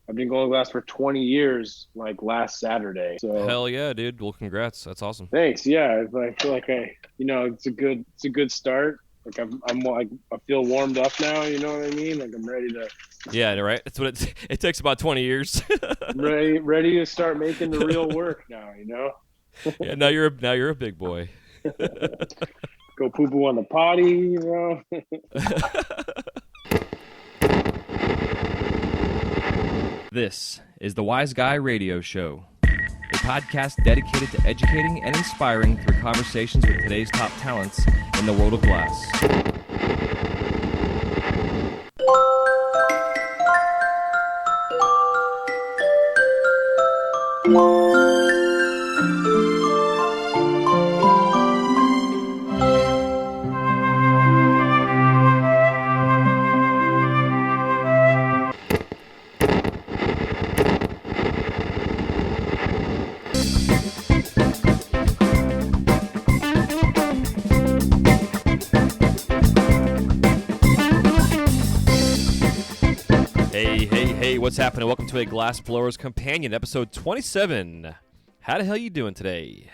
I've been going glass for 20 years, like last Saturday. So Hell yeah, dude. Well, congrats. That's awesome. thanks. Yeah, I feel like it's a good start. Like I'm like I feel warmed up now. You know what I mean? Like I'm ready to Yeah, right. That's what it takes about 20 years. ready to start making the real work now. You know, Yeah, now you're a big boy. go poo poo on the potty. You know. This is the Wise Guy Radio Show, a podcast dedicated to educating and inspiring through conversations with today's top talents in the world of glass. Hey, what's happening? Welcome to a Glass Blowers Companion, episode 27. How the hell you doing today?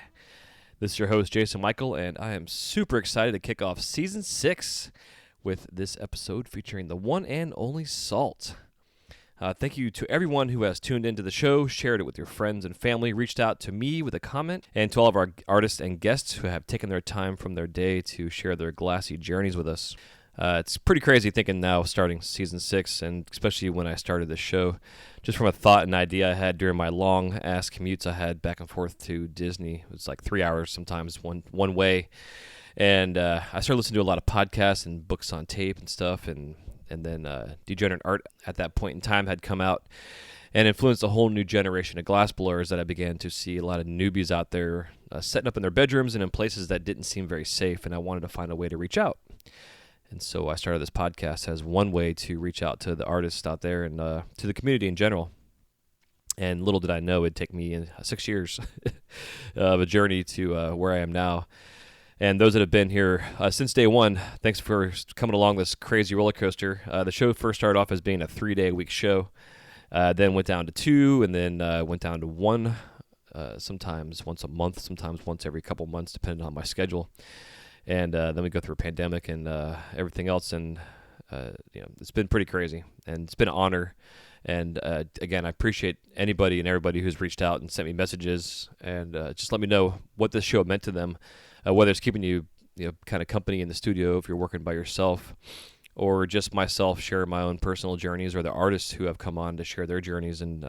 This is your host, Jason Michael, and I am super excited to kick off Season 6 with this episode featuring the one and only Salt. Thank you to everyone who has tuned into the show, shared it with your friends and family, reached out to me with a comment, and to all of our artists and guests who have taken their time from their day to share their glassy journeys with us. It's pretty crazy thinking now, starting Season 6, and especially when I started this show, just from a thought and idea I had during my long-ass commutes I had back and forth to Disney. It was like 3 hours sometimes one way, and I started listening to a lot of podcasts and books on tape and stuff, and then Degenerate Art at that point in time had come out and influenced a whole new generation of glass blowers that I began to see a lot of newbies out there setting up in their bedrooms and in places that didn't seem very safe, and I wanted to find a way to reach out. And so I started this podcast as one way to reach out to the artists out there and to the community in general. And little did I know it'd take me 6 years of a journey to where I am now. And those that have been here since day one, thanks for coming along this crazy roller coaster. The show first started off as being a 3-day-a-week show, then went down to 2, and then went down to 1, sometimes once a month, sometimes once every couple months, depending on my schedule. And then we go through a pandemic and everything else, and it's been pretty crazy, and it's been an honor. And again, I appreciate anybody and everybody who's reached out and sent me messages and just let me know what this show meant to them, whether it's keeping you kind of company in the studio if you're working by yourself, or just myself share my own personal journeys, or the artists who have come on to share their journeys and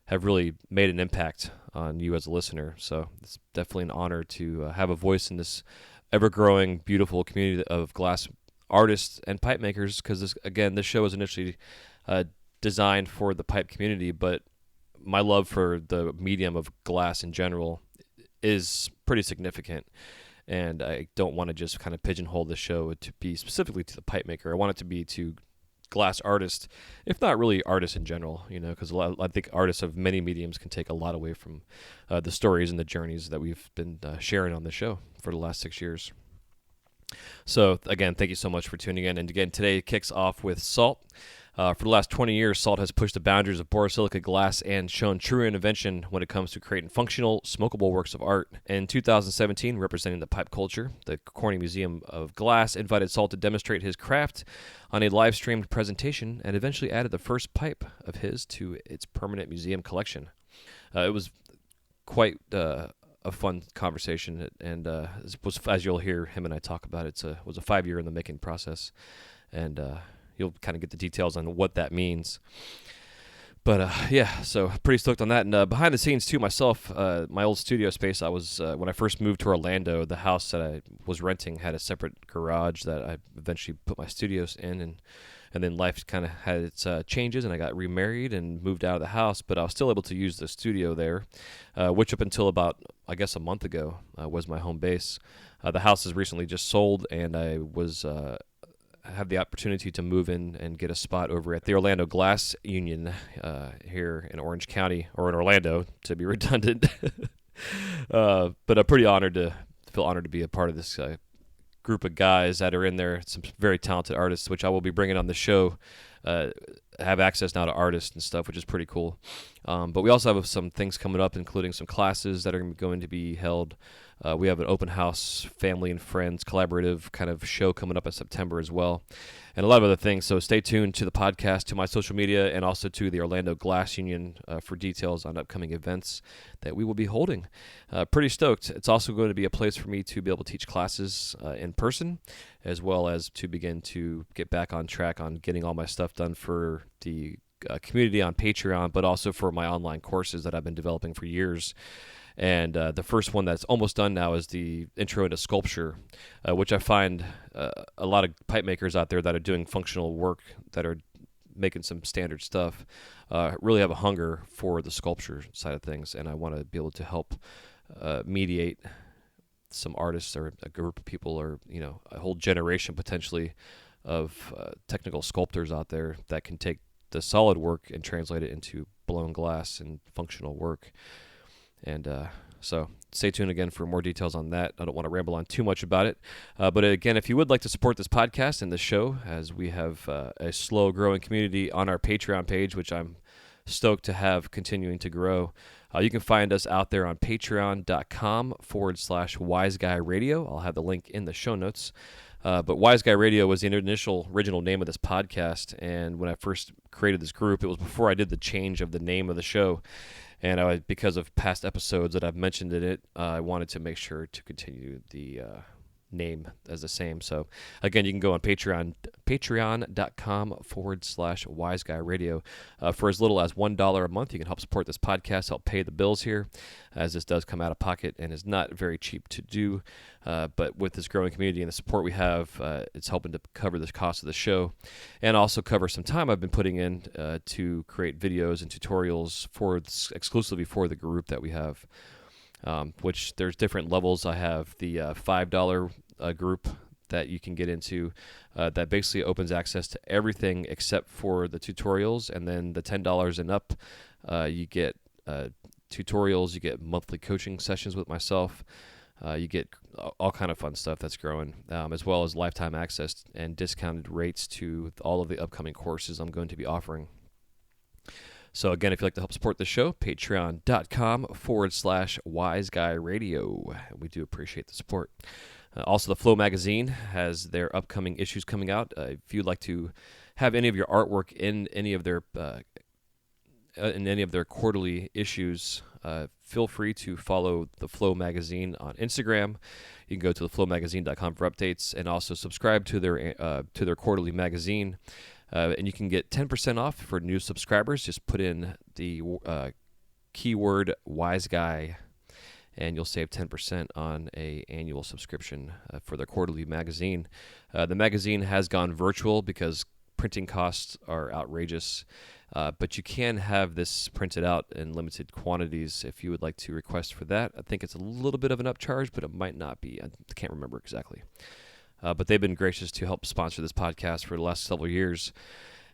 have really made an impact on you as a listener. So it's definitely an honor to have a voice in this ever-growing, beautiful community of glass artists and pipe makers, because this show was initially designed for the pipe community, but my love for the medium of glass in general is pretty significant, and I don't want to just kind of pigeonhole the show to be specifically to the pipe maker. I want it to be to glass artists, if not really artists in general, because I think artists of many mediums can take a lot away from the stories and the journeys that we've been sharing on the show for the last 6 years. So again, thank you so much for tuning in. And again, today kicks off with Salt. For the last 20 years, Salt has pushed the boundaries of borosilicate glass and shown true innovation when it comes to creating functional, smokable works of art. In 2017, representing the pipe culture, the Corning Museum of Glass invited Salt to demonstrate his craft on a live-streamed presentation, and eventually added the first pipe of his to its permanent museum collection. It was quite a fun conversation, and as you'll hear him and I talk about it, was a 5-year in the making process, and you'll kind of get the details on what that means. But so pretty stoked on that. And behind the scenes too, myself, my old studio space, I was when I first moved to Orlando, the house that I was renting had a separate garage that I eventually put my studios in, and then life kind of had its changes, and I got remarried and moved out of the house, but I was still able to use the studio there, which up until about, I guess, a month ago was my home base. The house has recently just sold, and I was have the opportunity to move in and get a spot over at the Orlando Glass Union here in Orange County, or in Orlando, to be redundant. But I'm pretty honored to be a part of this group of guys that are in there, some very talented artists, which I will be bringing on the show have access now to artists and stuff, which is pretty cool. But we also have some things coming up, including some classes that are going to be held. We have an open house, family and friends, collaborative kind of show coming up in September as well, and a lot of other things. So stay tuned to the podcast, to my social media, and also to the Orlando Glass Union for details on upcoming events that we will be holding. Pretty stoked. It's also going to be a place for me to be able to teach classes in person, as well as to begin to get back on track on getting all my stuff done for the community on Patreon, but also for my online courses that I've been developing for years. And the first one that's almost done now is the Intro into Sculpture, which I find a lot of pipe makers out there that are doing functional work, that are making some standard stuff, really have a hunger for the sculpture side of things. And I want to be able to help mediate some artists or a group of people, or a whole generation potentially of technical sculptors out there that can take the solid work and translate it into blown glass and functional work. And so stay tuned again for more details on that. I don't want to ramble on too much about it. But again, if you would like to support this podcast and this show, as we have a slow growing community on our Patreon page, which I'm stoked to have continuing to grow, you can find us out there on patreon.com/WiseGuyRadio. I'll have the link in the show notes. But Wise Guy Radio was the original name of this podcast. And when I first created this group, it was before I did the change of the name of the show. And because of past episodes that I've mentioned in it, I wanted to make sure to continue the name as the same. So again, you can go on patreon.com/WiseGuyRadio. For as little as $1 a month, you can help support this podcast, help pay the bills here, as this does come out of pocket and is not very cheap to do. But with this growing community and the support we have, it's helping to cover the cost of the show, and also cover some time I've been putting in to create videos and tutorials exclusively for the group that we have. Which there's different levels. I have the $5 group that you can get into that basically opens access to everything except for the tutorials. And then the $10 and up, you get tutorials, you get monthly coaching sessions with myself, you get all kind of fun stuff that's growing, as well as lifetime access and discounted rates to all of the upcoming courses I'm going to be offering. So again, if you'd like to help support the show, patreon.com/WiseGuyRadio. We do appreciate the support. Also, the Flow magazine has their upcoming issues coming out. If you'd like to have any of your artwork in any of their quarterly issues, feel free to follow the Flow magazine on Instagram. You can go to theflowmagazine.com for updates, and also subscribe to their quarterly magazine. And you can get 10% off for new subscribers. Just put in the keyword Wise Guy, and you'll save 10% on a annual subscription for their quarterly magazine. The magazine has gone virtual because printing costs are outrageous, but you can have this printed out in limited quantities if you would like to request for that. I think it's a little bit of an upcharge, but it might not be. I can't remember exactly. But they've been gracious to help sponsor this podcast for the last several years,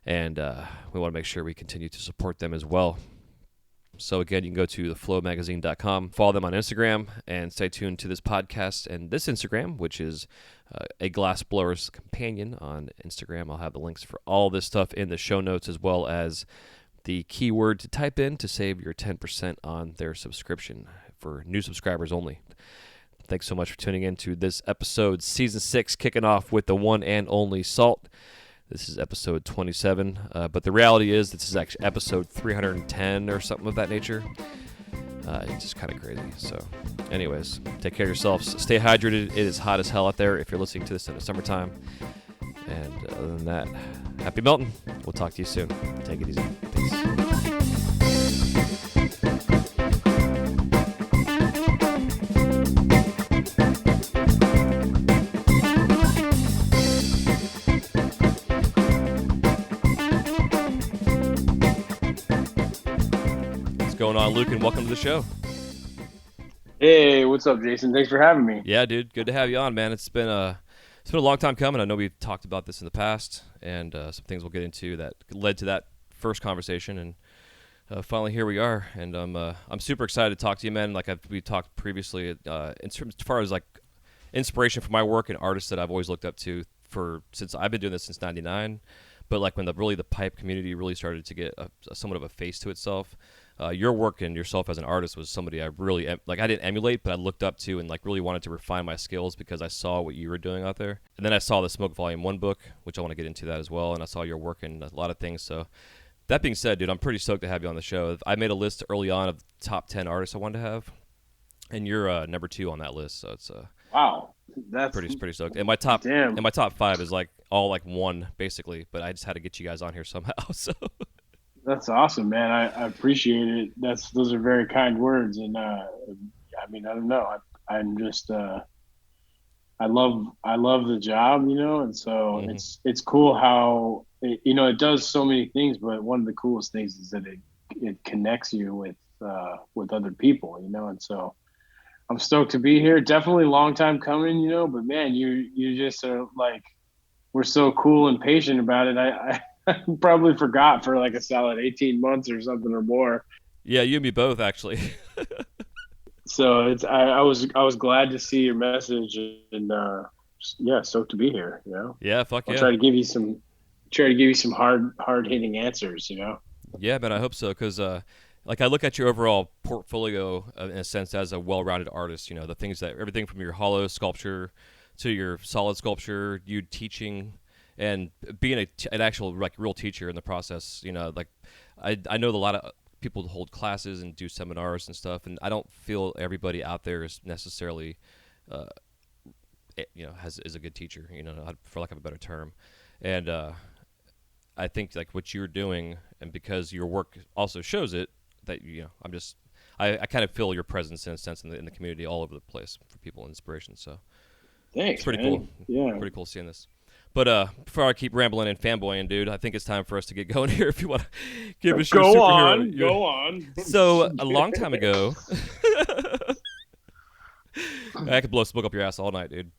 and we want to make sure we continue to support them as well. So again, you can go to theflowmagazine.com, follow them on Instagram, and stay tuned to this podcast and this Instagram, which is a Glassblower's Companion on Instagram. I'll have the links for all this stuff in the show notes, as well as the keyword to type in to save your 10% on their subscription for new subscribers only. Thanks so much for tuning in to this episode, Season 6, kicking off with the one and only Salt. This is episode 27, but the reality is this is actually episode 310 or something of that nature. It's just kind of crazy. So anyways, take care of yourselves. Stay hydrated. It is hot as hell out there if you're listening to this in the summertime. And other than that, happy melting. We'll talk to you soon. Take it easy. Peace. Going on, Luke, and welcome to the show. Hey, what's up, Jason? Thanks for having me. Yeah, dude, good to have you on, man. It's been a long time coming. I know we've talked about this in the past, and some things we'll get into that led to that first conversation, and finally here we are. And I'm super excited to talk to you, man. Like we talked previously, in terms as far as like inspiration for my work and artists that I've always looked up to since I've been doing this since '99. But like when the pipe community really started to get somewhat of a face to itself, your work and yourself as an artist was somebody I really like. I didn't emulate, but I looked up to and like really wanted to refine my skills because I saw what you were doing out there. And then I saw the Smoke Volume 1 book, which I want to get into that as well. And I saw your work in a lot of things. So that being said, dude, I'm pretty stoked to have you on the show. I made a list early on of the top 10 artists I wanted to have, and you're number 2 on that list. So it's Wow, that's pretty stoked. And damn. my top 5 is like all like one basically, but I just had to get you guys on here somehow. So That's awesome, man. I appreciate it. Those are very kind words, and I mean, I don't know. I'm just I love the job, and so it's cool how it does so many things. But one of the coolest things is that it connects you with other people, and so I'm stoked to be here. Definitely long time coming, but man, you just are like we're so cool and patient about it. I probably forgot for like a solid 18 months or something or more. yeah, you and me both actually. So I was glad to see your message and yeah, stoked to be here. Yeah, fuck I'll yeah. try to give you some hard hitting answers. Yeah, man, I hope so because like I look at your overall portfolio in a sense as a well-rounded artist. The things that everything from your hollow sculpture to your solid sculpture, you teaching and being an actual like real teacher in the process. Like I know a lot of people hold classes and do seminars and stuff, and I don't feel everybody out there is necessarily is a good teacher, for lack of a better term. And I think like what you're doing, and because your work also shows it, that I kind of feel your presence in a sense in the community all over the place for people inspiration. So Thanks, it's pretty man. cool. Yeah. Pretty cool seeing this. But before I keep rambling and fanboying, dude, I think it's time for us to get going here. If you want to give us your superhero, go on. So a long time ago, I could blow smoke up your ass all night, dude.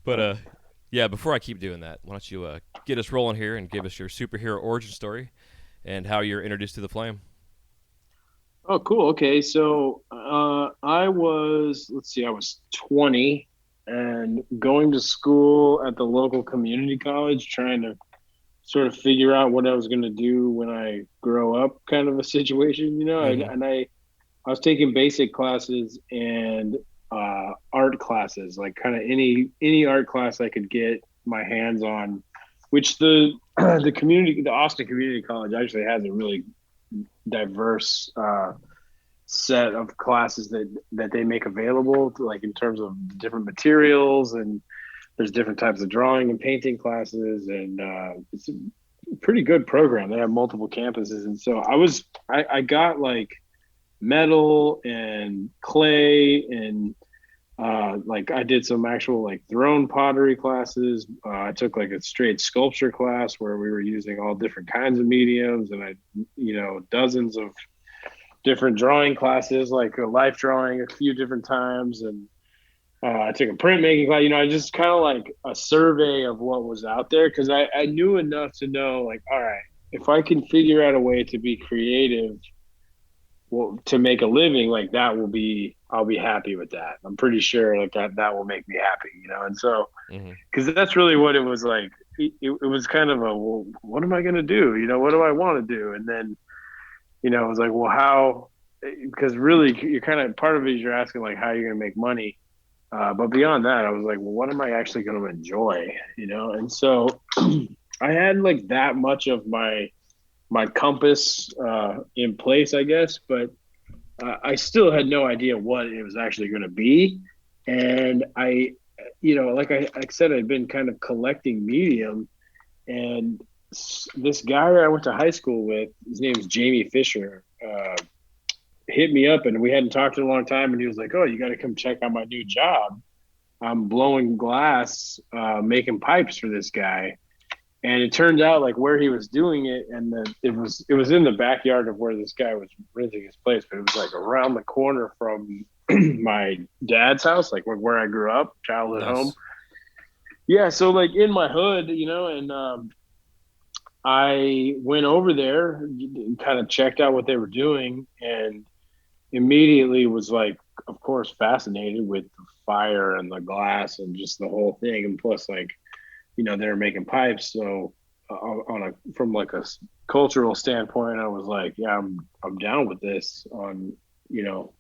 But yeah, before I keep doing that, why don't you get us rolling here and give us your superhero origin story and how you're introduced to the flame. Oh, cool. Okay, so I was 20 and going to school at the local community college, trying to sort of figure out what I was going to do when I grow up, kind of a situation. And I was taking basic classes and art classes, like kind of any art class I could get my hands on, which the Austin Community College actually has a really diverse set of classes that they make available to, like in terms of different materials, and there's different types of drawing and painting classes, and it's a pretty good program. They have multiple campuses, and so I got like metal and clay and like I did some actual like throne pottery classes. I took like a straight sculpture class where we were using all different kinds of mediums, and dozens of different drawing classes, like a life drawing a few different times. And I took a printmaking class, I just kind of like a survey of what was out there. Cause I knew enough to know like, all right, if I can figure out a way to be creative, to make a living, like I'll be happy with that. I'm pretty sure like that will make me happy, And so, cause that's really what it was like. It was kind of well, what am I going to do? What do I want to do? And then, it was like, well, how, because really you're kind of part of it is you're asking like, how you're going to make money. But beyond that, I was like, well, what am I actually going to enjoy? And so I had like that much of my compass in place, I guess, but I still had no idea what it was actually going to be. And I like I said, I'd been kind of collecting medium, and this guy I went to high school with, his name is Jamie Fisher, hit me up, and we hadn't talked in a long time. And he was like, "Oh, you got to come check out my new job. I'm blowing glass, making pipes for this guy." And it turned out like where he was doing it, and it was in the backyard of where this guy was renting his place, but it was like around the corner from my dad's house, like where I grew up, childhood home. Yeah, so like in my hood, and I went over there and kind of checked out what they were doing, and immediately was like, of course, fascinated with the fire and the glass and just the whole thing. And plus, like, they were making pipes. So from like a cultural standpoint, I was like, yeah, I'm down with this on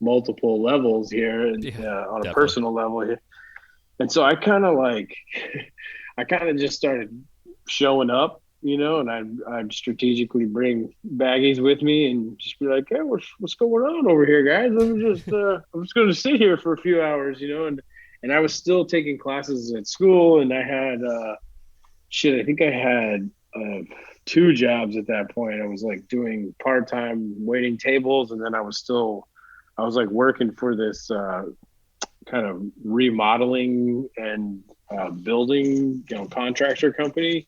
multiple levels here, and Yeah, on a definitely. personal level here. And so I kind of like, I kind of just started showing up, and I'd strategically bring baggies with me and just be like, hey, what's going on over here, guys? I'm just going to sit here for a few hours, and I was still taking classes at school, and I had shit. I think I had two jobs at that point. I was like doing part time waiting tables, and then I was like working for this kind of remodeling and building, contractor company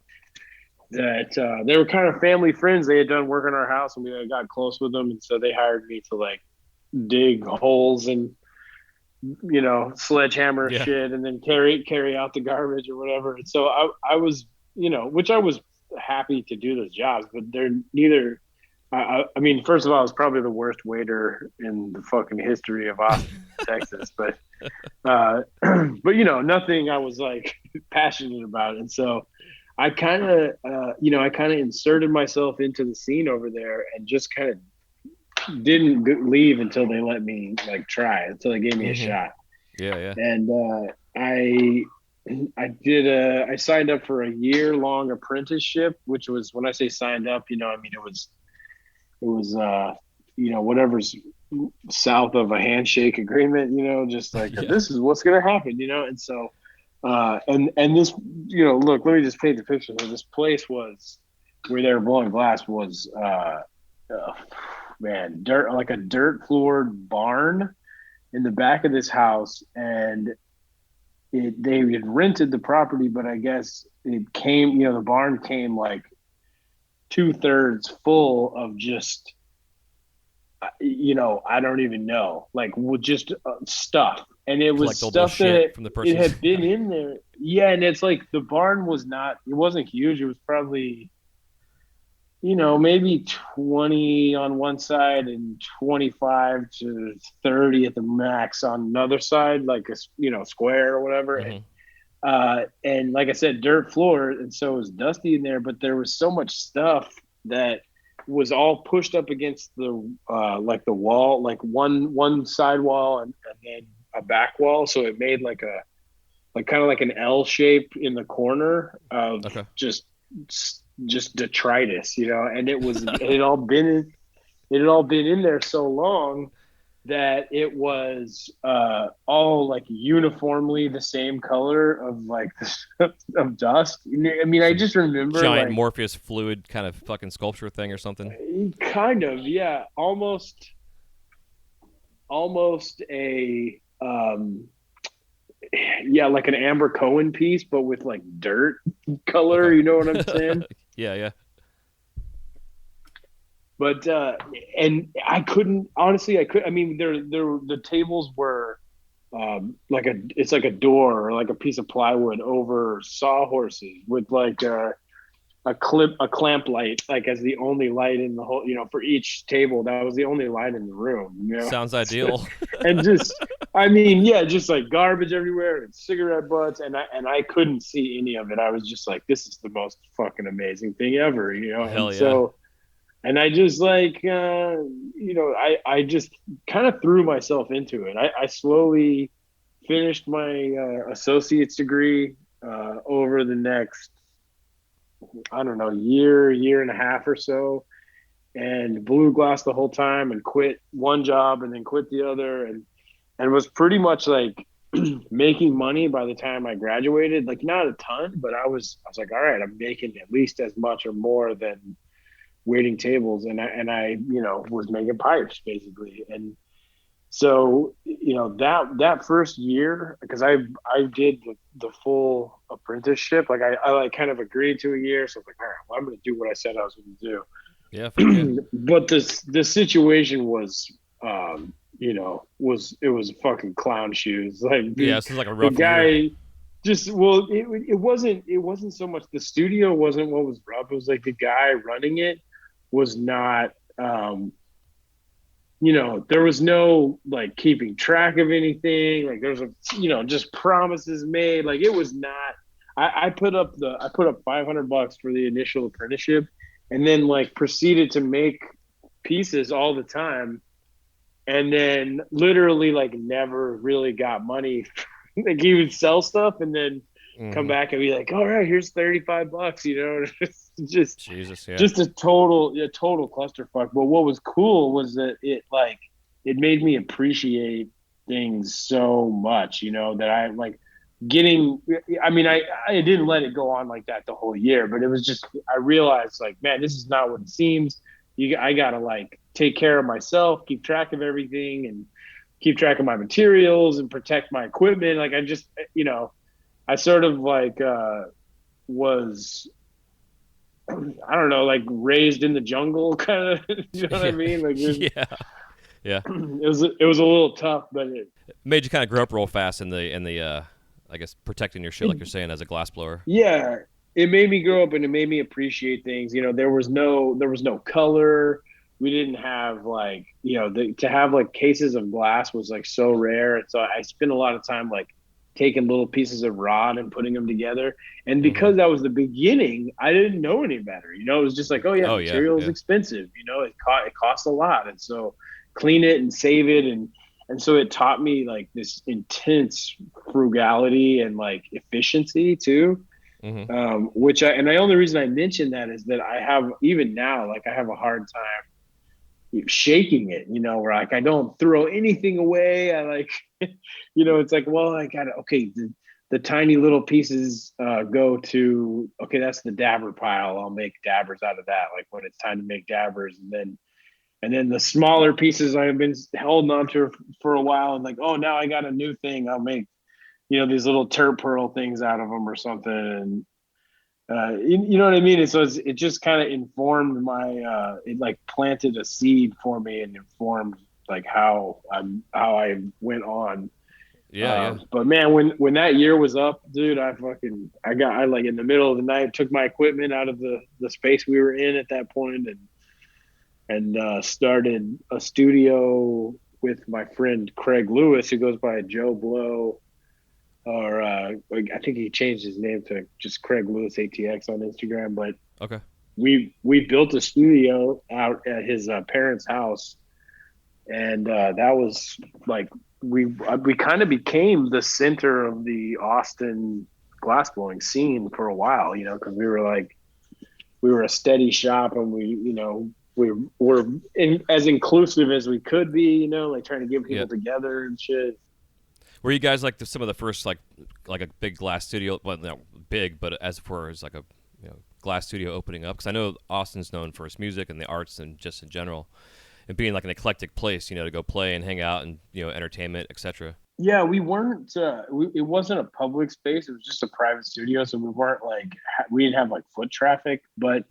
that they were kind of family friends. They had done work on our house, and we got close with them, and so they hired me to like dig holes and sledgehammer Yeah. shit, and then carry out the garbage or whatever. And so I was, which I was happy to do those jobs, but they're neither. I mean, first of all, I was probably the worst waiter in the fucking history of Austin, Texas, but but nothing I was like passionate about. And so I kind of I kind of inserted myself into the scene over there and just kind of didn't leave until they let me like try, until they gave me a Mm-hmm. shot. Yeah, yeah. And I signed up for a year long apprenticeship, which was, when I say signed up, I mean it was whatever's south of a handshake agreement, just like Yeah. this is what's going to happen, and so and this, look, let me just paint the picture here. This place was, where they were blowing glass, was man, dirt, like a dirt floored barn in the back of this house. And they had rented the property, but I guess it came, the barn came like 2/3 full of just I don't even know, like with just stuff. And it was Collectible stuff shit that from the it person's. had been in there. Yeah. And it's like the barn it wasn't huge. It was probably, maybe 20 on one side and 25 to 30 at the max on another side, like a, square or whatever. Mm-hmm. And like I said, dirt floor. And so it was dusty in there, but there was so much stuff that was all pushed up against the, like the wall, like one side wall, and then a back wall. So it made like kind of like an L shape in the corner of Okay. just detritus, and it had all been in there so long that it was all like uniformly the same color of like of dust. I mean, I Some just remember giant like Morpheus fluid kind of fucking sculpture thing or something. kind of, yeah, almost a yeah, like an Amber Cohen piece, but with like dirt color. Okay. You know what I'm saying? Yeah, yeah. But and I couldn't, honestly. I mean, the tables were like it's like a door or like a piece of plywood over sawhorses with like a clamp light, like as the only light in the whole, for each table. That was the only light in the room, Sounds ideal. and just, I mean, yeah, just like garbage everywhere and cigarette butts, and I couldn't see any of it. I was just like, this is the most fucking amazing thing ever, Hell and yeah. so. And I just like, I just kind of threw myself into it. I slowly finished my associate's degree over the next, I don't know, year and a half or so, and blew glass the whole time, and quit one job and then quit the other, and was pretty much like making money by the time I graduated. Like not a ton, but I was like, all right, I'm making at least as much or more than waiting tables, and I was making pipes basically. And so that first year, because I did the full apprenticeship, like I like kind of agreed to a year. So I was like, all right, well, I'm going to do what I said I was going Yeah, fuck yeah. to do. But the situation was, it was fucking clown shoes. Like Yeah, this is like a the rough year. guy just, well, it wasn't so much the studio wasn't what was rough. It was like the guy running it was not, there was no like keeping track of anything. Like there's just promises made. Like it was not. I put up $500 for the initial apprenticeship, and then like proceeded to make pieces all the time, and then literally like never really got money. Like he would sell stuff and then come Mm-hmm. back and be like, all right, here's $35, just Jesus, yeah. just a total clusterfuck. But what was cool was that it made me appreciate things so much, that I like getting. I mean, I didn't let it go on like that the whole year, but it was just I realized like, man, this is not what it seems. I gotta like take care of myself, keep track of everything, and keep track of my materials and protect my equipment. Like I just, I sort of like was, I don't know, like raised in the jungle kind of. You know what I Yeah. mean? Like Yeah. Yeah. it was a little tough, but Made you kind of grow up real fast in the I guess protecting your shit like you're saying as a glass blower. yeah, it made me grow up and it made me appreciate things. There was no color. We didn't have like, to have like cases of glass was like so rare. And so I spent a lot of time like taking little pieces of rod and putting them together. And Mm-hmm. because that was the beginning, I didn't know any better. It was just like, oh yeah, Oh yeah, material is yeah. expensive. It costs a lot. And so clean it and save it. And so it taught me like this intense frugality and like efficiency too. Mm-hmm. The only reason I mention that is that I have, even now, like I have a hard time shaking it, where like I don't throw anything away. I like, it's like, well, I got to, okay, the tiny little pieces go to, okay, that's the dabber pile. I'll make dabbers out of that. Like when it's time to make dabbers, and then the smaller pieces I've been holding on to for a while, and like, oh, now I got a new thing. I'll make, these little turp pearl things out of them or something. And you know what I mean? And so it just kind of informed it like planted a seed for me and informed like how I went on. Yeah, yeah. But man, when that year was up, dude, I like in the middle of the night took my equipment out of the space we were in at that point, and started a studio with my friend Craig Lewis, who goes by Joe Blow, or I think he changed his name to just Craig Lewis ATX on Instagram. But Okay. we built a studio out at his parents' house, and that was like we kind of became the center of the Austin glassblowing scene for a while, because we were a steady shop, and we were as inclusive as we could be, like trying to get Yeah. people together and shit. Were you guys like some of the first like a big glass studio? Well, not big, but as far as like a glass studio opening up, because I know Austin's known for its music and the arts and just in general, and being like an eclectic place, to go play and hang out and entertainment, etc. Yeah, we weren't. It wasn't a public space. It was just a private studio, so we weren't like we didn't have like foot traffic. But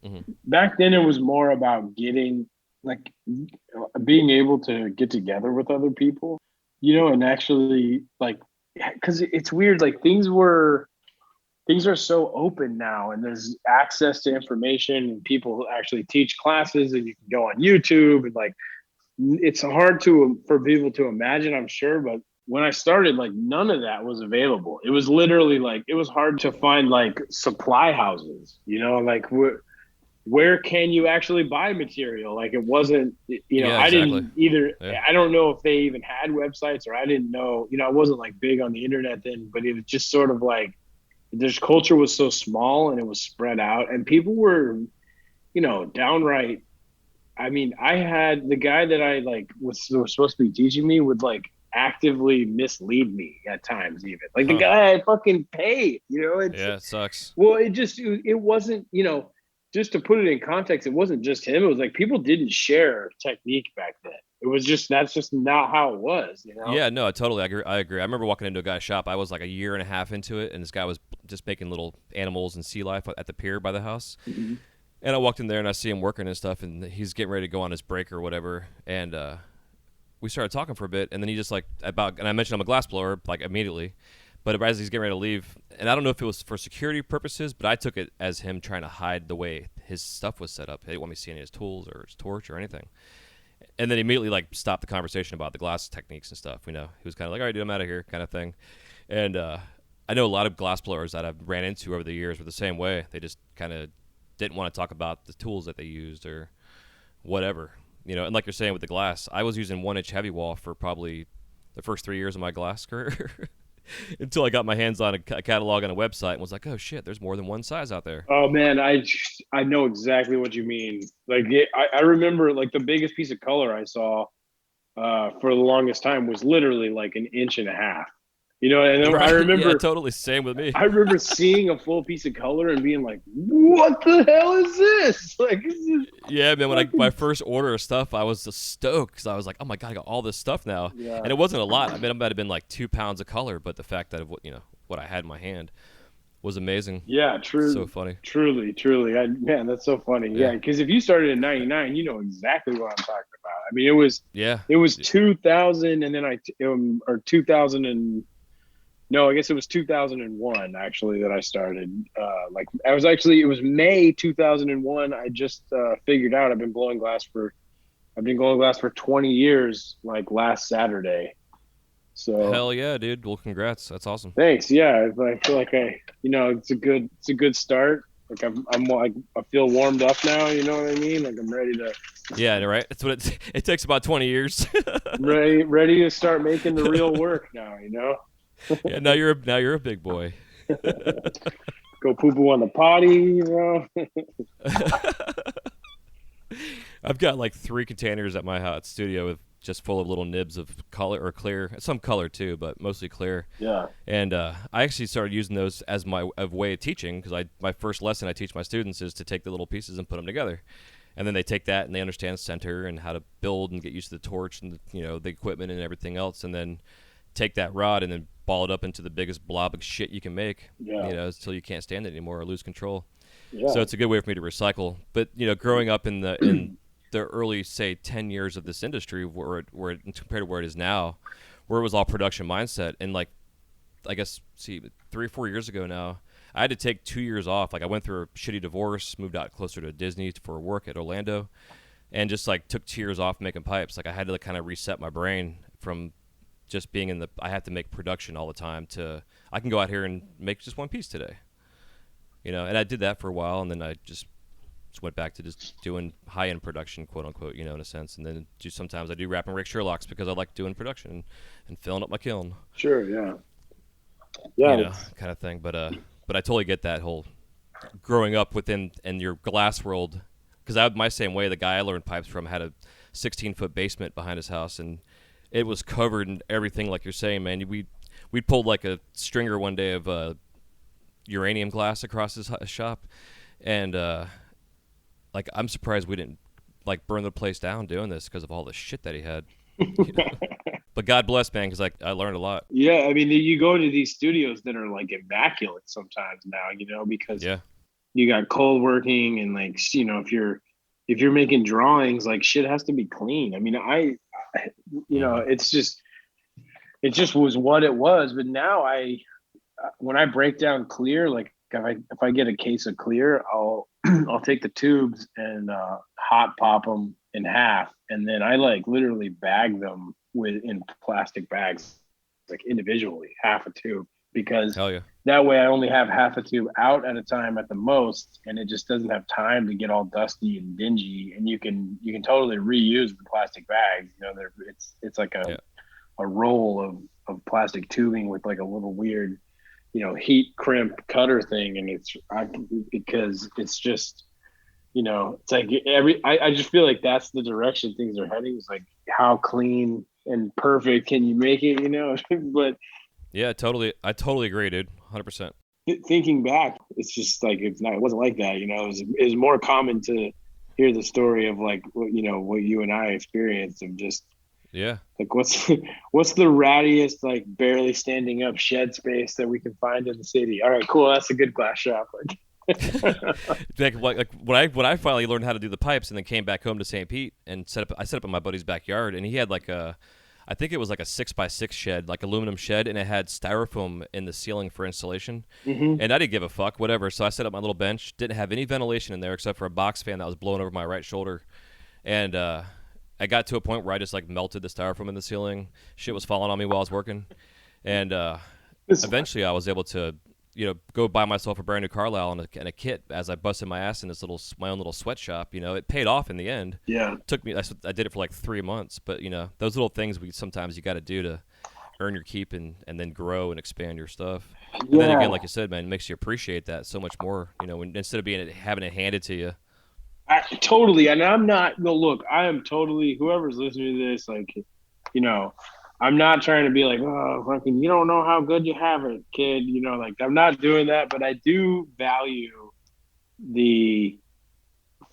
Mm-hmm. back then, it was more about getting like being able to get together with other people, and actually like because it's weird. Like things are so open now, and there's access to information, and people actually teach classes, and you can go on YouTube, and like it's hard for people to imagine, I'm sure. But when I started, like none of that was available. It was literally like it was hard to find like supply houses, like where can you actually buy material? Like it wasn't, Yeah, I exactly. didn't either. Yeah. I don't know if they even had websites, or I didn't know, I wasn't like big on the internet then, but it was just sort of like this culture was so small and it was spread out, and people were, downright. I mean, I had the guy that I like was supposed to be teaching me would like actively mislead me at times, even like the Huh. guy I fucking paid. It's Yeah, it sucks. well, it wasn't, just to put it in context, it wasn't just him. It was like people didn't share technique back then. It was just that's just not how it was. Yeah, no, totally. I agree. I agree. I remember walking into a guy's shop. I was like a year and a half into it, and this guy was just making little animals and sea life at the pier by the house. Mm-hmm. And I walked in there and I see him working and stuff, and he's getting ready to go on his break or whatever. And we started talking for a bit, and then he just and I mentioned I'm a glass blower like immediately. But as he's getting ready to leave, and I don't know if it was for security purposes, but I took it as him trying to hide the way his stuff was set up. He didn't want me to see any of his tools or his torch or anything. And then immediately stopped the conversation about the glass techniques and stuff. He was kind of like, all right, dude, I'm out of here kind of thing. And I know a lot of glass blowers that I've ran into over the years were the same way. They just kind of didn't want to talk about the tools that they used or whatever. And like you're saying with the glass, I was using 1-inch heavy wall for probably the first 3 years of my glass career until I got my hands on a catalog on a website and was like, oh shit, there's more than one size out there. Oh man, I know exactly what you mean. Like I remember like the biggest piece of color I saw for the longest time was literally like an inch and a half. And then I Right? Yeah, remember totally. Same with me. I remember seeing a full piece of color and being like, "What the hell is this?" Like, this is Yeah, man. When my fucking first order of stuff, I was just stoked because I was like, "Oh my god, I got all this stuff now!" yeah, And it wasn't a lot. I mean, it might have been like 2 pounds of color, but the fact that of what I had in my hand was amazing. yeah, So true, funny. truly. Man, that's so funny. Yeah, Yeah, because if you started in '99, you know exactly what I'm talking about. I mean, yeah, it was 2000, and then or 2000 and no, I guess it was 2001 actually that I started. Like it was May 2001. I just figured out I've been blowing glass for 20 years, like last Saturday. So hell yeah, dude. Well, congrats. That's awesome. thanks. Yeah, I feel like it's a good start. Like I'm like I feel warmed up now. You know what I mean? Like I'm Yeah, right. That's what it takes about 20 years. ready to start making the real work now. Yeah, now you're a big boy. Go poo poo on the potty. I've got like 3 containers at my hot studio with just full of little nibs of color or clear, some color too, but mostly clear. Yeah. And I actually started using those as my way of teaching because my first lesson I teach my students is to take the little pieces and put them together, and then they take that and they understand center and how to build and get used to the torch and the equipment and everything else, and then take that rod and then ball it up into the biggest blob of shit you can make. Yeah. Until you can't stand it anymore or lose control. Yeah. So it's a good way for me to recycle. But growing up in the early, say, 10 years of this industry, where compared to where it is now, where it was all production mindset, and like, I guess, 3 or 4 years ago now, I had to take 2 years off. Like I went through a shitty divorce, moved out closer to Disney for work at Orlando, and just like took 2 years off making pipes. Like I had to kind of reset my brain from just being I have to make production all the time to I can go out here and make just one piece today. And I did that for a while, and then I just went back to just doing high-end production, quote unquote, in a sense. And then sometimes I do wrap and rake Sherlocks because I like doing production and filling up my kiln. Sure. Yeah. Yeah. Kind of thing. But I totally get that whole growing up within your glass world, because my same way. The guy I learned pipes from had a 16-foot basement behind his house, and it was covered in everything, like you're saying, man. We pulled like a stringer one day of uranium glass across his shop, and like I'm surprised we didn't like burn the place down doing this because of all the shit that he had. But God bless, man, because I learned a lot. Yeah, I mean, you go to these studios that are like immaculate sometimes now, because Yeah, you got cold working and like if you're making drawings, like shit has to be clean. I mean, it's just it just was what it was. But now when I break down clear, like if I get a case of clear, I'll I'll take the tubes and hot pop them in half, and then I like literally bag them in plastic bags, like individually, half a tube, because hell yeah. that way I only have half a tube out at a time at the most, and it just doesn't have time to get all dusty and dingy. And you can totally reuse the plastic bags. It's like a roll of plastic tubing with like a little weird heat crimp cutter thing, and because it's just it's like I just feel like that's the direction things are heading. It's like how clean and perfect can you make it, but Yeah, I totally agree, dude. 100%. thinking back, it's just like it wasn't like that. It was more common to hear the story of like what you and I experienced of just Yeah. like what's the rattiest like barely standing up shed space that we can find in the city. All right, cool, that's a good glass shop. like when I finally learned how to do the pipes and then came back home to St. Pete and I set up in my buddy's backyard, and he had like I think it was like a 6x6 shed, like aluminum shed, and it had styrofoam in the ceiling for insulation. Mm-hmm. And I didn't give a fuck, whatever. So I set up my little bench, didn't have any ventilation in there except for a box fan that was blowing over my right shoulder. And I got to a point where I just like melted the styrofoam in the ceiling. Shit was falling on me while I was working. And eventually I was able to, go buy myself a brand new Carlisle and a kit as I busted my ass in this my own little sweatshop. It paid off in the end. Yeah. Took me, I did it for like 3 months, but those little things sometimes you got to do to earn your keep and then grow and expand your stuff. And then again, Yeah. like you said, man, it makes you appreciate that so much more. Instead of having it handed to you. Totally. And I'm not, no, look, I am totally, whoever's listening to this, like, you know, I'm not trying to be like, oh, fucking, you don't know how good you have it, kid. Like, I'm not doing that, but I do value the,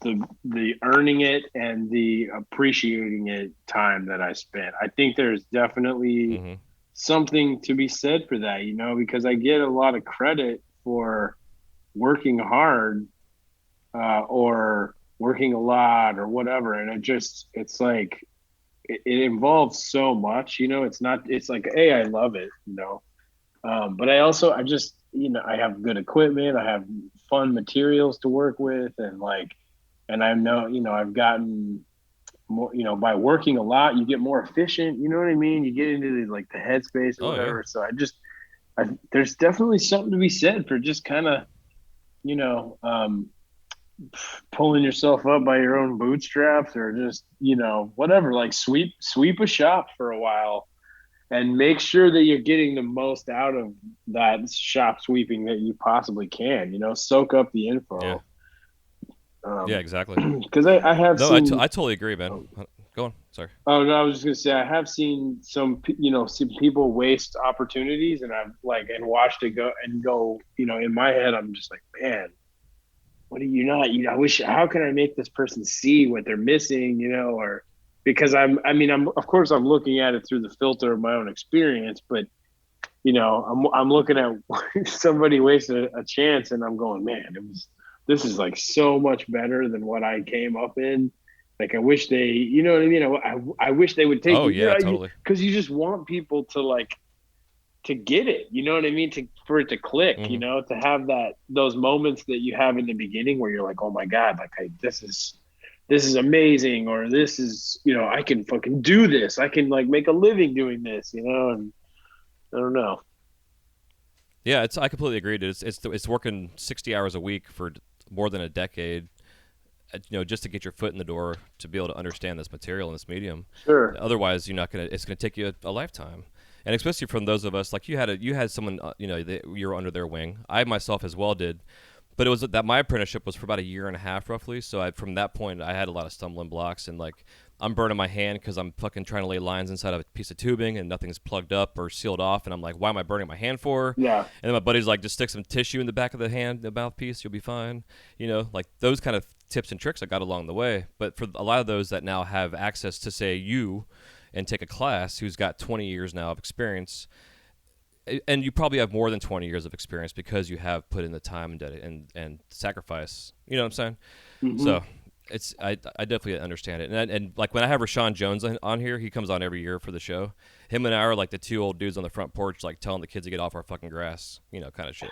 the earning it and the appreciating it time that I spent. I think there's definitely Mm-hmm. something to be said for that, because I get a lot of credit for working hard or working a lot or whatever. And it's like, it involves so much, it's like, hey, I love it, but I just, I have good equipment. I have fun materials to work with. And like, and I know, I've gotten more, by working a lot, you get more efficient. You know what I mean? You get into like the headspace or Oh yeah. whatever. So there's definitely something to be said for just kind of, you know, um, pulling yourself up by your own bootstraps or just, whatever, like sweep a shop for a while and make sure that you're getting the most out of that shop sweeping that you possibly can, soak up the Yeah. info. Yeah. Exactly. Because I have No, seen, I totally agree, man. oh, Go on. Sorry. oh no, I was just gonna say I have seen some people waste opportunities, and I've like and watched it go. In my head, I'm just like, man, what do you not? I wish. How can I make this person see what they're missing? Or because I'm of course I'm looking at it through the filter of my own experience, but I'm looking at somebody wasted a chance, and I'm going, man, this is like so much better than what I came up in. Like I wish they, you know what I mean. I wish they would take Oh it, yeah, totally. because you just want people to like to get it. You know what I mean? For it to click. Mm-hmm. To have those moments that you have in the beginning where you're like, oh my god, like this is amazing, or this is I can fucking do this. I can like make a living doing this. And I don't know. Yeah, I completely agree. Dude. It's working 60 hours a week for more than a decade. Just to get your foot in the door to be able to understand this material and this medium. Sure. Otherwise, you're not gonna. It's gonna take you a lifetime. And especially from those of us, like you had someone, that you were under their wing. I myself as well did, but it was that my apprenticeship was for about a year and a half roughly. So from that point, I had a lot of stumbling blocks and like I'm burning my hand because I'm fucking trying to lay lines inside of a piece of tubing and nothing's plugged up or sealed off, and I'm like, why am I burning my hand for? Yeah. And then my buddy's like, just stick some tissue in the back of the hand, the mouthpiece, you'll be fine. Like those kind of tips and tricks I got along the way. But for a lot of those that now have access to say you and take a class who's got 20 years now of experience, and you probably have more than 20 years of experience because you have put in the time and sacrifice. You know what I'm saying? Mm-hmm. So I definitely understand it. And like when I have Rashawn Jones on here, he comes on every year for the show. Him and I are like the two old dudes on the front porch, like telling the kids to get off our fucking grass, kind of shit.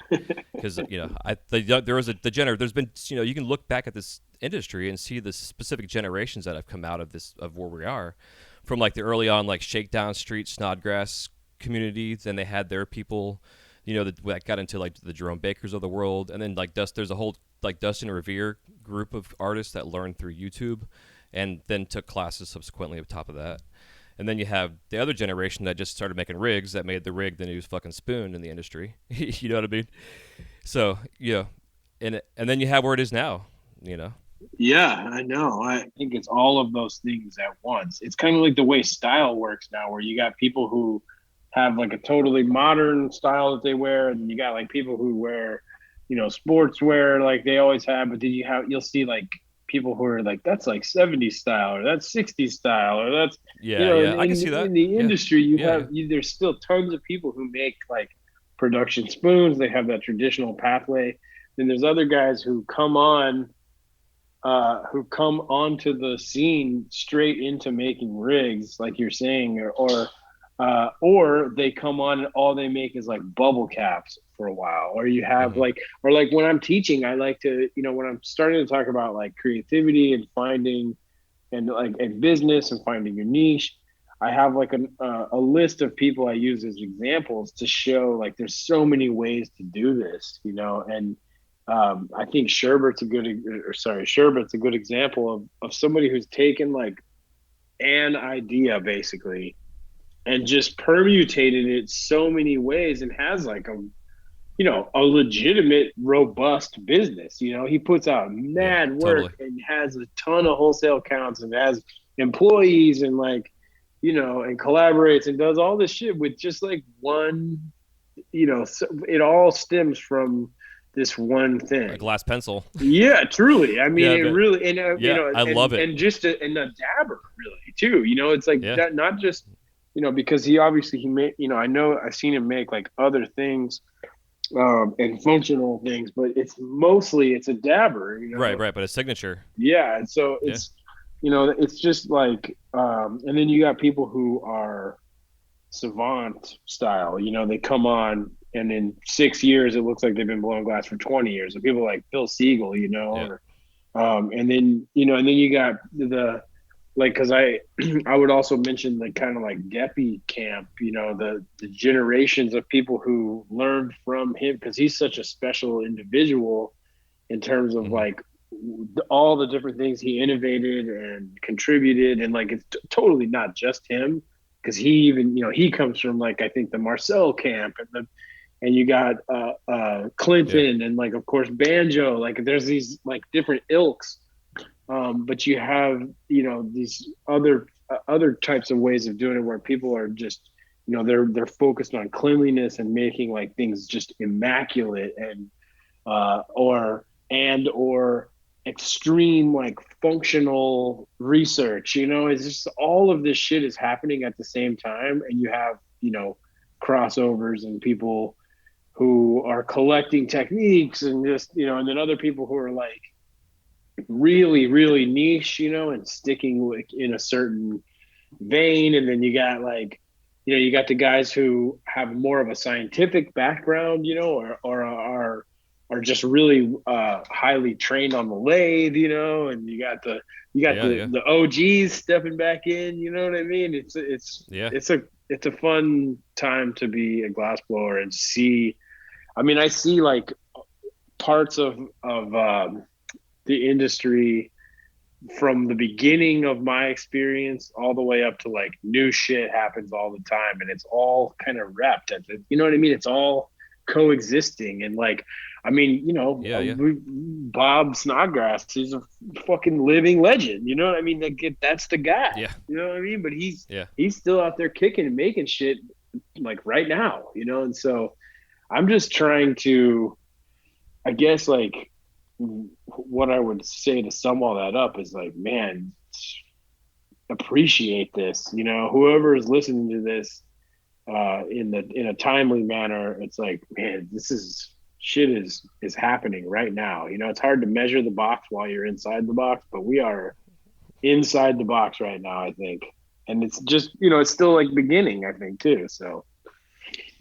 Because there's been you can look back at this industry and see the specific generations that have come out of where we are, from like the early on like Shakedown Street Snodgrass communities, and they had their people, that got into like the Jerome Bakers of the world, and then like there's a whole like Dustin Revere group of artists that learned through YouTube, and then took classes subsequently on top of that. And then you have the other generation that just started making rigs that made the rig the new fucking spoon in the industry. You know what I mean? So and then you have where it is now. Yeah, I know. I think it's all of those things at once. It's kind of like the way style works now, where you got people who have like a totally modern style that they wear, and you got like people who wear, sportswear like they always have. But then you'll see like people who are like, that's like 70s style, or that's 60s style, or that's Yeah, yeah, I can see in that. the Yeah, industry yeah, there's still tons of people who make like production spoons. They have that traditional pathway. Then there's other guys who come onto the scene straight into making rigs, like you're saying, or they come on and all they make is like bubble caps for a while. Or you have mm-hmm. like, or like when I'm teaching, I like to, when I'm starting to talk about like creativity and finding and like and business and finding your niche, I have like a list of people I use as examples to show like there's so many ways to do this, and I think Sherbet's a good example of somebody who's taken like an idea basically and just permutated it so many ways and has like a legitimate, robust business. He puts out Yeah, mad work totally. and has a ton of wholesale accounts and has employees and like, and collaborates and does all this shit with just like one, so it all stems from this one A thing. glass pencil. Yeah, truly. I mean, Yeah, it but really, and yeah, I love it. and just and a dabber, really, too. It's like Yeah. that, not just, because he made, I know I've seen him make like other things, and functional things, but it's a dabber. Right, right, but a signature. Yeah, and so Yeah. it's just like, and then you got people who are savant style. They come on, and in 6 years, it looks like they've been blowing glass for 20 years. And people like Phil Siegel, Yeah. or and then you got the like, because I would also mention the kind of like Geppy camp, the generations of people who learned from him because he's such a special individual in terms of Mhm. like all the different things he innovated and contributed, and like it's totally not just him because he even he comes from like I think the Marcel camp and you got Yeah. Clinton and like of course Banjo, like there's these like different ilks, but you have these other types of ways of doing it where people are just they're focused on cleanliness and making like things just immaculate and or extreme like functional research. It's just all of this shit is happening at the same time, and you have crossovers and people who are collecting techniques and just and then other people who are like really really niche, and sticking like in a certain vein, and then you got like you got the guys who have more of a scientific background, or are just really highly trained on the lathe, and you got Yeah, the yeah. the OGs stepping back in. You know what I mean? Yeah. It's a fun time to be a glass blower and see. I mean, I see like parts of the industry from the beginning of my experience all the way up to like new shit happens all the time, and it's all kind of wrapped at the, you know what I mean? It's all coexisting, and like, I mean, Yeah, yeah. Bob Snodgrass, he's a fucking living legend. You know what I mean? That's the guy. Yeah. You know what I mean? But Yeah. he's still out there kicking and making shit like right now. And so I'm just trying to, I guess, like what I would say to sum all that up is like, man, appreciate this. Whoever is listening to this in a timely manner, it's like, man, this is shit is happening right now. It's hard to measure the box while you're inside the box, but we are inside the box right now, I think. And it's just, it's still like beginning, I think, too. So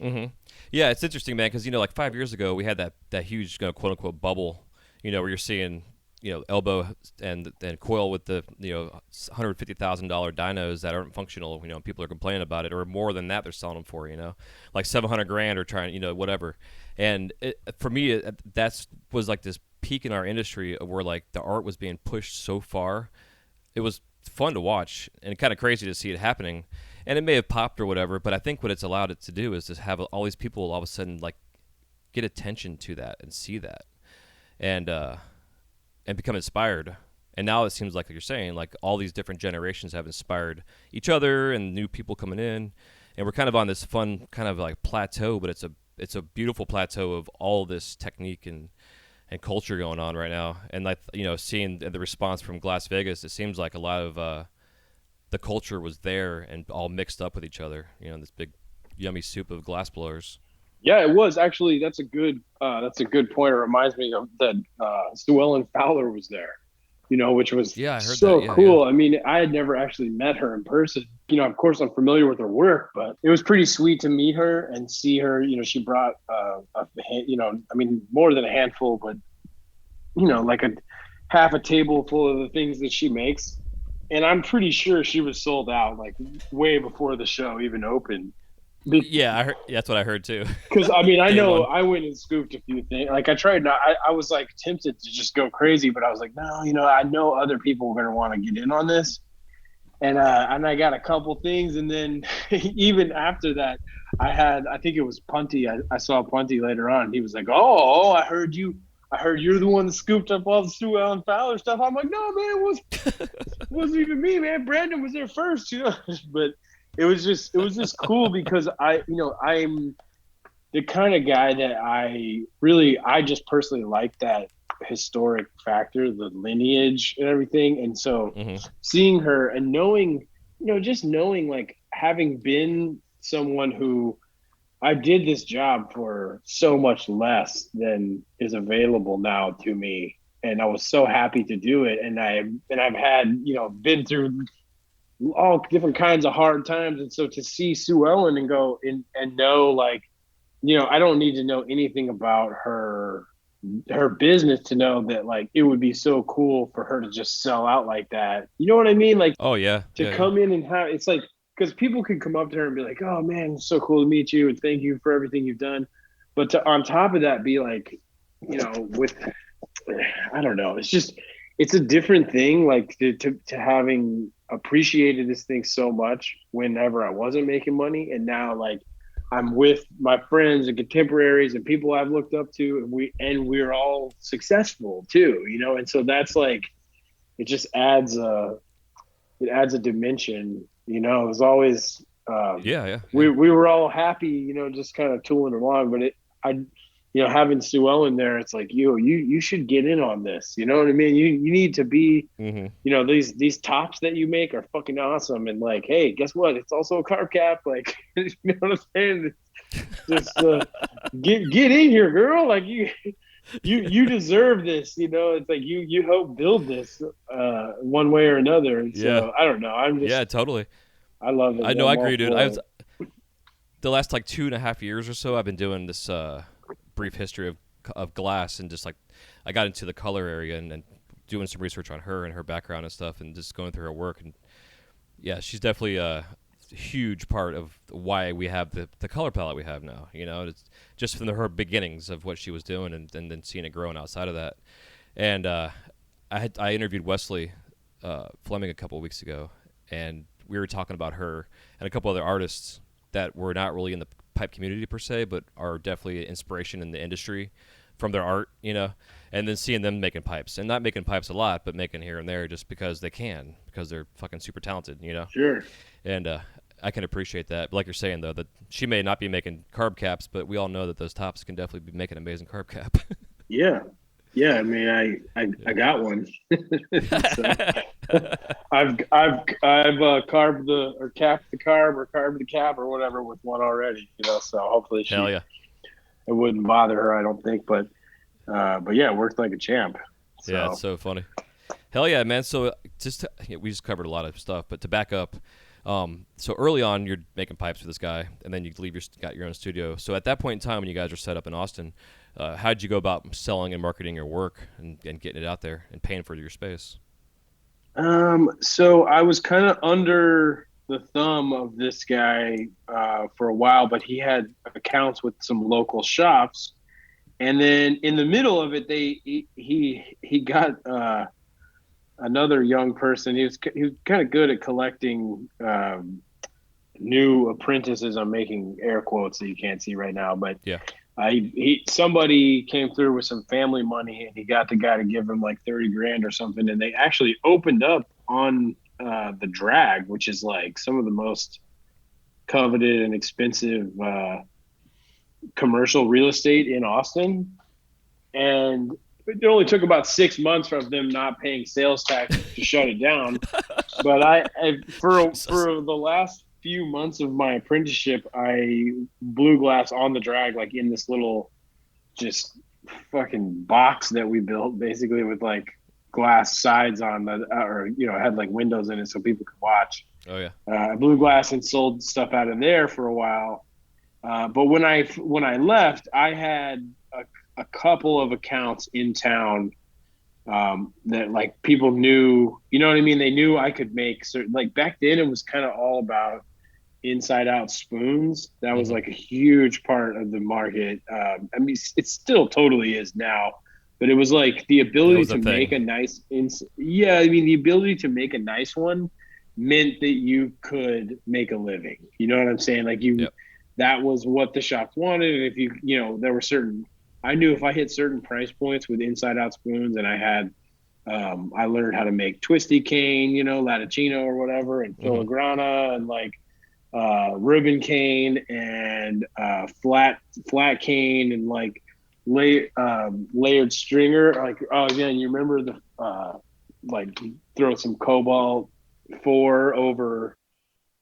Mhm. Yeah, it's interesting, man, because like 5 years ago we had that huge quote unquote bubble, where you're seeing elbow and coil with the $150,000 dynos that aren't functional. People are complaining about it, or more than that they're selling them for. Like 700 grand or trying whatever. And for me, that's was like this peak in our industry where like the art was being pushed so far. It was fun to watch and kind of crazy to see it happening. And it may have popped or whatever, but I think what it's allowed it to do is to have all these people all of a sudden like get attention to that and see that, and become inspired. And now it seems like you're saying, like all these different generations have inspired each other and new people coming in, and we're kind of on this fun kind of like plateau, but it's a beautiful plateau of all this technique and culture going on right now. And like seeing the response from Las Vegas, it seems like a lot of the culture was there and all mixed up with each other. This big yummy soup of glass blowers. yeah, it was actually, that's a good point. It reminds me of that Sue Ellen Fowler was there, which was Yeah, I heard that. so Yeah, yeah. cool. I mean, I had never actually met her in person. Of course, I'm familiar with her work, but it was pretty sweet to meet her and see her. She brought I mean, more than a handful, but like a half a table full of the things that she makes. and I'm pretty sure she was sold out like way before the show even opened. Yeah, I heard. Yeah, that's what I heard too. Because I mean, I Day know one. I went and scooped a few things. Like I tried not, I was like tempted to just go crazy, but I was like, no, I know other people are going to want to get in on this, and I got a couple things, and then even after that, I think it was Punty. I saw Punty later on. He was like, oh, I heard you're the one that scooped up all the Sue Ellen Fowler stuff. I'm like, no, man, wasn't even me, man. Brandon was there first, but it was just cool because I'm the kind of guy that I just personally like that historic factor, the lineage and everything. And so Hmm. seeing her and knowing, just knowing like having been someone who I did this job for so much less than is available now to me. And I was so happy to do it. And I've had, been through all different kinds of hard times. And so to see Sue Ellen and go and know like, I don't need to know anything about her business to know that like it would be so cool for her to just sell out like that. You know what I mean? Like Oh yeah, to yeah, yeah. come in and have it's like because people can come up to her and be like, "Oh man, it's so cool to meet you and thank you for everything you've done," but to on top of that be like, with I don't know, it's a different thing. Like to having appreciated this thing so much whenever I wasn't making money, and now like I'm with my friends and contemporaries and people I've looked up to, and we're all successful too, and so that's like it just adds a dimension. It was always Yeah, yeah, yeah. we were all happy, just kind of tooling along. But having Sue Ellen there, it's like you should get in on this. You know what I mean? You need to be. Hmm. These tops that you make are fucking awesome. And like, hey, guess what? It's also a carb cap. Like, you know what I'm saying? Just get in here, girl. Like you deserve this. It's like you help build this one way or another. And Yeah, so I don't know. yeah, totally. I love it. I know. I I'm all agree, dude. I for was it. the last like 2.5 years or so. I've been doing this brief history of glass, and just like I got into the color area and doing some research on her and her background and stuff, and just going through her work. And yeah, she's definitely a huge part of why we have the color palette we have now. It's just from her beginnings of what she was doing, and then seeing it growing outside of that. And I interviewed Wesley Fleming a couple of weeks ago, and we were talking about her and a couple other artists that were not really in the pipe community per se, but are definitely inspiration in the industry from their art, and then seeing them making pipes, and not making pipes a lot, but making here and there just because they can, because they're fucking super talented. Sure. And I can appreciate that. But like you're saying, though, that she may not be making carb caps, but we all know that those tops can definitely be making amazing carb cap. Yeah. Yeah. I mean, I got one. So I've carved or capped the carb or carved the cap or whatever with one already. So hopefully Hell yeah. it wouldn't bother her. I don't think, but yeah, it worked like a champ. Yeah, So it's so funny. Hell yeah, man. So we just covered a lot of stuff, but to back up, so early on you're making pipes for this guy, and then you got your own studio. So at that point in time, when you guys were set up in Austin, how did you go about selling and marketing your work and getting it out there and paying for your space? so I was kind of under the thumb of this guy for a while, but he had accounts with some local shops, and then in the middle of it, he got another young person. He was kind of good at collecting new apprentices. I'm making air quotes that you can't see right now, but Yeah. somebody came through with some family money, and he got the guy to give him like 30 grand or something, and they actually opened up on the drag, which is like some of the most coveted and expensive commercial real estate in Austin. And it only took about 6 months from them not paying sales tax to shut it down. But for the last few months of my apprenticeship, I blew glass on the drag, like in this little just fucking box that we built, basically with like glass sides on the, or had like windows in it so people could watch. Oh yeah. I blew glass and sold stuff out of there for a while. But when I left, I had a couple of accounts in town that like people knew, you know what I mean? They knew I could make certain, like back then it was kind of all about inside out spoons. That was Hmm. like a huge part of the market. I mean, it still totally is now, but it was like the That ability was a to make thing. a nice, yeah, I mean, the ability to make a nice one meant that you could make a living. You know what I'm saying? Like Yep. that was what the shops wanted. And if there were certain, I knew if I hit certain price points with inside out spoons and I learned how to make twisty cane, latticino or whatever, and Hmm. filigrana and like ribbon cane and flat cane and like layered stringer. Like, oh yeah, you remember the like throw some cobalt four over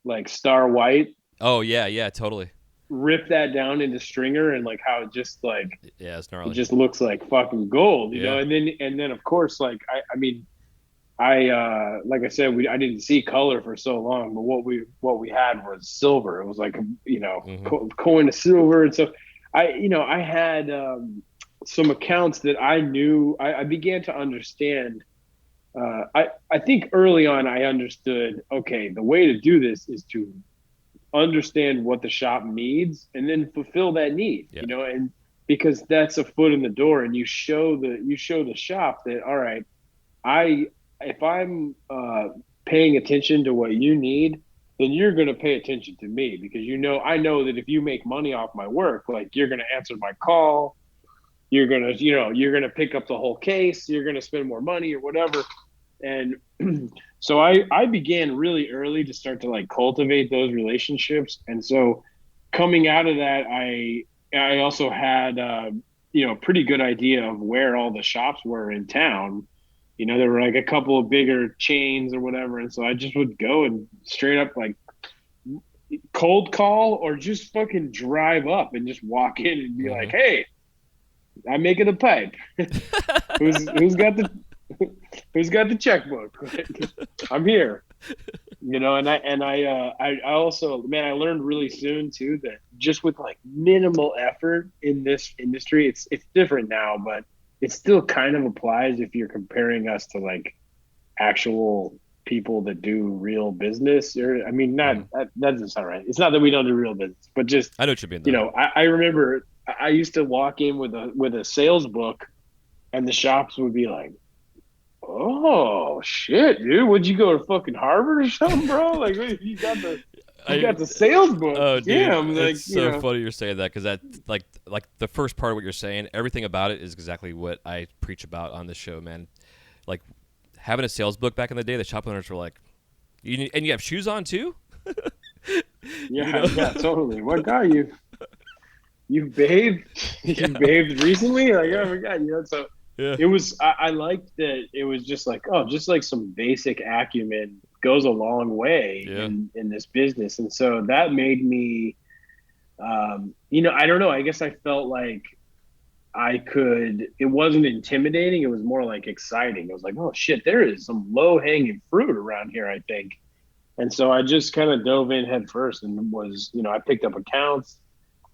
like star white, Oh yeah, yeah, totally. rip that down into stringer, and like how Yeah, it's it gnarly. just looks like fucking gold, Yeah. and then of course like I mean like I said, I didn't see color for so long, but what we had was silver. It was like Hmm. coin of silver, and so I had some accounts that I knew. I began to understand. I think early on I understood. Okay, the way to do this is to understand what the shop needs and then fulfill that need. Yeah. And because that's a foot in the door, and you show the shop that all right, I if I'm paying attention to what you need, then you're going to pay attention to me because I know that if you make money off my work, like you're going to answer my call, you're going to pick up the whole case, you're going to spend more money or whatever. And so I began really early to start to like cultivate those relationships. And so coming out of that, I also had a pretty good idea of where all the shops were in town. There were like a couple of bigger chains or whatever, and so I just would go and straight up like cold call or just fucking drive up and just walk in and be like, Hmm. "Hey, I'm making a pipe. Who's got the who's got the checkbook? I'm here." And I also, man, I learned really soon too that just with like minimal effort in this industry, it's different now, but it still kind of applies if you're comparing us to like actual people that do real business. Or I mean, not Hmm. that doesn't sound right. It's not that we don't do real business, but just I know what you mean though. I remember I used to walk in with a sales book, and the shops would be like, "Oh shit, dude! Would you go to fucking Harvard or something, bro? Like you I got the sales book. Oh, dude, Damn, it's like so funny you're saying that because that like the first part of what you're saying, everything about it is exactly what I preach about on this show, man. Like having a sales book back in the day, the shop owners were like, and you have shoes on too, you yeah, know? yeah, totally. What got you? You bathed? Yeah, You bathed recently? Like, oh my god, So yeah, it was. I liked that it was just like, oh, just like some basic acumen goes a long way yeah. in this business, and so that made me. I don't know. I guess I felt like I could. It wasn't intimidating. It was more like exciting. It was like, oh shit, there is some low hanging fruit around here, I think. And so I just kind of dove in head first and I picked up accounts.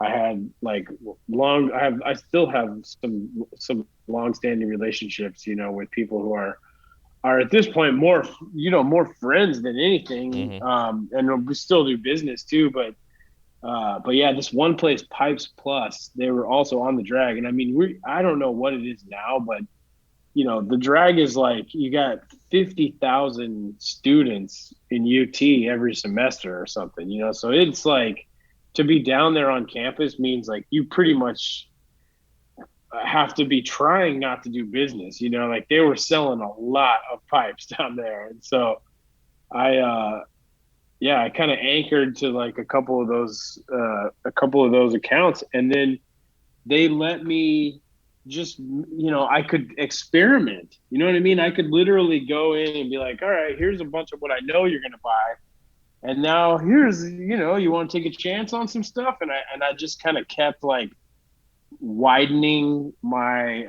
I had like I still have some long standing relationships, with people who are at this point more friends than anything. Hmm. And we still do business too, but yeah, this one place, Pipes Plus, they were also on the drag. And I mean, I don't know what it is now, but the drag is like you got 50,000 students in UT every semester or something, so it's like to be down there on campus means like you pretty much have to be trying not to do business, like they were selling a lot of pipes down there. And so I, yeah, I kind of anchored to like a couple of those accounts, and then they let me just I could experiment. You know what I mean? I could literally go in and be like, all right, here's a bunch of what I know you're going to buy, and now here's you want to take a chance on some stuff. And I just kind of kept like widening my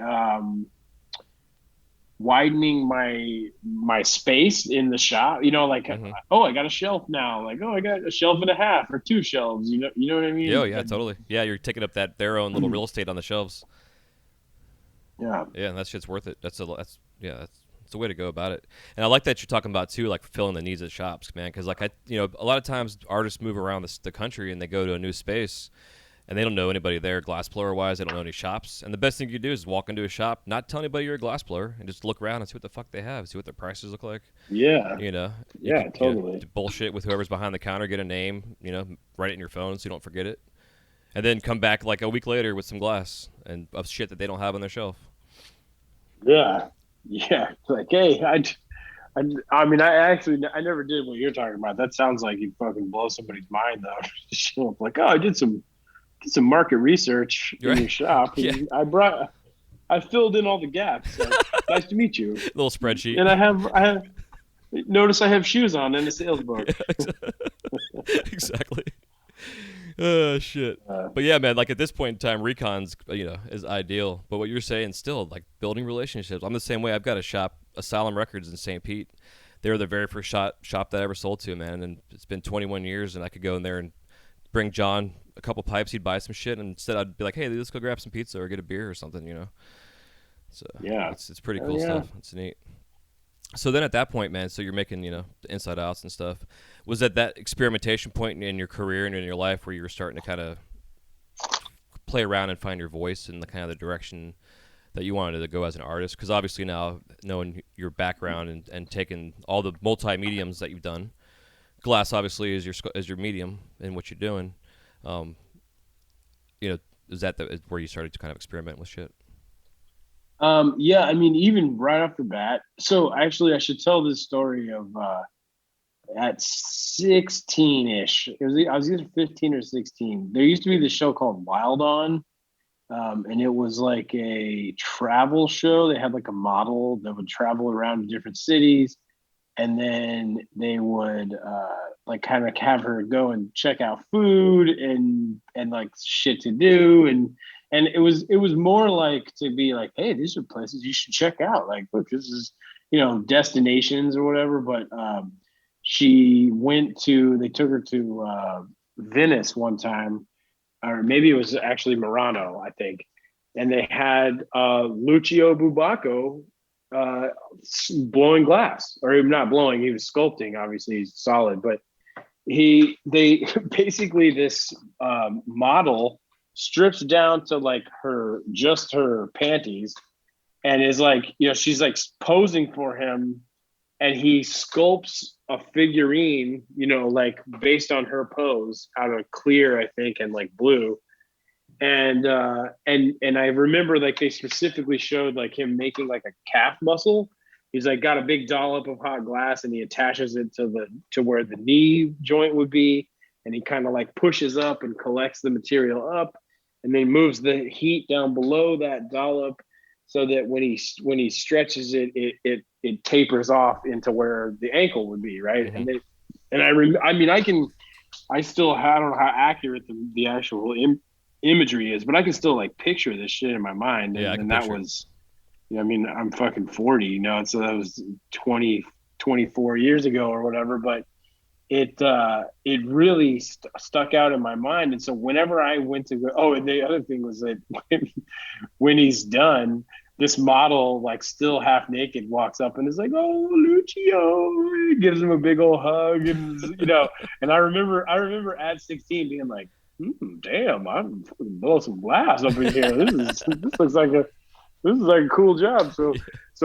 space in the shop. Like, Hmm. oh, I got a shelf now. Like, oh, I got a shelf and a half or two shelves. You know what I Yeah, oh, mean? yeah, totally. Yeah, you're taking up their own little real estate on the shelves. Yeah. Yeah, and that shit's worth it. That's Yeah, that's the way to go about it. And I like that you're talking about too, like fulfilling the needs of shops, man. Because like a lot of times artists move around the country and they go to a new space and they don't know anybody there, glass blower wise. They don't know any shops. And the best thing you do is walk into a shop, not tell anybody you're a glass blower, and just look around and see what the fuck they have, see what their prices look like. Yeah, You know, you yeah, could totally. bullshit with whoever's behind the counter, get a name, write it in your phone so you don't forget it, and then come back like a week later with some glass and of shit that they don't have on their shelf. Yeah, yeah. It's like, hey, I mean, I never did what you're talking about. That sounds like you fucking blow somebody's mind though. Show up like, oh, I did some market research in Right? your shop, Yeah, and I filled in all the gaps. Like, nice to meet you. little spreadsheet. And I have notice I have shoes on in the sales book. Exactly. Oh shit. Uh, But yeah, man, like at this point in time, recon's is ideal. But what you're saying, still like building relationships. I'm the same way. I've got a shop, Asylum Records in St. Pete. They were the very first shop that I ever sold to, man. And it's been 21 years, and I could go in there and bring John a couple pipes. He'd buy some shit, and instead I'd be like, hey, let's go grab some pizza or get a beer or something. So yeah, it's pretty oh cool yeah. stuff. It's neat. So then at that point, man, so you're making, the inside outs and stuff. Was that experimentation point in your career and in your life where you were starting to kind of play around and find your voice and the kind of the direction that you wanted to go as an artist? Because obviously now, knowing your background and taking all the multi-mediums that you've done, glass obviously is your medium in what you're doing. Um, is that where you started to kind of experiment with shit? Yeah, I mean, even right off the bat. So actually, I should tell this story of at 16-ish. I was either 15 or 16. There used to be this show called Wild On, and it was like a travel show. They had like a model that would travel around to different cities, and then they would like kind of have her go and check out food and like shit to do, and it was more like to be like, hey, these are places you should check out, like, look, this is, destinations or whatever. But they took her to Venice one time, or maybe it was actually Murano, I think. And they had Lucio Bubacco uh, blowing glass, or not blowing, he was sculpting. Obviously, he's solid, but they basically this model strips down to like her panties, and is like, she's like posing for him, and he sculpts a figurine, like based on her pose out of clear, I think, and like blue. And I remember like they specifically showed like him making like a calf muscle. He's like got a big dollop of hot glass, and he attaches it to where the knee joint would be, and he kind of like pushes up and collects the material up, and then moves the heat down below that dollop, so that when he stretches it, it tapers off into where the ankle would be, right? Mm-hmm. I mean, I still I don't know how accurate the actual imagery is, but I can still like picture this shit in my mind. Yeah, I can And that picture it. was, I mean, I'm fucking 40, so that was 24 years ago or whatever. But it really stuck out in my mind. And so whenever I went to go, oh, and the other thing was that when he's done, this model, like still half naked, walks up and is like, "Oh, Lucio," gives him a big old hug, and And I remember at 16 being like, damn, I'm blow some glass up in here. This is like a cool job. So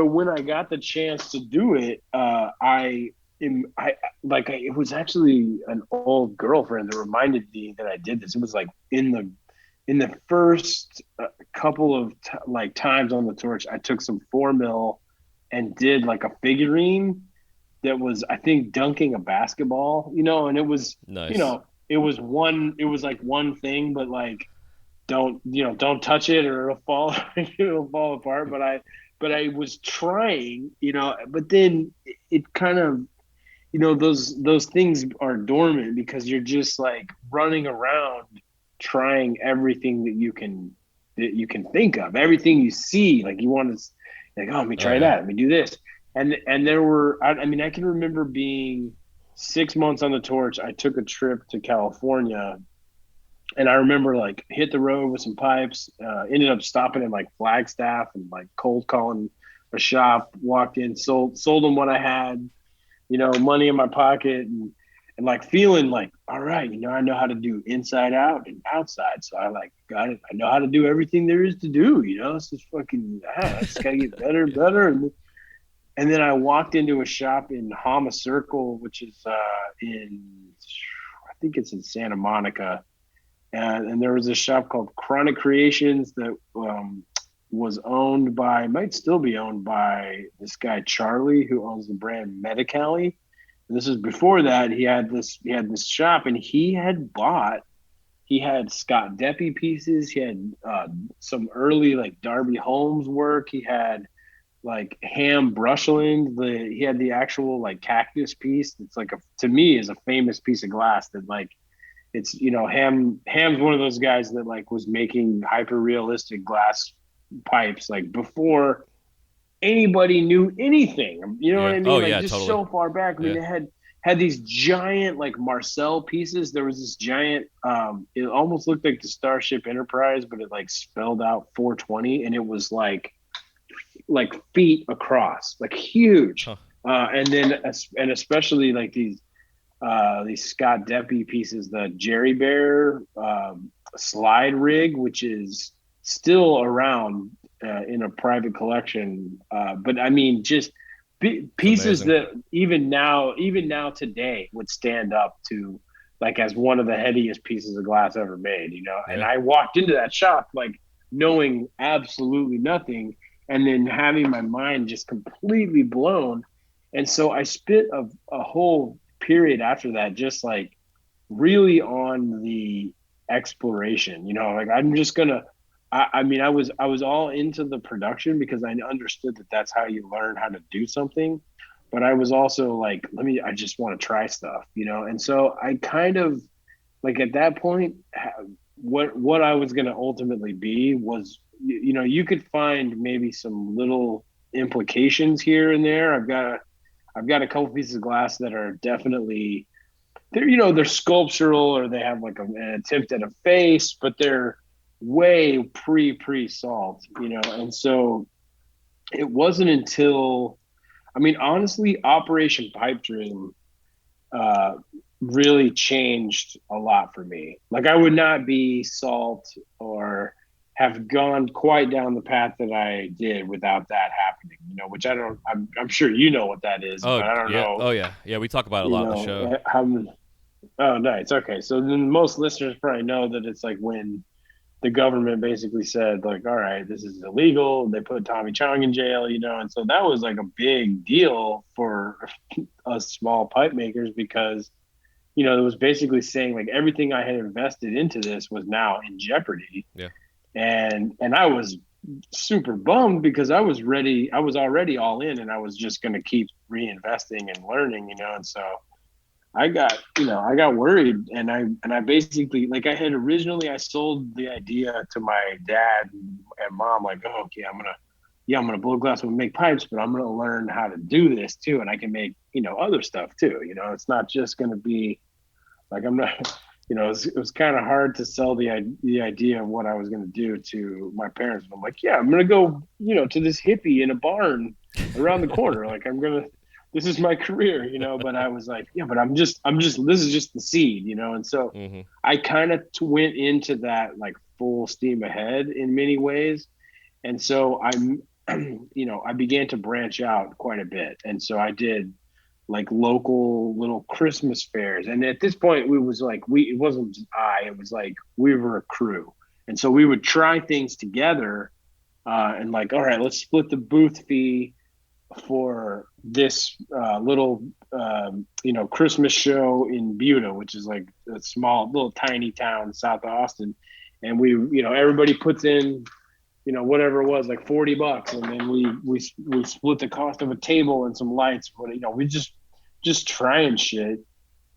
when I got the chance to do it, it was actually an old girlfriend that reminded me that I did this. It was like in the first couple of like times on the torch, I took some 4 mil and did like a figurine that was, I think, dunking a basketball, and it was, Nice. it was like one thing, but like, don't touch it or it'll fall, it'll fall apart. But I was trying, but then it kind of, those things are dormant because you're just like running around trying everything that you can think of, everything you see, like you want to, like, oh, let me Oh try yeah. that, let me do this. And there were, I mean, I can remember being 6 months on the torch. I took a trip to California, and I remember like hit the road with some pipes, ended up stopping in like Flagstaff and like cold calling a shop, walked in, sold them what I had, money in my pocket, and like feeling like, all right, I know how to do inside out and outside. So I like got it. I know how to do everything there is to do. It's just fucking. I just gotta get better and Yeah. better. And then I walked into a shop in Hama Circle, which is I think it's in Santa Monica, and there was a shop called Chronic Creations that was owned by, might still be owned by this guy Charlie, who owns the brand Medicali. And this is before that. He had this shop, and he had Scott Deppie pieces. He had some early like Darby Holmes work. He had like Ham Brushland. He had the actual like cactus piece. It's like to me is a famous piece of glass that like it's Ham's one of those guys that like was making hyper realistic glass pipes like before anybody knew anything. You know what Yeah. I Oh mean? Like yeah, just totally. so far back. I mean, Yeah. they had these giant like Marcel pieces. There was this giant. It almost looked like the Starship Enterprise, but it like spelled out 420, and it was like feet across, like huge. Huh. And then and especially like these Scott Deppie pieces, the Jerry Bear slide rig, which is still around in a private collection. But I mean, just It's pieces amazing. that even now today would stand up to like as one of the heaviest pieces of glass ever made. And Yeah. I walked into that shop like knowing absolutely nothing, and then having my mind just completely blown. And so I spent a whole period after that just like really on the exploration. Like I'm just gonna. I mean, I was all into the production because I understood that that's how you learn how to do something. But I was also like, I just want to try stuff. And so I kind of like at that point, what I was going to ultimately be was, you could find maybe some little implications here and there. I've got a couple pieces of glass that are definitely they're sculptural, or they have like an attempt at a face, but they're way pre salt. And so it wasn't until, I mean, honestly, Operation Pipe Dream uh, really changed a lot for me. Like I would not be salt or have gone quite down the path that I did without that happening. Which I don't. I'm sure you know what that is, Oh but I don't yeah. know. Oh yeah. Yeah. We talk about it a lot in the show. How. Oh, nice. Okay, so then most listeners probably know that it's like when the government basically said like, all right, this is illegal. They put Tommy Chong in jail. And so that was like a big deal for us small pipe makers because it was basically saying like everything I had invested into this was now in jeopardy. Yeah. And I was super bummed because I was ready. I was already all in, and I was just going to keep reinvesting and learning. And so I got worried, and I basically, like, I sold the idea to my dad and mom like, oh, okay, I'm gonna blow glass and make pipes, but I'm gonna learn how to do this too, and I can make other stuff too. It's not just gonna be like I'm not. It was kind of hard to sell the idea of what I was going to do to my parents. And I'm like, yeah, I'm going to go, to this hippie in a barn around the corner. Like this is my career. But I was like, yeah, but this is just the seed. And so Mm-hmm. I kind of went into that like full steam ahead in many ways. And so I began to branch out quite a bit. And so I did like local little Christmas fairs. And at this point, it wasn't just it was like we were a crew. And so we would try things together and like, all right, let's split the booth fee for this little, Christmas show in Buda, which is like a small, little tiny town south of Austin. And everybody puts in, whatever it was, like $40, and then we split the cost of a table and some lights. But we just trying shit,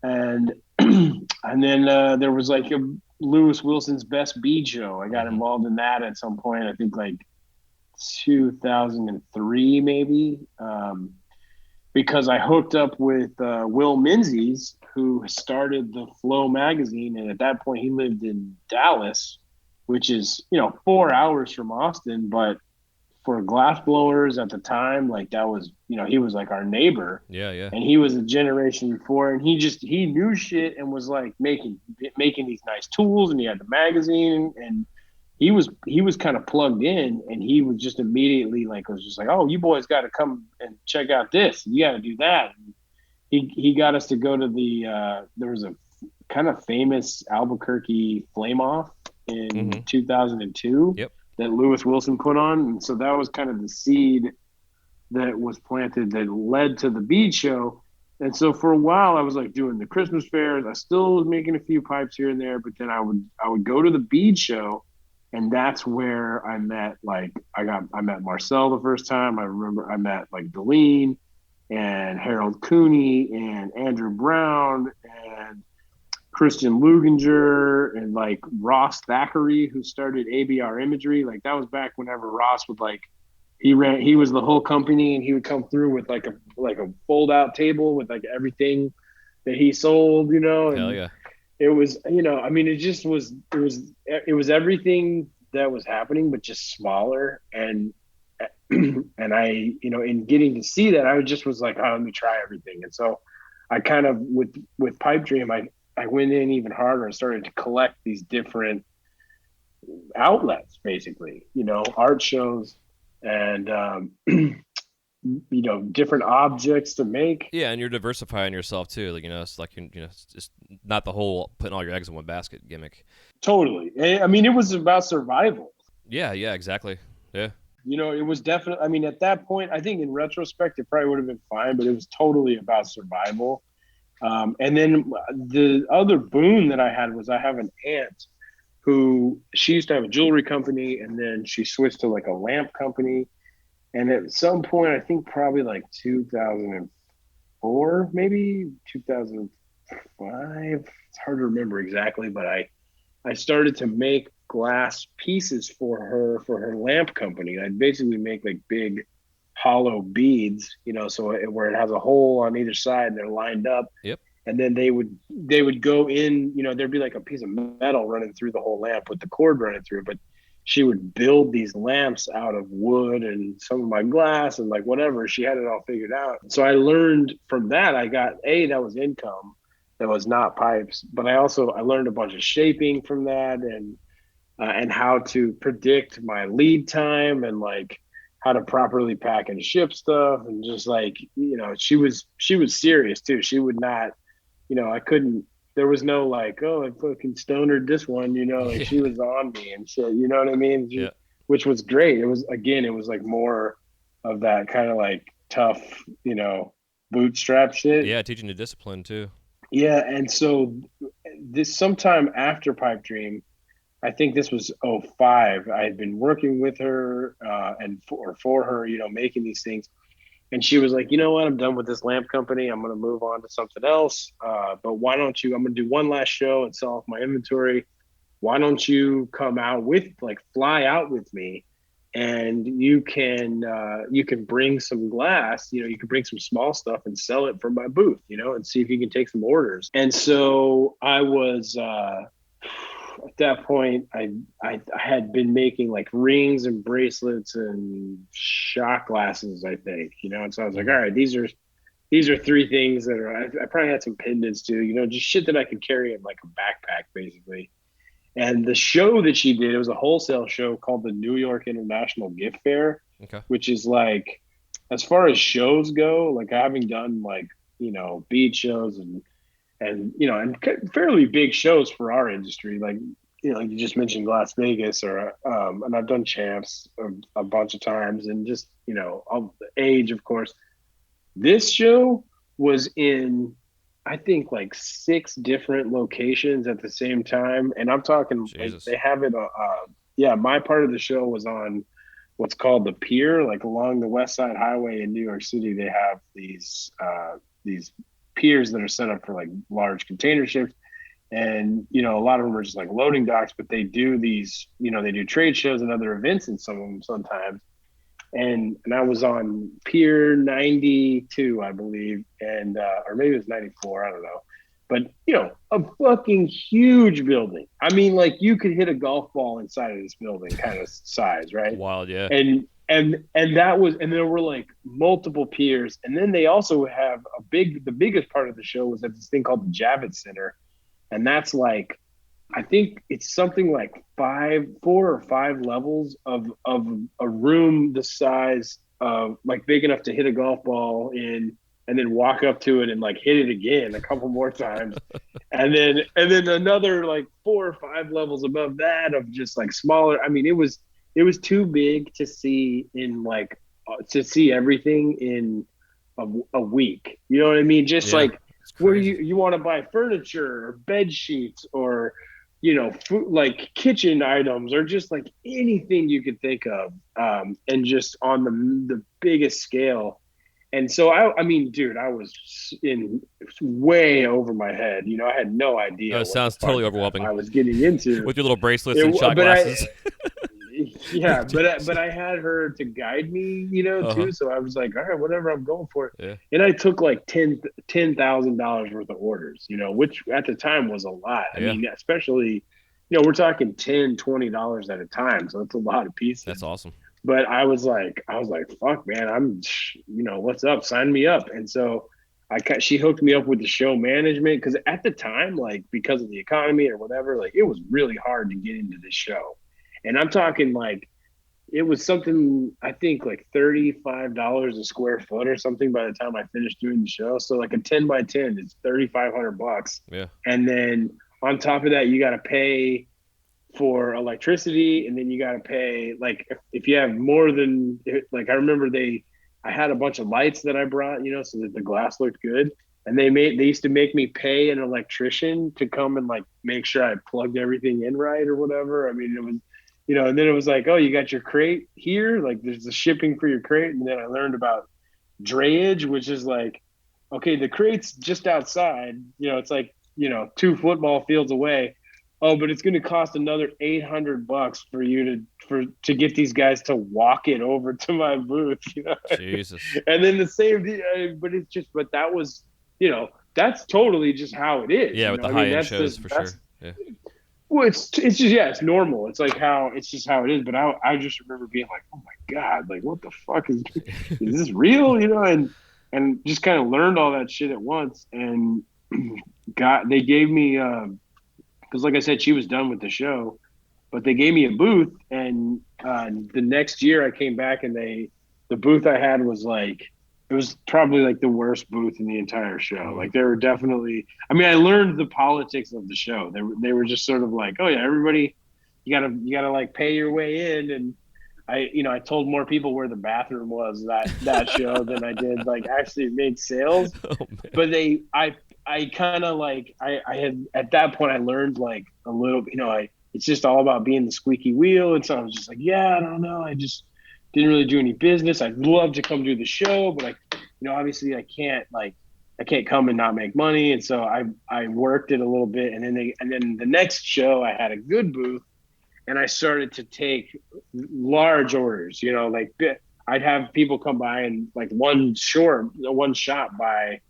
and and then there was like a Lewis Wilson's Best Bead Show. I got Mm-hmm. involved in that at some point. I think like 2003 maybe, because I hooked up with Will Menzies, who started the Flow magazine, and at that point he lived in Dallas, which is 4 hours from Austin, but for glass blowers at the time, like that was, he was like our neighbor, Yeah, yeah. and he was a generation before, and he knew shit and was like making these nice tools, and he had the magazine, and he was kind of plugged in, and he was just immediately like was just like, oh, you boys got to come and check out this, you got to do that. And he got us to go to there was a kind of famous Albuquerque flame off in Mm-hmm. 2002 Yep. that Lewis Wilson put on. And so that was kind of the seed that was planted that led to the bead show. And so for a while I was like doing the Christmas fairs. I still was making a few pipes here and there, but then I would go to the bead show, and that's where I met I met Marcel the first time. I remember I met like Deline and Harold Cooney and Andrew Brown and Christian Luginger and like Ross Thackeray, who started ABR Imagery. Like that was back whenever Ross would like he was the whole company, and he would come through with like a fold out table with like everything that he sold, Hell and yeah. it was, I mean, it was everything that was happening, but just smaller. And I, in getting to see that, I just was like, oh, let me try everything. And so I kind of, with Pipe Dream, I went in even harder and started to collect these different outlets, basically, art shows and, different objects to make. Yeah, and you're diversifying yourself too. Like it's like it's just not the whole putting all your eggs in one basket gimmick. Totally. I mean, it was about survival. Yeah, yeah, exactly. Yeah. It was definitely, I mean, at that point, I think in retrospect, it probably would have been fine, but it was totally about survival. And then the other boon that I had was I have an aunt who she used to have a jewelry company, and then she switched to like a lamp company. And at some point, I think probably like 2004, maybe 2005. It's hard to remember exactly, but I started to make glass pieces for her lamp company. I'd basically make like big hollow beads, so where it has a hole on either side and they're lined up. Yep. And then they would go in, there'd be like a piece of metal running through the whole lamp with the cord running through it. But she would build these lamps out of wood and some of my glass and like whatever. She had it all figured out. So I learned from that. I got that was income that was not pipes, but I learned a bunch of shaping from that, and how to predict my lead time, and like how to properly pack and ship stuff, and just like, she was serious too. She would not, I couldn't, there was no like, oh, I fucking stonered this one, like she was on me and shit, you know what I mean? Yeah. Which was great. It was like more of that kind of like tough, bootstrap shit. Yeah, teaching the discipline too. Yeah. And so this sometime after Pipe Dream, I think this was '05. I had been working with her, and for her, making these things. And she was like, you know what? I'm done with this lamp company. I'm going to move on to something else. But why don't you? I'm going to do one last show and sell off my inventory. Why don't you come out fly out with me, and you can bring some glass. You can bring some small stuff and sell it from my booth. And see if you can take some orders. And so I was. At that point, I had been making like rings and bracelets and shot glasses, I think, and so I was like, all right, these are three things that are, I probably had some pendants too, just shit that I could carry in like a backpack, basically. And the show that she did, it was a wholesale show called the New York International Gift Fair, Okay. which is like, as far as shows go, like having done like, bead shows and fairly big shows for our industry, like like you just mentioned Las Vegas, or and I've done champs a bunch of times, and just of the age, of course. This show was in, I think, like 6 different locations at the same time, and I'm talking like Jesus. they have it. Yeah, my part of the show was on what's called the pier, like along the West Side Highway in New York City. They have these piers that are set up for like large container ships, and a lot of them are just like loading docks, but they do these, they do trade shows and other events in some of them sometimes. And I was on pier 92, I believe, and or maybe it was 94, I don't know. But a fucking huge building. I mean, like you could hit a golf ball inside of this building, kind of size, right? Wild, yeah. And and that was, and there were like multiple piers, and then they also have the biggest part of the show was at this thing called the Javits Center, and that's like, I think it's something like 4 or 5 levels of a room the size of, like, big enough to hit a golf ball in, and then walk up to it and like hit it again a couple more times, and then another like 4 or 5 levels above that of just like smaller. I mean, it was too big to see in like to see everything in a week. You know what I mean? Just Yeah, like it's where crazy. you want to buy furniture or bed sheets or food, like kitchen items, or just like anything you could think of, and just on the biggest scale. And so I mean, dude, I was in way over my head. I had no Oh, idea it what the sounds fuck totally overwhelming I was getting into. with your little bracelets and shot But glasses. yeah, but Jeez. I had her to guide me, Uh huh. too. So I was like, all right, whatever, I'm going for it. Yeah. And I took like $10,000 worth of orders, which at the time was a lot. I Yeah. mean, especially, we're talking $10, $20 at a time, so it's a lot of That's pieces. awesome. But I was like, fuck, man, what's up? Sign me up. And so she hooked me up with the show management, because at the time, like, because of the economy or whatever, like, it was really hard to get into this show. And I'm talking like, it was something, I think, like $35 a square foot or something by the time I finished doing the show. So like a 10 by 10 is $3,500. Yeah. And then on top of that, you got to pay for electricity, and then you got to pay, like, if you have more than, like, I remember I had a bunch of lights that I brought, so that the glass looked good. And they used to make me pay an electrician to come and like make sure I plugged everything in right or whatever. I mean, it was, and then it was like, oh, you got your crate here, like there's the shipping for your crate. And then I learned about drayage, which is like, okay, the crate's just outside, it's like, 2 football fields away. Oh, but it's going to cost another $800 for you to get these guys to walk it over to my booth. Jesus. And then the same, but it's just, but that was, that's totally just how it is. Yeah, with the I high mean, end that's shows just, for that's, sure. Yeah. well, it's just, yeah, it's normal. It's like how it's just how it is. But I just remember being like, oh my God, like, what the fuck is this real? And just kind of learned all that shit at once. And they gave me, because like I said, she was done with the show, but they gave me a booth. And the next year I came back, and the booth I had was like, it was probably like the worst booth in the entire show. Mm. Like, there were definitely, I mean, I learned the politics of the show. They were just sort of like, oh yeah, everybody, you gotta like pay your way in. And I told more people where the bathroom was that show than I did like actually make sales. Oh man. But I kind of like, I had, at that point I learned like a little, it's just all about being the squeaky wheel. And so I was just like, yeah, I don't know, I just didn't really do any business. I'd love to come do the show, but obviously I can't come and not make money. And so I worked it a little bit, and then the next show I had a good booth, and I started to take large orders. Like, I'd have people come by and like one shop buy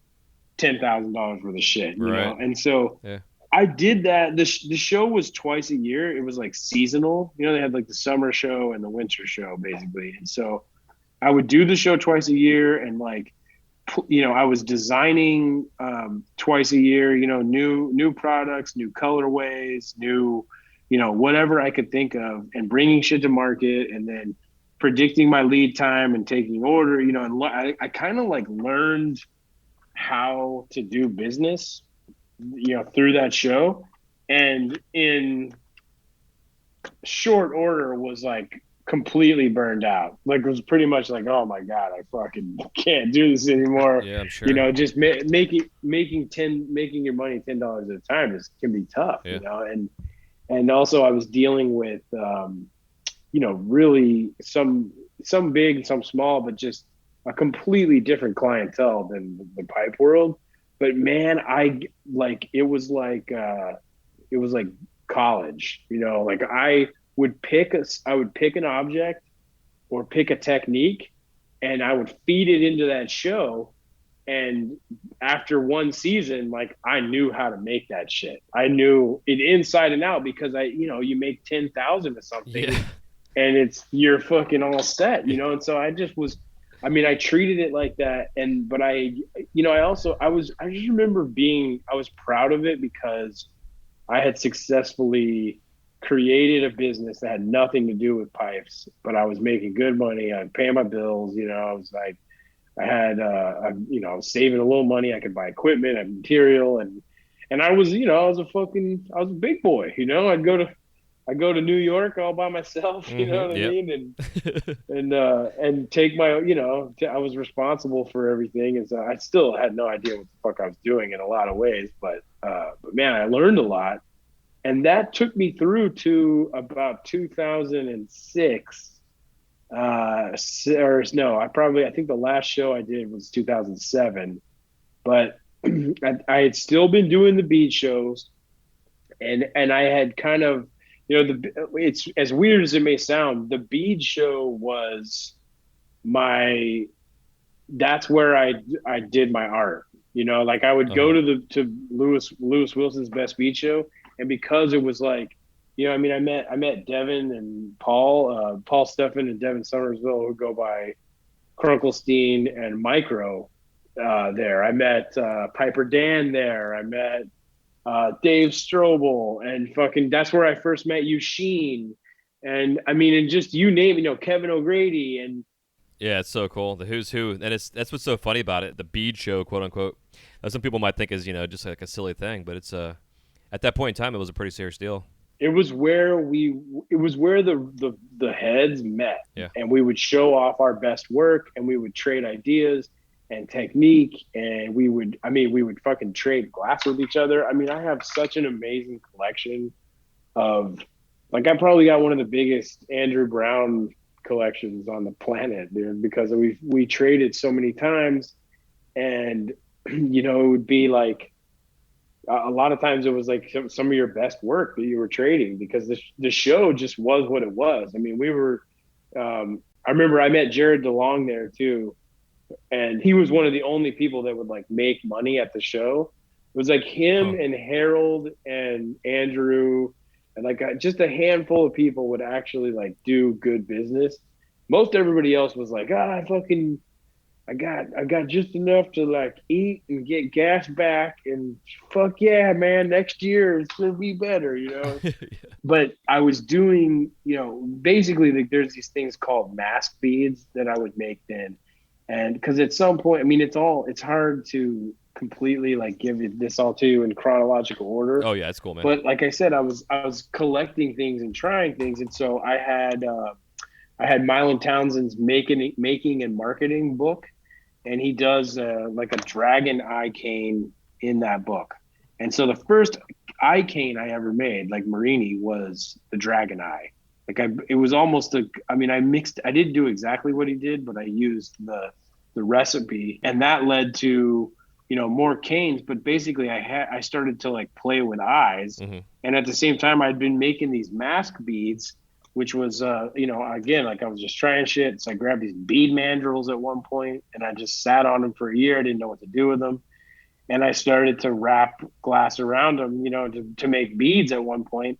$10,000 worth of shit. Right. And so Yeah. I did that. The show was twice a year. It was like seasonal. They had like the summer show and the winter show basically. And so I would do the show twice a year, and like, I was designing twice a year, new products, new colorways, new, whatever I could think of, and bringing shit to market, and then predicting my lead time and taking order, and I kind of like learned how to do business, through that show. And in short order was like completely burned out. Like, it was pretty much like, oh my God, I fucking can't do this anymore. Yeah, I'm sure. Just making your money $10 at a time can be tough. Yeah. And also I was dealing with, really some big, some small, but just a completely different clientele than the pipe world. But man, it was like college. Like, I would pick an object or pick a technique, and I would feed it into that show. And after one season, like, I knew how to make that shit. I knew it inside and out, because you make 10,000 of Yeah. something. and you're fucking all set, And so I just was, I mean, I treated it like that, but I just remember I was proud of it because I had successfully created a business that had nothing to do with pipes, but I was making good money. I was paying my bills. I was like, I had, I was saving a little money. I could buy equipment and material, and I was, I was a big boy. I'd go to New York all by myself. You know what I Yep. mean? And take my, I was responsible for everything, and so I still had no idea what the fuck I was doing in a lot of ways. But man, I learned a lot, and that took me through to about 2006. Or no, I think the last show I did was 2007, but I had still been doing the beat shows, and I had kind of, it's as weird as it may sound, the bead show was my that's where I did my art. Like I would go Uh-huh. to Lewis Wilson's Best Beat Show, and because it was like, I mean, I met Devin and Paul Steffen and Devin Somersville, who go by Krunkelstein and Micro. There, I met Piper Dan there. I met Dave Strobel, and fucking that's where I first met Eugene, and I mean, and just you name, Kevin O'Grady, and Yeah, it's so cool. The who's who, and that's what's so funny about it. The bead show, quote unquote. Some people might think is just like a silly thing, but it's at that point in time, it was a pretty serious deal. it was where the heads met, Yeah. and we would show off our best work, and we would trade ideas and technique, and we would fucking trade glass with each other. I mean, I have such an amazing collection of, like, I probably got one of the biggest Andrew Brown collections on the planet, dude, because we traded so many times, and it would be like a lot of times it was like some of your best work that you were trading, because the show just was what it was. I mean, I remember I met Jared DeLong there too, and he was one of the only people that would like make money at the show. It was like him Huh. and Harold and Andrew, and like just a handful of people would actually like do good business. Most everybody else was like, I fucking I got just enough to like eat and get gas back, and fuck yeah, man, next year it's gonna be better. Yeah. But I was doing, basically, like, there's these things called mask beads that I would make then, and because at some point, I mean, it's hard to completely like give this all to you in chronological order, Oh yeah, it's cool, man. but like I said, I was collecting things and trying things, and so I had Mylan Townsend's making and marketing book, and he does like a dragon eye cane in that book. And so the first eye cane I ever made, like Marini, was the dragon eye. It was almost I mean, I didn't do exactly what he did, but I used the recipe, and that led to, more canes. But basically, I started to like play with eyes, Hmm. and at the same time, I'd been making these mask beads, which was, again, like I was just trying shit. So I grabbed these bead mandrels at one point, and I just sat on them for a year. I didn't know what to do with them, and I started to wrap glass around them, to make beads at one point.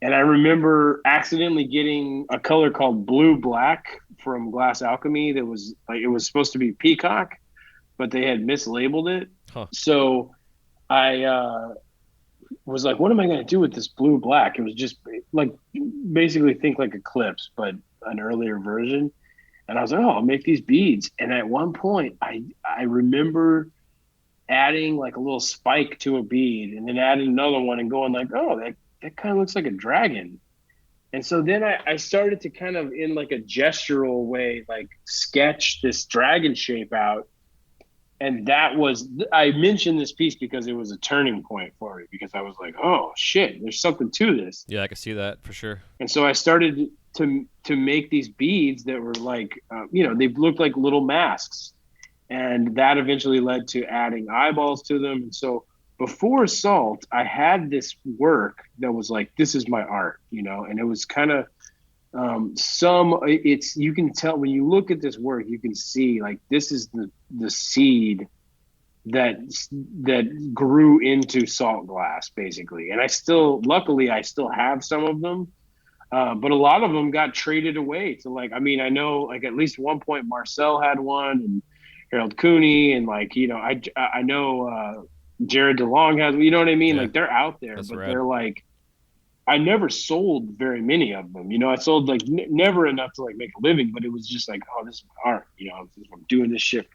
And I remember accidentally getting a color called blue black from Glass Alchemy that was like, it was supposed to be peacock, but they had mislabeled it. Huh. So I was like, what am I going to do with this blue black? It was just like, basically think like Eclipse, but an earlier version. And I was like, oh, I'll make these beads. And at one point, I remember adding like a little spike to a bead, and then adding another one and going like, oh, that kind of looks like a dragon. And so then I started to kind of, in like a gestural way, like sketch this dragon shape out. And I mentioned this piece because it was a turning point for me, because I was like, oh shit, there's something to this. Yeah, I can see that for sure. And so I started to make these beads that were like, they looked like little masks, and that eventually led to adding eyeballs to them. And so before Salt, I had this work that was like, this is my art, and it was kind of, you can tell when you look at this work, you can see like this is the seed that grew into Salt glass, basically. And luckily I still have some of them. But a lot of them got traded away to like, I mean, I know like at least one point Marcel had one and Harold Cooney and like, I know Jared DeLong has, you know what I mean? Yeah, Like they're out there, that's but rad. they're like, I never sold very many of them. I sold like never enough to like make a living, but it was just like, oh, this is my art. I'm doing this shit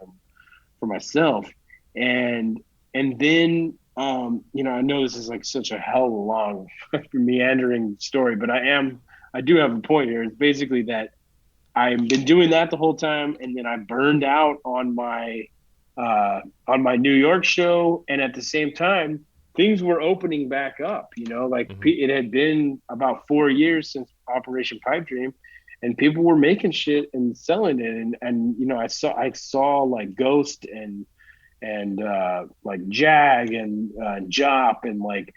for myself. And then I know this is like such a hell of a long meandering story, but I do have a point here. It's basically that I've been doing that the whole time, and then I burned out on my New York show, and at the same time, things were opening back up. Like Hmm. it had been about 4 years since Operation Pipe Dream, and people were making shit and selling it, and I saw like Ghost and like Jag and Jop and like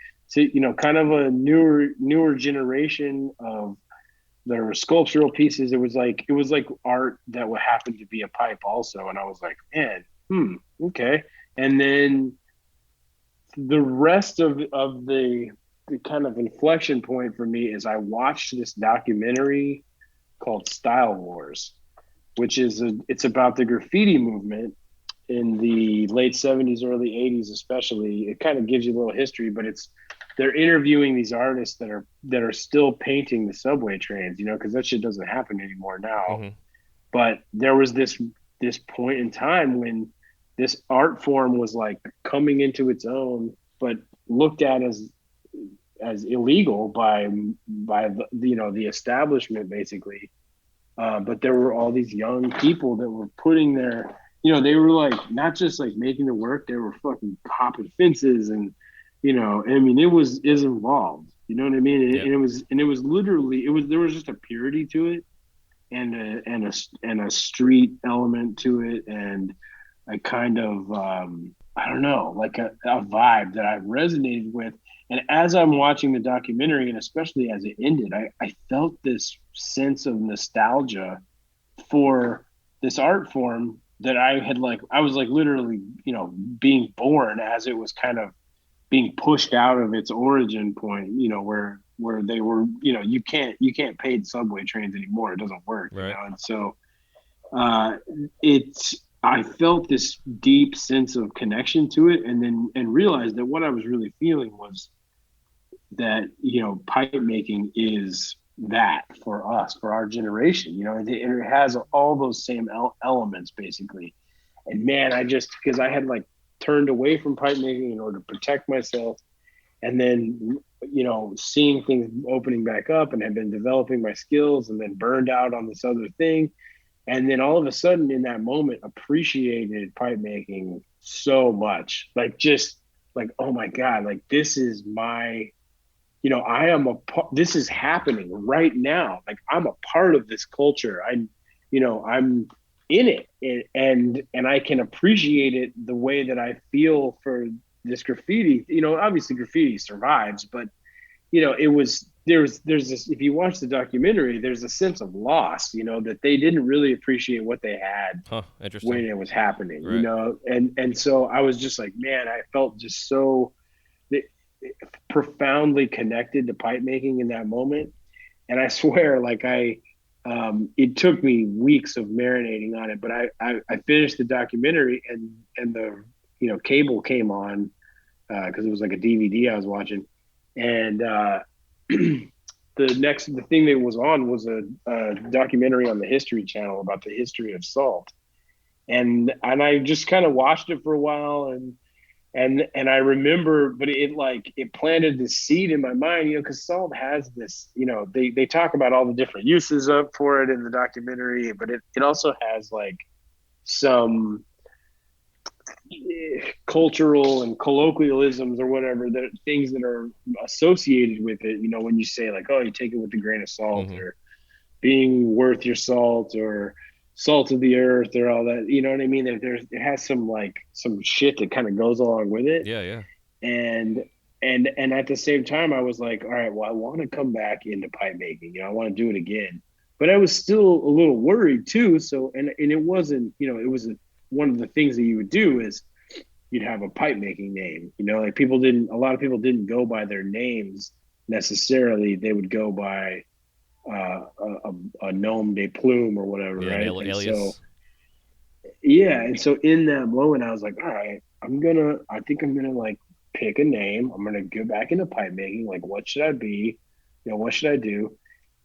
kind of a newer generation of there were sculptural pieces. It was like art that would happen to be a pipe also, and I was like, man, okay. And then the rest of the kind of inflection point for me is I watched this documentary called Style Wars, which it's about the graffiti movement in the late 70s, early 80s, especially. It kind of gives you a little history, but they're interviewing these artists that are still painting the subway trains, because that shit doesn't happen anymore now. Hmm. But there was this point in time when this art form was like coming into its own, but looked at as illegal by the establishment basically. But there were all these young people that were putting they were like not just like making the work, they were fucking hopping fences and I mean it was is involved. You know what I mean? Yeah. And it was literally there was just a purity to it and a street element to it and a kind of I don't know, like a vibe that I resonated with. And as I'm watching the documentary, and especially as it ended, I felt this sense of nostalgia for this art form that I was like literally, being born as it was kind of being pushed out of its origin point, where they were, you can't pay subway trains anymore. It doesn't work, Right. and so uh, it's I felt this deep sense of connection to it, and then realized that what I was really feeling was that pipe making is that for us, for our generation. It has all those same elements basically. And man, I just because I had like turned away from pipe making in order to protect myself, and then seeing things opening back up and have been developing my skills, and then burned out on this other thing, and then all of a sudden in that moment appreciated pipe making so much, like just like, oh my god, like this is my I am this is happening right now, like I'm a part of this culture. I'm in it, and I can appreciate it the way that I feel for this graffiti. Obviously graffiti survives, but it was there's this, if you watch the documentary, there's a sense of loss, that they didn't really appreciate what they had Huh. Interesting. when it was happening, Right. and so I was just like, man, I felt just so profoundly connected to pipe making in that moment. And I swear, like it took me weeks of marinating on it, but I finished the documentary, and the cable came on because it was like a DVD I was watching, and the thing that was on was a documentary on the History Channel about the history of salt, and I just kind of watched it for a while, and I remember, but it planted this seed in my mind, because salt has this, they talk about all the different uses up for it in the documentary, but it also has like some cultural and colloquialisms or whatever, that things that are associated with it. When you say like, oh, you take it with a grain of salt, Hmm. or being worth your salt, or salt of the earth, or all that. You know what I mean? It has some like some shit that kind of goes along with it, Yeah. Yeah. and and at the same time, I was like, all right, well, I want to come back into pipe making. I want to do it again, but I was still a little worried too. So and it wasn't, it was one of the things that you would do is you'd have a pipe making name. Like a lot of people didn't go by their names necessarily. They would go by a nom de plume or whatever, Yeah, an right? And so alias. yeah, and so in that moment, I was like, all right, I think I'm gonna like pick a name. I'm gonna go back into pipe making. Like, what should I be? What should I do?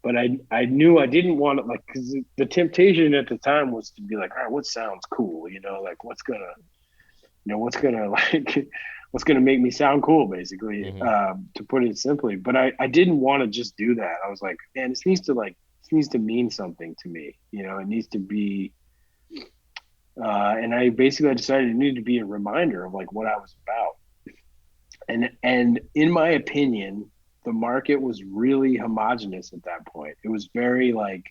But I knew I didn't want to like because the temptation at the time was to be like, all right, what sounds cool? Like what's gonna like what's gonna make me sound cool, basically, Mm-hmm. to put it simply. But I didn't want to just do that. I was like, man, this needs to mean something to me. It needs to be and I decided it needed to be a reminder of like what I was about. And in my opinion, the market was really homogenous at that point. It was very like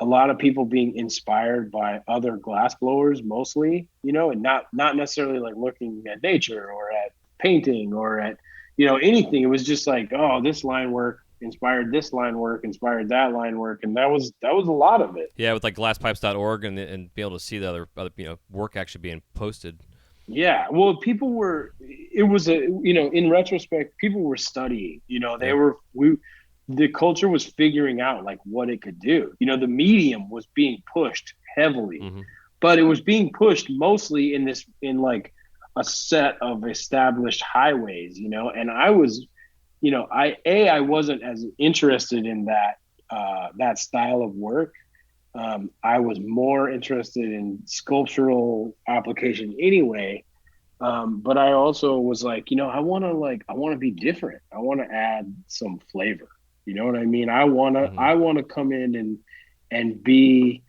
a lot of people being inspired by other glass blowers mostly, and not necessarily like looking at nature or at painting or at anything. It was just like, oh, this line work inspired this line work, inspired that line work, and that was a lot of it. Yeah, with like glasspipes.org and be able to see the other work actually being posted. Yeah, well, people were. It was in retrospect, people were studying. They Yeah. were. The culture was figuring out like what it could do. The medium was being pushed heavily, Mm-hmm. but it was being pushed mostly in like a set of established highways. And I was, I wasn't as interested in that style of work. I was more interested in sculptural application anyway. But I also was like, I want to be different. I want to add some flavor. You know what I mean? Mm-hmm. I want to come in and be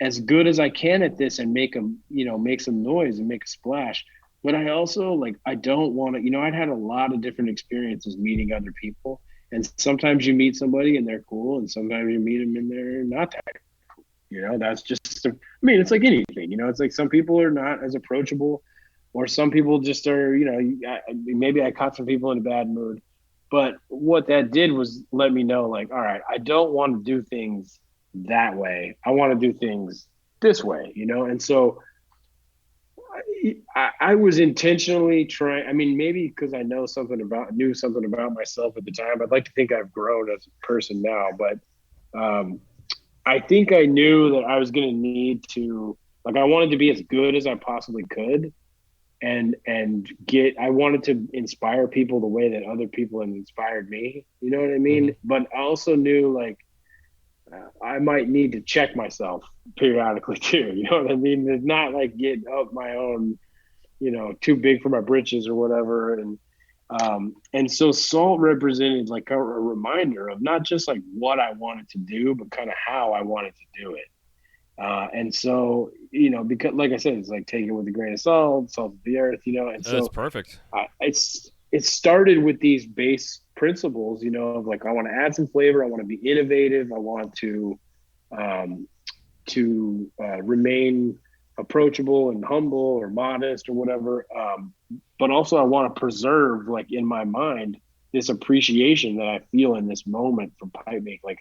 as good as I can at this and make some noise and make a splash. But I also like, I don't want to, I'd had a lot of different experiences meeting other people. And sometimes you meet somebody and they're cool, and sometimes you meet them and they're not that. That's just, I mean, it's like anything, it's like some people are not as approachable, or some people just are, maybe I caught some people in a bad mood. But what that did was let me know, like, all right, I don't want to do things that way. I want to do things this way, And so I was intentionally trying. I mean, maybe because I knew something about myself at the time. I'd like to think I've grown as a person now, but um, I think I knew that I was going to need to, like, I wanted to be as good as I possibly could, and I wanted to inspire people the way that other people have inspired me. You know what I Mm-hmm. mean? But I also knew like I might need to check myself periodically too. You know what I mean? It's not like get up my own, too big for my britches or whatever. And so salt represented like a reminder of not just like what I wanted to do, but kind of how I wanted to do it. And so, because like I said, it's like take it with a grain of salt, salt of the earth, and That's so perfect. it started with these base principles, of like I want to add some flavor, I want to be innovative, I want um, to remain approachable and humble or modest or whatever. But also, I want to preserve, like in my mind, this appreciation that I feel in this moment for pipe make, like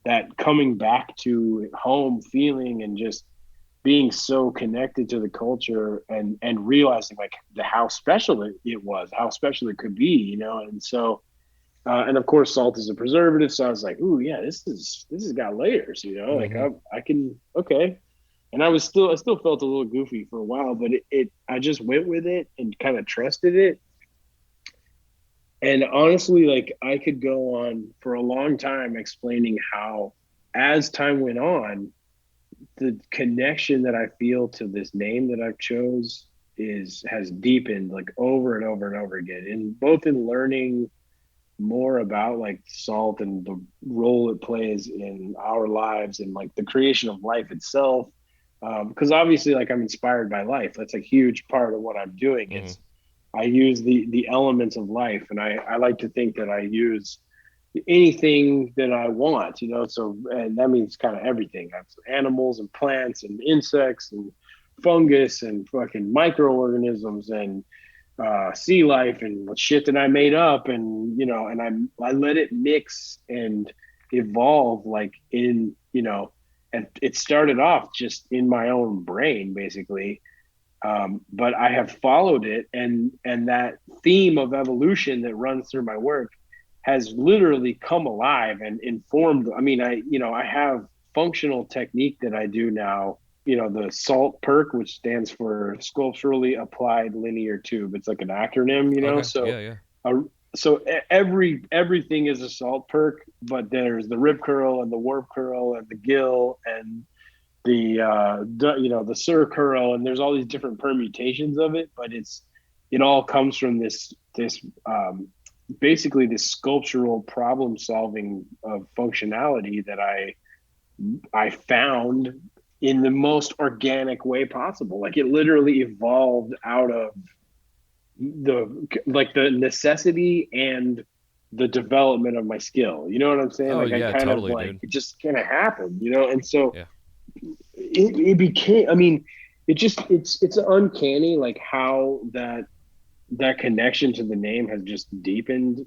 that coming back to home feeling and just being so connected to the culture and realizing like how special it was, how special it could be, And so, and of course, salt is a preservative. So I was like, ooh, yeah, this has got layers, Like Mm-hmm. I can, okay. And I still felt a little goofy for a while, but I just went with it and kind of trusted it. And honestly, like I could go on for a long time explaining how, as time went on, the connection that I feel to this name that I've chose is has deepened like over and over and over again. And both in learning more about like salt and the role it plays in our lives and like the creation of life itself. Because obviously, like I'm inspired by life. That's a huge part of what I'm doing. Mm-hmm. Is I use the elements of life, and I like to think that I use anything that I want, So, and that means kind of everything. I have animals and plants and insects and fungus and fucking microorganisms and sea life and what shit that I made up, and and I let it mix and evolve like and it started off just in my own brain basically, but I have followed it, and that theme of evolution that runs through my work has literally come alive and informed. I mean, I have functional technique that I do now. The SALT perk, which stands for sculpturally applied linear tube. It's like an acronym, Okay. So, Yeah. Yeah. uh, everything is a SALT perk, but there's the rib curl and the warp curl and the gill and the Sir curl, and there's all these different permutations of it, but it all comes from this basically this sculptural problem solving of functionality that I found in the most organic way possible. Like it literally evolved out of the necessity and the development of my skill. You know what I'm saying? Oh Like I yeah, kind of totally, like dude. it just kind of happened, and so Yeah. it became. I mean, it's uncanny like how that connection to the name has just deepened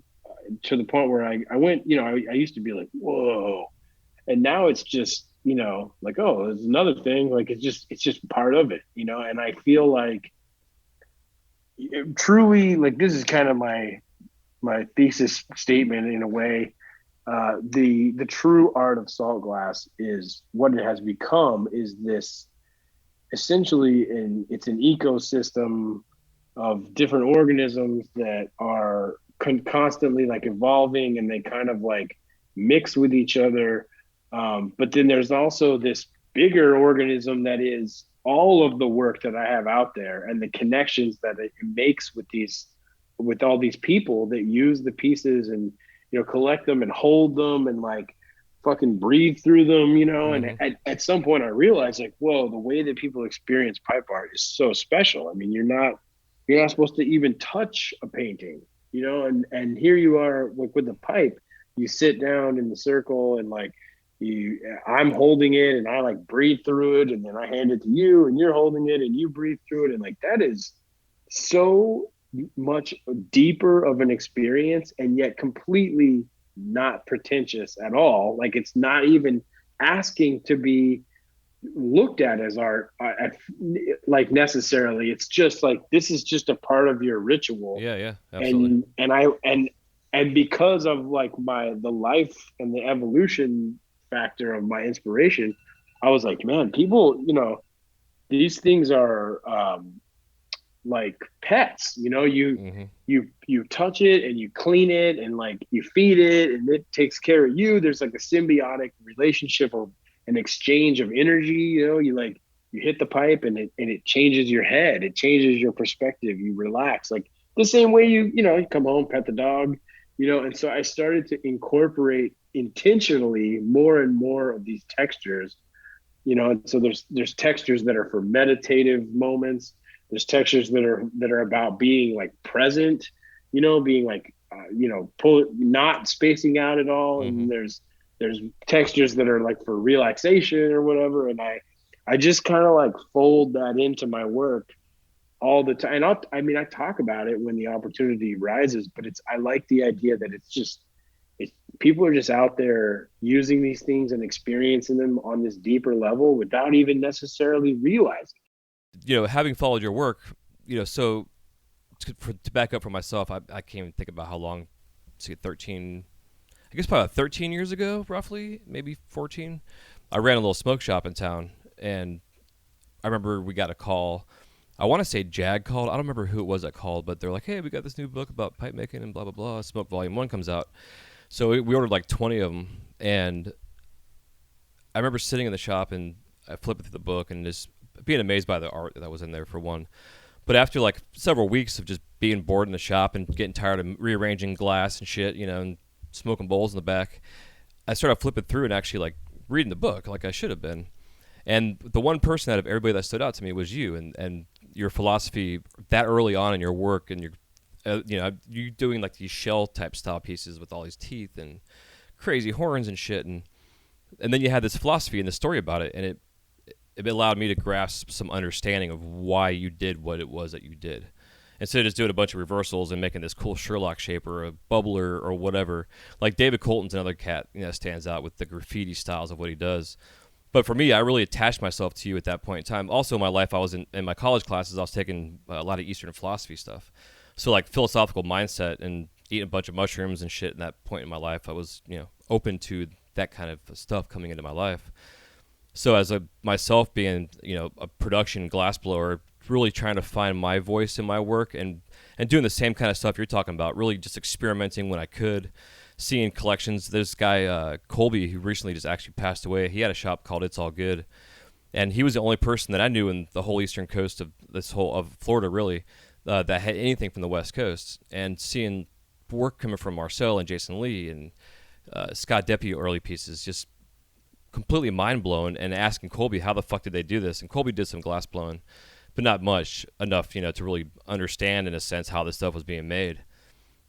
to the point where I went. I used to be like, whoa, and now it's just like, oh, there's another thing. Like it's just part of it, and I feel like truly like this is kind of my thesis statement in a way. The true art of salt glass is what it has become is this essentially it's an ecosystem of different organisms that are constantly like evolving, and they kind of like mix with each other. But then there's also this bigger organism that is all of the work that I have out there and the connections that it makes with all these people that use the pieces and collect them and hold them and like fucking breathe through them, and Mm-hmm. at some point I realized like, whoa, the way that people experience pipe art is so special. I mean, you're not supposed to even touch a painting, and here you are like with the pipe, you sit down in the circle and like I'm holding it and I like breathe through it and then I hand it to you and you're holding it and you breathe through it, and like that is so much deeper of an experience and yet completely not pretentious at all. Like it's not even asking to be looked at as art, like necessarily. It's just like this is just a part of your ritual, Yeah. Yeah. Absolutely. and because of like the life and the evolution factor of my inspiration, I was like, man, people, these things are like pets. Mm-hmm. You touch it and you clean it and like you feed it and it takes care of you. There's like a symbiotic relationship of an exchange of energy. You hit the pipe and it changes your head, it changes your perspective, you relax like the same way you come home, pet the dog, and so I started to incorporate intentionally more and more of these textures. And so there's textures that are for meditative moments. There's textures that are about being like present, being like not spacing out at all. Mm-hmm. And there's textures that are like for relaxation or whatever. And I just kind of like fold that into my work all the time. And I talk about it when the opportunity rises, but I like the idea that it's people are just out there using these things and experiencing them on this deeper level without even necessarily realizing. Having followed your work, so to back up for myself, I can't even think about how long. See, 13. I guess probably 13 years ago, roughly, maybe 14. I ran a little smoke shop in town, and I remember we got a call. I want to say Jag called. I don't remember who it was that called, but they're like, "Hey, we got this new book about pipe making and blah blah blah. Smoke Volume 1 comes out." So we ordered like 20 of them, and I remember sitting in the shop and I flipped through the book and just being amazed by the art that was in there for one. But after like several weeks of just being bored in the shop and getting tired of rearranging glass and shit, and smoking bowls in the back, I started flipping through and actually like reading the book like I should have been. And the one person out of everybody that stood out to me was you, and your philosophy that early on in your work, and your you doing like these shell type style pieces with all these teeth and crazy horns and shit, and then you had this philosophy and the story about it, and it allowed me to grasp some understanding of why you did what it was that you did. Instead of just doing a bunch of reversals and making this cool Sherlock shape or a bubbler or whatever. Like David Colton's another cat, stands out with the graffiti styles of what he does. But for me, I really attached myself to you at that point in time. Also in my life, I was in my college classes, I was taking a lot of Eastern philosophy stuff. So like philosophical mindset and eating a bunch of mushrooms and shit in that point in my life. I was, open to that kind of stuff coming into my life. So as a myself being, a production glassblower, really trying to find my voice in my work and doing the same kind of stuff you're talking about, really just experimenting when I could, seeing collections. There's this guy, Colby, who recently just actually passed away. He had a shop called It's All Good. And he was the only person that I knew in the whole eastern coast of of Florida, really, that had anything from the West Coast. And seeing work coming from Marcel and Jason Lee and Scott Deppie early pieces, just completely mind blown. And asking Colby how the fuck did they do this? And Colby did some glass blowing, but not much enough, to really understand in a sense how this stuff was being made.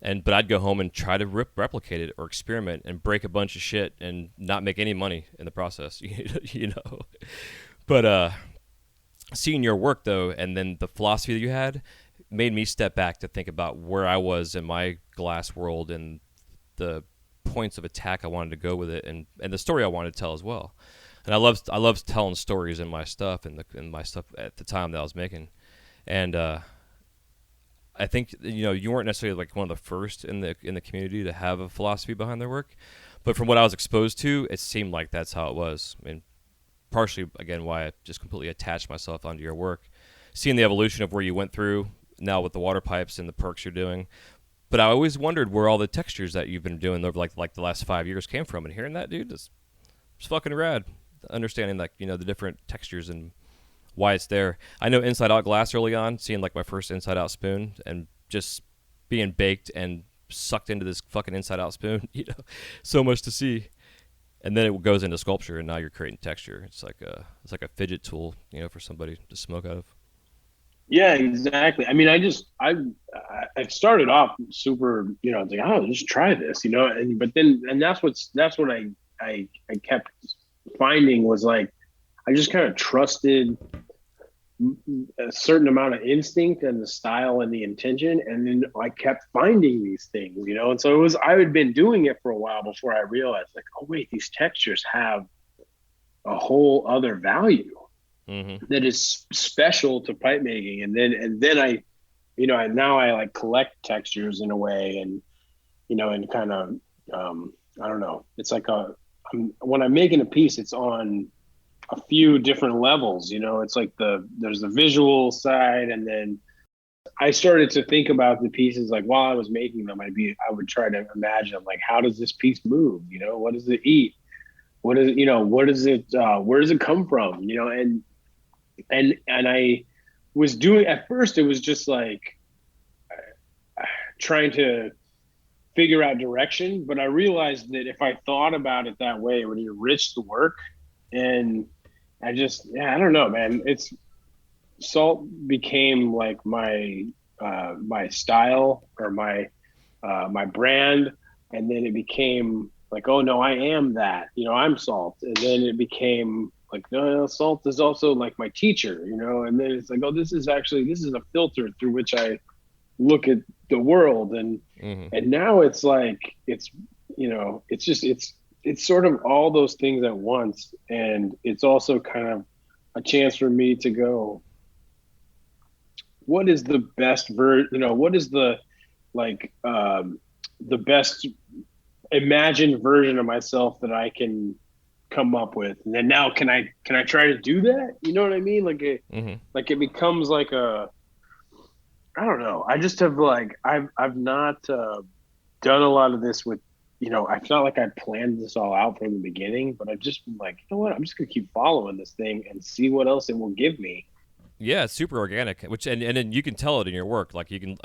But I'd go home and try to replicate it or experiment and break a bunch of shit and not make any money in the process, But seeing your work, though, and then the philosophy that you had made me step back to think about where I was in my glass world and the points of attack I wanted to go with it, and the story I wanted to tell as well. And I loved telling stories in my stuff and my stuff at the time that I was making. And I think you weren't necessarily like one of the first in the community to have a philosophy behind their work, but from what I was exposed to, it seemed like that's how it was. I mean, partially, again, why I just completely attached myself onto your work, seeing the evolution of where you went through now with the water pipes and the perks you're doing. But I always wondered where all the textures that you've been doing over like the last 5 years came from. And hearing that, dude, it's fucking rad. Understanding the different textures and why it's there. I know Inside Out Glass early on, seeing like my first Inside Out spoon and just being baked and sucked into this fucking Inside Out spoon, so much to see. And then it goes into sculpture, and now you're creating texture. It's like a fidget tool, for somebody to smoke out of. Yeah, exactly. I mean, I started off super, I was like, oh, just try this, and that's what I kept finding was like, I just kind of trusted a certain amount of instinct and the style and the intention, and then I kept finding these things, and so I had been doing it for a while before I realized, like, oh wait, these textures have a whole other value that is special to pipe making. And then I now I like collect textures in a way, and and kind of I don't know, it's like when I'm making a piece, it's on a few different levels. It's like there's the visual side, and then I started to think about the pieces like while I was making them. I would try to imagine, like, how does this piece move? What does it eat? What is what is it? Where does it come from? And I was doing, at first it was just like trying to figure out direction, but I realized that if I thought about it that way, it would enrich the work. And I don't know, man. Salt became like my style or my brand, and then it became like, oh no, I am that. I'm Salt, and then it became like, no, Salt is also like my teacher. And then it's like, oh, this is a filter through which I look at the world, and now it's like it's sort of all those things at once. And it's also kind of a chance for me to go, what is the best what is the best imagined version of myself that I can come up with? And then now can I try to do that? You know what I mean? Like it becomes like I don't know. I just have I've not done a lot of this with, I felt like I planned this all out from the beginning, but I've just been like, you know what? I'm just going to keep following this thing and see what else it will give me. Yeah, it's super organic, which and then you can tell it in your work. Like you can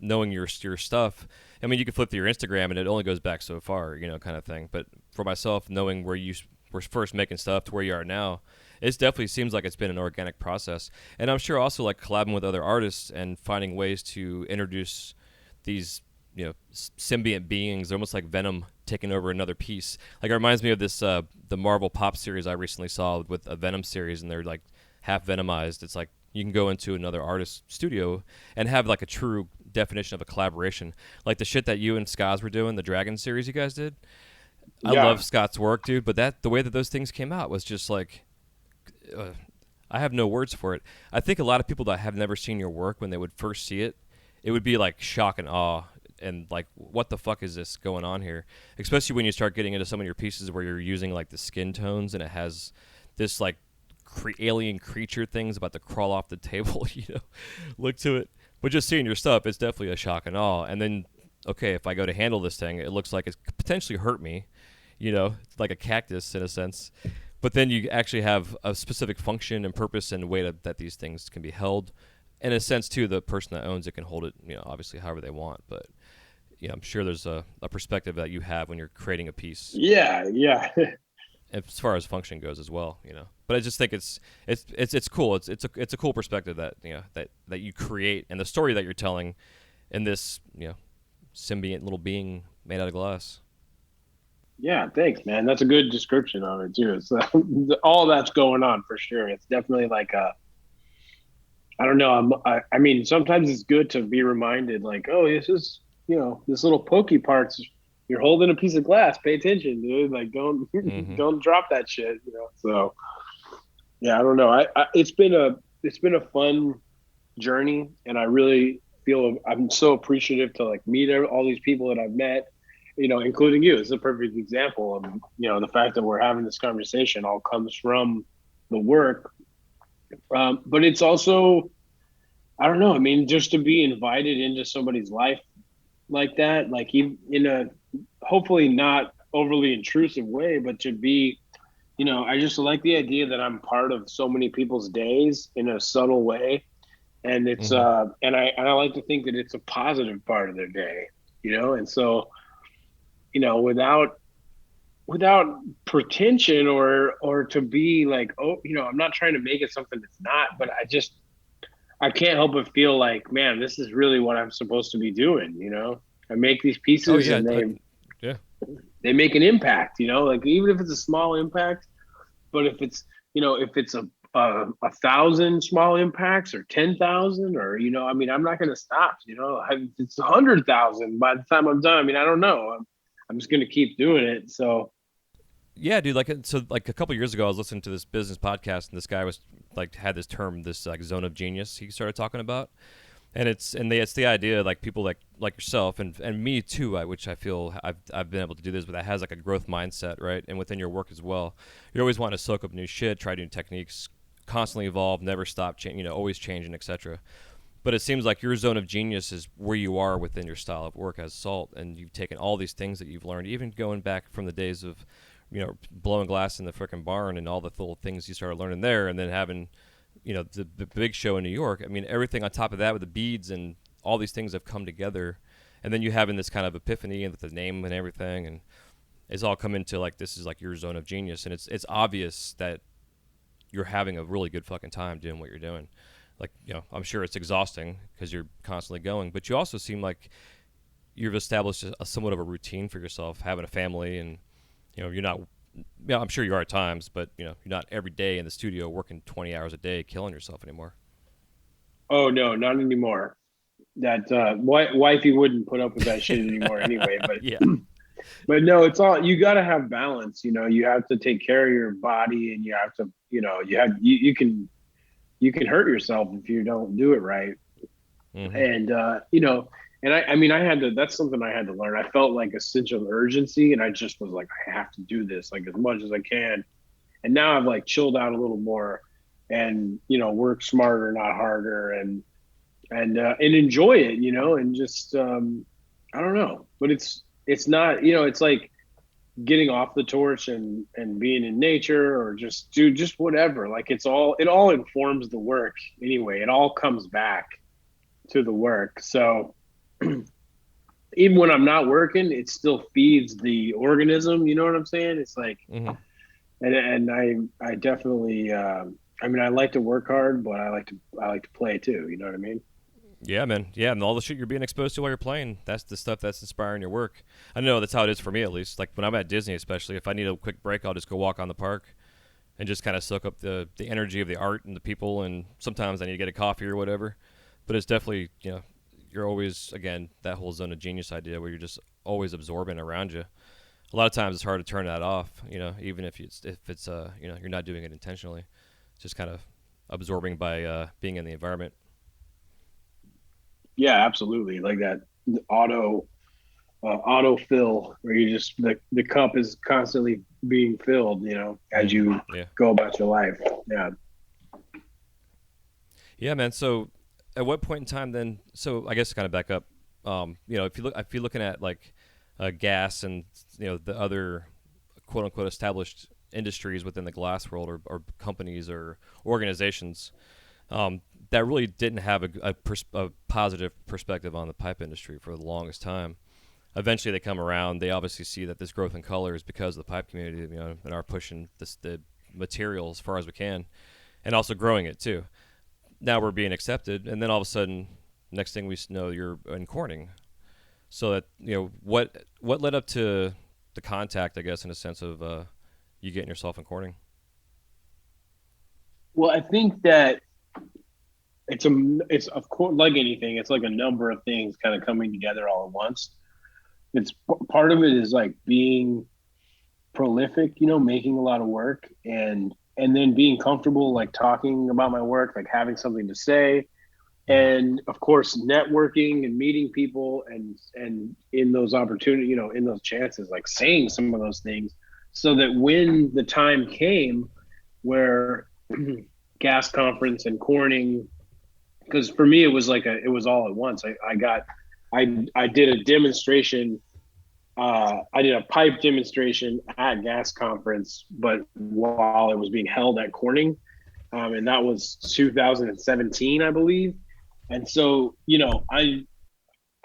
knowing your stuff. I mean, you can flip through your Instagram and it only goes back so far, kind of thing. But for myself, knowing where you were first making stuff to where you are now, it definitely seems like it's been an organic process. And I'm sure also like collabing with other artists and finding ways to introduce these symbiont beings. They're almost like Venom taking over another piece. Like it reminds me of this the Marvel Pop series I recently saw with a Venom series, and they're like half venomized. It's like you can go into another artist's studio and have like a true definition of a collaboration, like the shit that you and Skaz were doing, the Dragon series you guys did. I love Scott's work, dude, but the way that those things came out was just like I have no words for it. I think a lot of people that have never seen your work, when they would first see it, it would be like shock and awe and like what the fuck is this going on here? Especially when you start getting into some of your pieces where you're using like the skin tones and it has this like alien creature things about to crawl off the table, look to it. But just seeing your stuff, it's definitely a shock and awe. And then, okay, if I go to handle this thing, it looks like it could potentially hurt me, like a cactus in a sense. But then you actually have a specific function and purpose and way that these things can be held. In a sense, too, the person that owns it can hold it, obviously however they want. But I'm sure there's a perspective that you have when you're creating a piece Yeah, yeah. as far as function goes as well. But I just think it's cool. It's a cool perspective that that you create and the story that you're telling in this symbiont little being made out of glass. Yeah, thanks, man. That's a good description of it too. It's all that's going on for sure. It's definitely like I don't know. I mean, sometimes it's good to be reminded, like, oh, this is, this little pokey parts. You're holding a piece of glass. Pay attention, dude. Like, don't Mm-hmm. don't drop that shit. So, yeah, I don't know. It's been a fun journey, and I really feel I'm so appreciative to like meet all these people that I've met. Including you. It's a perfect example of the fact that we're having this conversation all comes from the work. But it's also, I don't know. I mean, just to be invited into somebody's life like that, like in a hopefully not overly intrusive way, but to be, I just like the idea that I'm part of so many people's days in a subtle way, and it's Mm-hmm. and I like to think that it's a positive part of their day, and so without pretension or to be like, oh, I'm not trying to make it something it's not, but I can't help but feel like, man, this is really what I'm supposed to be doing. I make these Oh pieces yeah, and yeah. they make an impact, like even if it's a small impact, but if it's a thousand small impacts or 10,000 or, I mean, I'm not going to stop. It's 100,000 by the time I'm done. I mean, I don't know. I'm just going to keep doing it. So, Yeah, dude. Like a couple years ago, I was listening to this business podcast, and this guy was like had this term, this like zone of genius. He started talking about, and it's the idea like people like yourself and me too, which I feel I've been able to do this, but that has like a growth mindset, right? And within your work as well, you always want to soak up new shit, try new techniques, constantly evolve, never stop, always changing, etc. But it seems like your zone of genius is where you are within your style of work as Salt, and you've taken all these things that you've learned, even going back from the days of, blowing glass in the frickin' barn and all the little things you started learning there, and then having, the big show in New York. I mean, everything on top of that with the beads and all these things have come together, and then you having this kind of epiphany and with the name and everything, and it's all come into like this is like your zone of genius, and it's obvious that you're having a really good fucking time doing what you're doing. Like, I'm sure it's exhausting because you're constantly going, but you also seem like you've established a somewhat of a routine for yourself, having a family, and you're not. Yeah, I'm sure you are at times, but you're not every day in the studio working 20 hours a day, killing yourself anymore. oh no, not anymore. That wifey wouldn't put up with that shit anymore anyway. But Yeah. but no, it's all you got to have balance. You have to take care of your body, and you have to, you can hurt yourself if you don't do it right. Mm-hmm. And and I mean, I had to. That's something I had to learn. I felt like a sense of urgency, and I just was like, I have to do this like as much as I can. And now I've like chilled out a little more, and work smarter, not harder, and enjoy it, and just I don't know, but it's not, it's like getting off the torch and being in nature or just do just whatever. Like it all informs the work anyway. It all comes back to the work. So even when I'm not working, it still feeds the organism. You know what I'm saying? It's like, Mm-hmm. and I definitely, I mean, I like to work hard, but I like to play too. You know what I mean? Yeah, man. Yeah, and all the shit you're being exposed to while you're playing, that's the stuff that's inspiring your work. I know that's how it is for me, at least. Like when I'm at Disney, especially, if I need a quick break, I'll just go walk on the park and just kind of soak up the energy of the art and the people. And sometimes I need to get a coffee or whatever. But it's definitely, you're always, again, that whole zone of genius idea where you're just always absorbing around you. A lot of times it's hard to turn that off, even if it's you're not doing it intentionally. It's just kind of absorbing by being in the environment. Yeah, absolutely. Like that auto. autofill where you just the cup is constantly being filled, as Mm, you yeah. go about your life. Yeah. Yeah, man. So, at what point in time then? So, I guess to kind of back up, if you're looking at like gas and the other quote unquote established industries within the glass world or companies or organizations that really didn't have a positive perspective on the pipe industry for the longest time. Eventually, they come around. They obviously see that this growth in color is because of the pipe community, and are pushing the material as far as we can, and also growing it too. Now we're being accepted, and then all of a sudden, next thing we know, you're in Corning. So that what led up to the contact, I guess, in a sense of you getting yourself in Corning. Well, I think that it's of course like anything, it's like a number of things kind of coming together all at once. It's part of it is like being prolific, making a lot of work and then being comfortable like talking about my work, like having something to say, Mm-hmm. and of course networking and meeting people and in those opportunities, in those chances, like saying some of those things so that when the time came where gas conference and Corning, because for me it was all at once. I did a demonstration. I did a pipe demonstration at gas conference, but while it was being held at Corning, and that was 2017, I believe. And so, I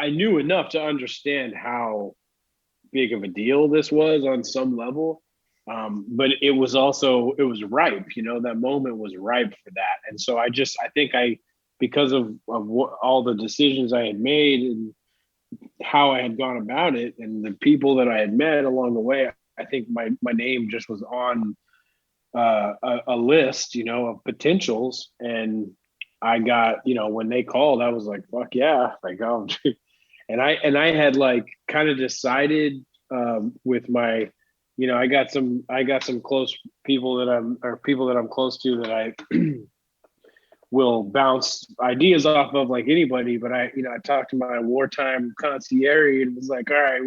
knew enough to understand how big of a deal this was on some level. But it was ripe, that moment was ripe for that. And so I think because of what, all the decisions I had made and how I had gone about it and the people that I had met along the way, I think my name just was on a list, of potentials. And I got, when they called, I was like, fuck yeah. Like, oh, and I had like kind of decided with my, I got some close people people that I'm close to that I will bounce ideas off of like anybody. But I talked to my wartime concierge and was like, all right,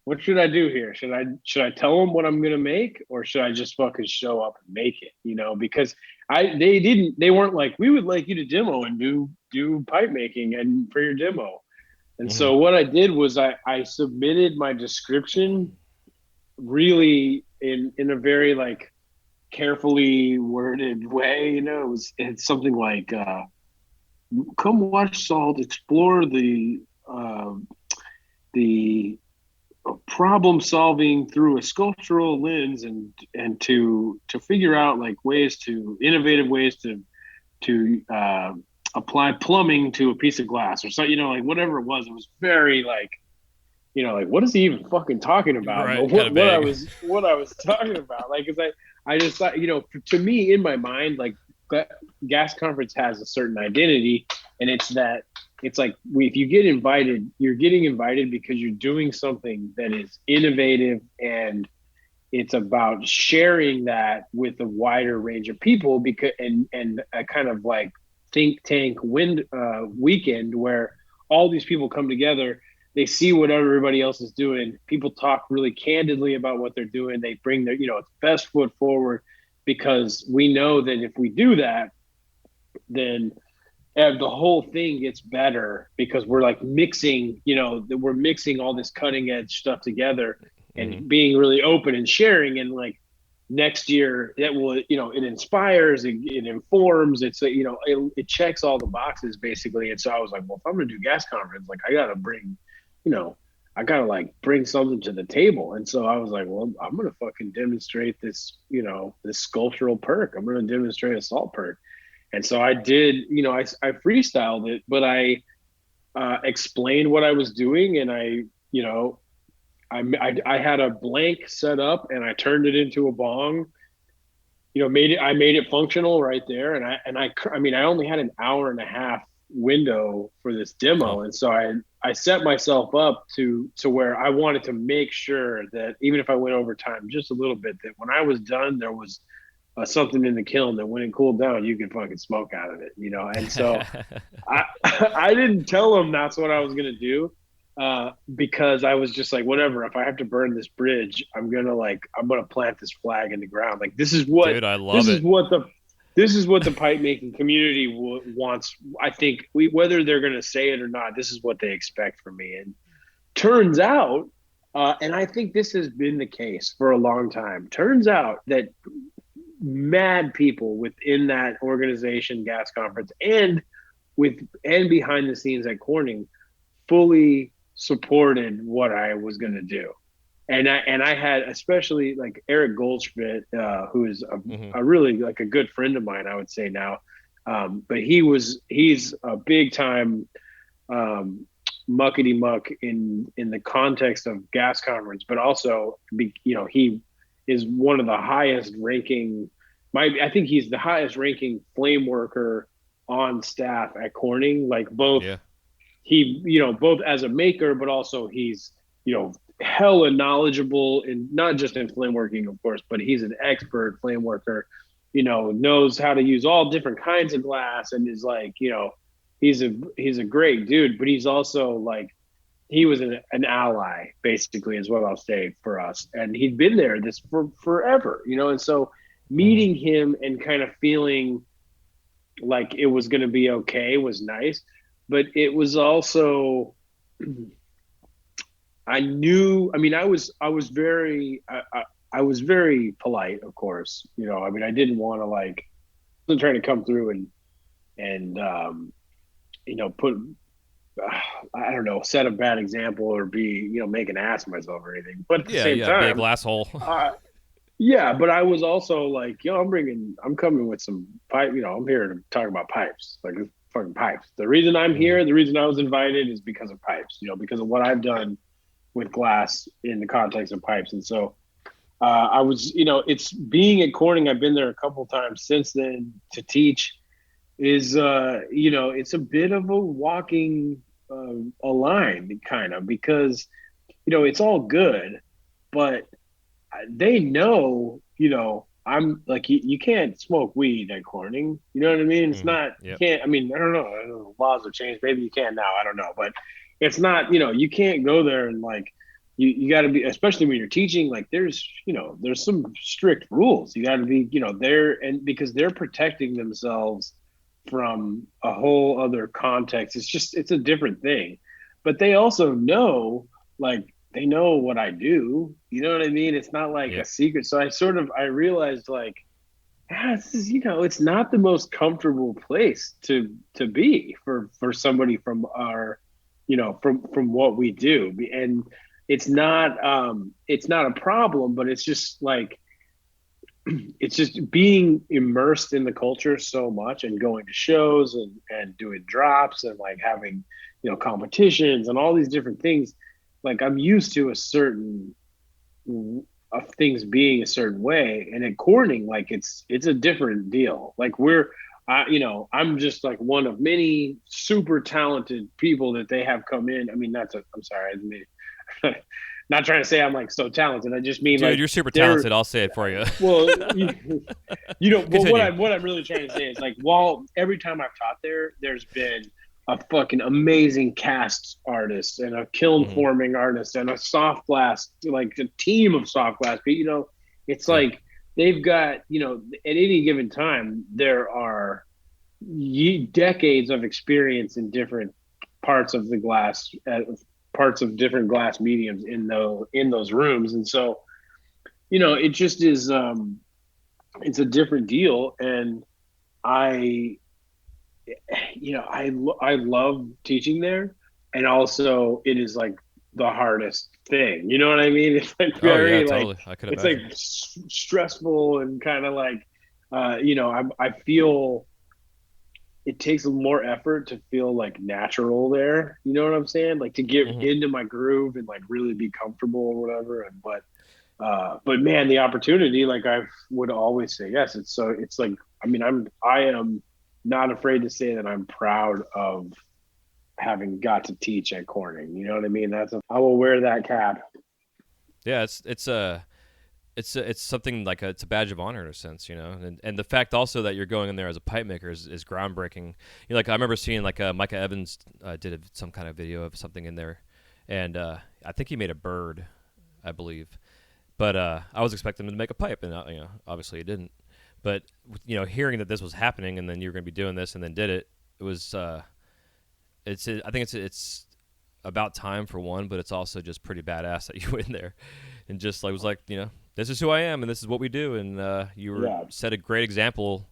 what should I do here? Should I tell them what I'm gonna make, or should I just fucking show up and make it? Because they weren't like, we would like you to demo and do pipe making and for your demo. And Mm-hmm. so what I did was I submitted my description really in a very like carefully worded way. It's something like come watch Salt explore the problem solving through a sculptural lens and to figure out like innovative ways to apply plumbing to a piece of glass or so, like whatever it was very like, like what is he even fucking talking about? But Right, kind of vague. what I was talking about, like, because I just thought, to me in my mind, like gas conference has a certain identity, and it's that it's like if you get invited, you're getting invited because you're doing something that is innovative, and it's about sharing that with a wider range of people, because and a kind of like think tank weekend where all these people come together. They see what everybody else is doing. People talk really candidly about what they're doing. They bring their best foot forward, because we know that if we do that, then the whole thing gets better, because we're like mixing, we're mixing all this cutting edge stuff together Mm-hmm. and being really open and sharing. And like next year, that will, it inspires, it informs, it checks all the boxes basically. And so I was like, well, if I'm going to do gas conference, like I got to bring, you know, I gotta like bring something to the table. And so I was like, well, I'm gonna fucking demonstrate this, this sculptural perk. I'm gonna demonstrate a salt perk. And so I did, I freestyled it, but I explained what I was doing, and you know, I had a blank set up, and I turned it into a bong. I made it functional right there, and I mean, I only had an hour and a half window for this Oh, demo, and so I set myself up to where I wanted to make sure that even if I went over time just a little bit, that when I was done, there was something in the kiln that when it cooled down, you could fucking smoke out of it. And so I I didn't tell them that's what I was gonna do. because I was just like, whatever. If I have to burn this bridge, I'm gonna plant this flag in the ground. Like Dude, I this love is it. what the this is what the pipe making community wants. I think whether they're gonna say it or not, this is what they expect from me. And turns out, and I think this has been the case for a long time. Turns out that mad people within that organization, gas conference, and behind the scenes at Corning fully supported what I was going to do. And I had especially like Eric Goldschmidt, who is Hmm. a really like a good friend of mine, I would say now. But he's a big time um, muckety muck in the context of gas conference, but also he is one of the highest ranking. I think he's the highest ranking flame worker on staff at Corning. Like both Yeah. he both as a maker, but also he's hella knowledgeable in not just in flame working, of course, but he's an expert flame worker. Knows how to use all different kinds of glass and is like he's a great dude, but he's also like he was an ally basically is what I'll say for us, and he'd been there this for forever, and so Hmm. meeting him and kind of feeling like it was going to be okay was nice, but it was also I mean I was very polite, of course. I mean I didn't want to like wasn't trying to come through and put I don't know, set a bad example or be, make an ass of myself or anything. But at the Yeah, same yeah, big time, glass hole. uh, yeah, but I was also like, I'm coming with some pipe. I'm here to talk about pipes, like fucking pipes. The reason I'm Hmm. here, the reason I was invited is because of pipes, because of what I've done with glass in the context of pipes. And so I was, it's being at Corning, I've been there a couple times since then to teach is it's a bit of a walking a line kind of because it's all good, but they know I'm like you can't smoke weed at Corning. You know what I mean? It's Hmm. not you Yep. can't. I don't know. The laws have changed. Maybe you can now. I don't know, but it's not. You can't go there and like you got to be, especially when you're teaching. Like there's some strict rules. You got to be there, and because they're protecting themselves from a whole other context. It's a different thing, but they also know like they know what I do. You know what I mean? It's not like a Yep. secret. So I realized like, this is it's not the most comfortable place to be for somebody from our, from what we do, and it's not a problem, but it's just like it's just being immersed in the culture so much and going to shows and doing drops and like having competitions and all these different things. Like I'm used to a certain of things being a certain way, and at Corning like it's a different deal. Like I'm just like one of many super talented people that they have come in. I mean, I'm sorry, I mean, not trying to say I'm like so talented. I just mean Dude, like you're super they're talented. I'll say it for you. well, but what Continue. I'm really trying to say is like, while every time I've taught there, there's been a fucking amazing cast artist and a kiln Hmm. forming artist and a soft glass, like a team of soft glass. But it's Yeah. like they've got, at any given time there are decades of experience in different parts of the glass, parts of different glass mediums in those rooms, and so it just is. It's a different deal, and I I love teaching there, and also it is like the hardest thing, you know what I mean? It's like Oh yeah, very like totally. I could it's like imagine. stressful and kind of like I feel it takes more effort to feel like natural there, you know what I'm saying, like to get Hmm. into my groove and like really be comfortable or whatever. And but man, the opportunity, like I would always say yes. It's like, I mean, I am not afraid to say that I'm proud of having got to teach at Corning. You know what I mean? I will wear that cap. Yeah, it's something like it's a badge of honor in a sense, and the fact also that you're going in there as a pipe maker is groundbreaking. Like I remember seeing like Micah Evans did some kind of video of something in there, and I think he made a bird, I believe. But I was expecting him to make a pipe, and obviously he didn't. But hearing that this was happening, and then you were going to be doing this, and then did it, it was. I think it's about time for one, but it's also just pretty badass that you went in there, and just like was like, this is who I am, and this is what we do, and you were Yeah. set a great example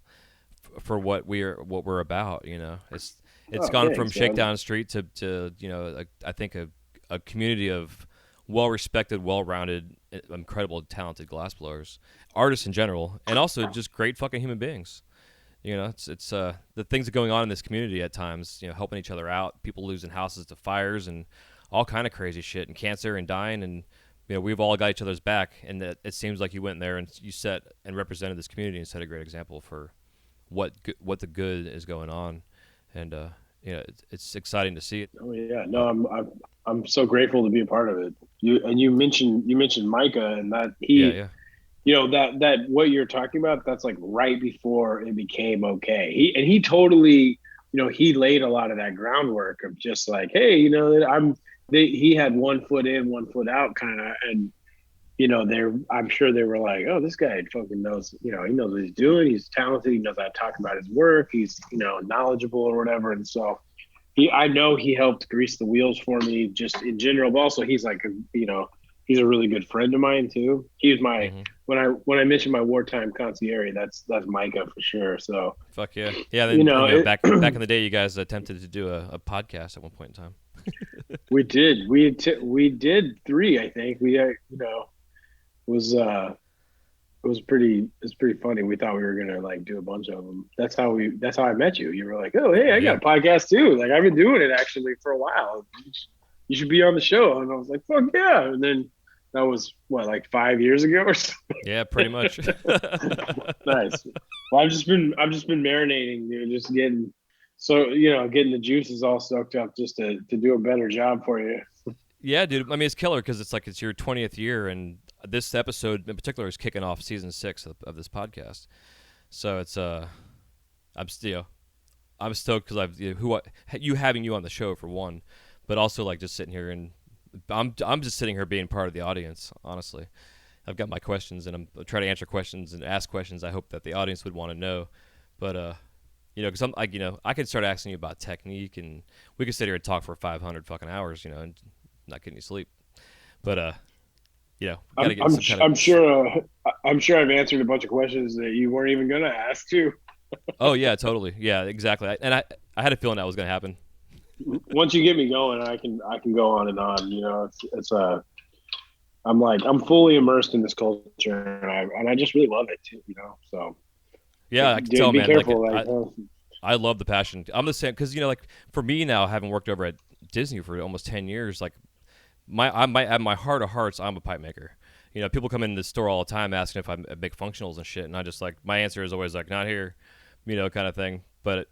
for what we're about. It's Oh, gone from thanks, man. Shakedown Street to I think a community of well-respected, well-rounded, incredible, talented glassblowers, artists in general, and also just great fucking human beings. It's the things that are going on in this community at times. Helping each other out, people losing houses to fires and all kind of crazy shit, and cancer and dying, and we've all got each other's back. And that it seems like you went in there and you set and represented this community and set a great example for what the good is going on, and it's exciting to see it. Oh yeah, no, I'm so grateful to be a part of it. You mentioned Micah, and that Yeah, he, yeah, that what you're talking about, that's like right before it became okay. He totally, he laid a lot of that groundwork of just like, hey, he had 1 foot in, 1 foot out kind of, and I'm sure they were like, oh, this guy fucking knows, he knows what he's doing. He's talented. He knows how to talk about his work. He's, knowledgeable or whatever. And so I know he helped grease the wheels for me just in general, but also he's like, he's a really good friend of mine too. He was my, hmm when I mentioned my wartime concierge, that's Micah for sure. So, fuck yeah, yeah. you Then know, back in the day, you guys attempted to do a podcast at one point in time. we did three, I think was, it's pretty funny. We thought we were gonna like do a bunch of them. That's how I met you. You were like, oh hey, I got Yeah, a podcast too. Like I've been doing it actually for a while. You should be on the show. And I was like, fuck yeah. And then that was what, like 5 years ago or something. yeah, pretty much. Nice. Well, I've just been marinating, dude, just getting the juices all soaked up just to do a better job for you. Yeah, dude. I mean, it's killer because it's your 20th year, and this episode in particular is kicking off season 6 of this podcast. So it's I'm still I'm stoked because you having you on the show for one, but also like just sitting here and I'm just sitting here being part of the audience. Honestly, I've got my questions and I'm trying to answer questions and ask questions. I hope that the audience would want to know, but because I'm like I could start asking you about technique and we could sit here and talk for 500 fucking hours, and not getting any sleep. But we got to I'm get I'm some kind of. I'm sure I'm sure I've answered a bunch of questions that you weren't even gonna ask too. Oh yeah, totally. Yeah, exactly. I had a feeling that was gonna happen. Once you get me going, I can go on and on. It's I'm fully immersed in this culture, and I just really love it too. So Yeah, I can tell, be man. Like careful. I love the passion. I'm the same because like for me now, having worked over at Disney for almost 10 years, like at my heart of hearts, I'm a pipe maker. People come in the store all the time asking if I make functionals and shit, and I just like my answer is always like not here, kind of thing. But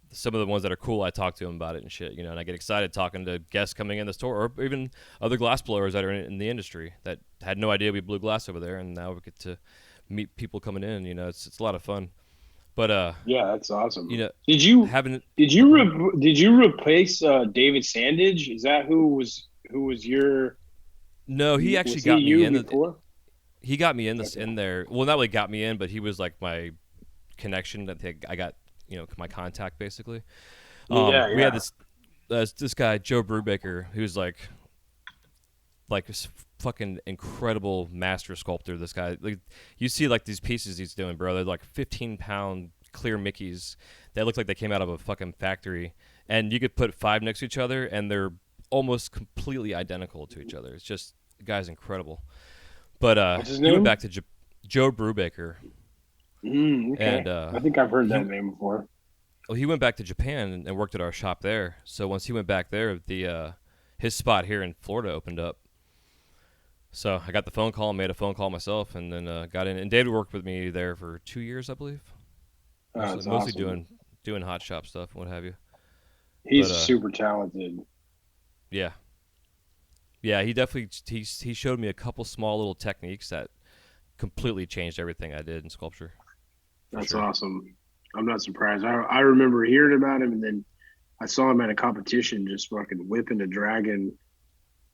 some of the ones that are cool, I talk to them about it and shit, and I get excited talking to guests coming in the store or even other glass blowers that are in the industry that had no idea we blew glass over there, and now we get to meet people coming in. It's a lot of fun. But Yeah, that's awesome. you know, Did you having did oh, you go ahead. did you replace David Sandage? Is that who was your No, he actually was he got me you in. before? He got me in Okay. in there. Well, not really got me in, but he was like my connection that I got. My contact basically. Yeah, We had yeah. this guy Joe Brubaker, who's like this fucking incredible master sculptor. This guy, like you see like these pieces he's doing, bro. They're like 15-pound clear Mickeys that look like they came out of a fucking factory, and you could put 5 next to each other, and they're almost completely identical to each other. It's just the guy's incredible. But What's his he went name? back to Joe Brubaker, Okay. and I think I've heard he that name before. well, he went back to Japan and worked at our shop there. So once he went back there, the his spot here in Florida opened up. So I got the phone call, made a phone call myself, and then got in. And David worked with me there for 2 years, I believe. Oh, that's Mostly awesome. doing hot shop stuff, what have you. But He's super talented. yeah, yeah, he definitely he showed me a couple small little techniques that completely changed everything I did in sculpture, for That's sure. awesome. I'm not surprised. I remember hearing about him, and then I saw him at a competition just fucking whipping a dragon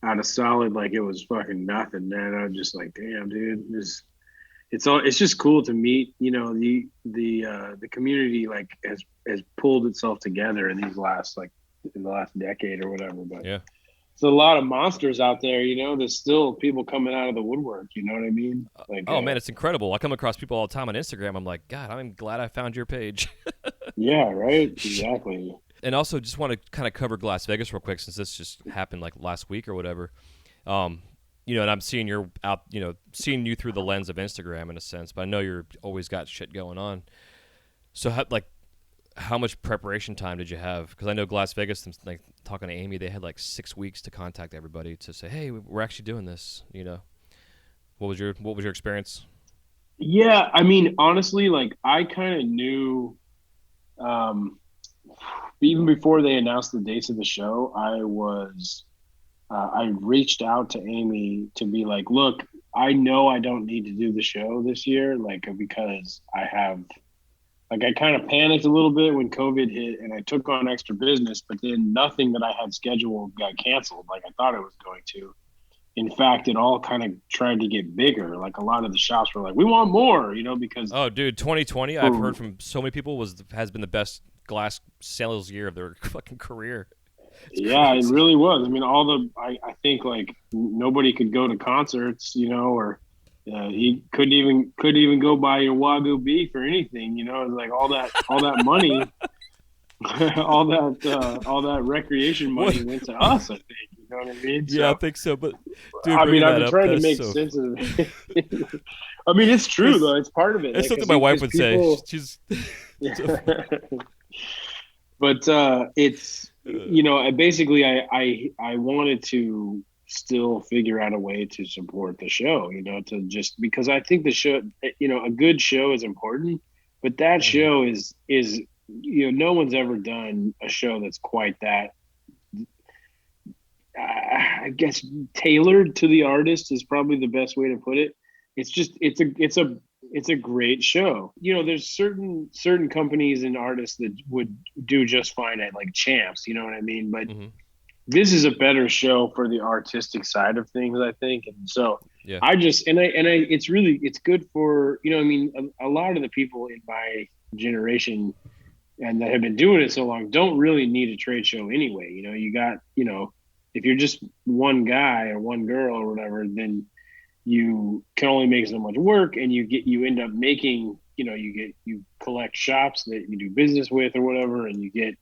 out of solid like it was fucking nothing, man. I was just like, damn, dude, it's just cool to meet, the community like has pulled itself together in these last like in the last decade or whatever. But Yeah. there's a lot of monsters out there, there's still people coming out of the woodwork, you know what I mean? Like Oh man, it's incredible. I come across people all the time on Instagram. I'm like, God, I'm glad I found your page. yeah, right, exactly. And also, just want to kind of cover Las Vegas real quick, since this just happened like last week or whatever. Um, and I'm seeing seeing you through the lens of Instagram in a sense, but I know you're always got shit going on. So, how much preparation time did you have? Because I know Las Vegas, like talking to Amy, they had like 6 weeks to contact everybody to say, hey, we're actually doing this. What was your experience? Yeah, I mean, honestly, like I kind of knew, um, even before they announced the dates of the show, I reached out to Amy to be like, look, I know I don't need to do the show this year, like because I kind of panicked a little bit when COVID hit and I took on extra business, but then nothing that I had scheduled got canceled like I thought it was going to. In fact, it all kind of tried to get bigger. Like a lot of the shops were like, we want more, because Oh, dude, 2020, I've for heard from so many people has been the best glass sales year of their fucking career. It's yeah, it crazy. really was. I mean, I think like nobody could go to concerts, or he couldn't even go buy your Wagyu beef or anything, it's like all that money, all that recreation What? money went to us, I think, you know what I mean? Yeah, I So, think so. But dude, I mean, bringing I've that been up, trying to that's make so. sense of it. I mean, it's true It's though. It's part of it, it's like, something my wife because would say. people, She's. yeah. But it's basically I wanted to still figure out a way to support the show, to just because I think the show, a good show is important, but that Mhm. show is no one's ever done a show that's quite that, I guess, tailored to the artist is probably the best way to put it. It's just it's a great show. There's certain companies and artists that would do just fine at like Champs, you know what I mean? But Mhm. this is a better show for the artistic side of things, I think. And so Yeah. I just and I it's good for, I mean, a lot of the people in my generation and that have been doing it so long don't really need a trade show anyway. You got, if you're just one guy or one girl or whatever, then you can only make so much work, and you end up making, you collect shops that you do business with or whatever, and you get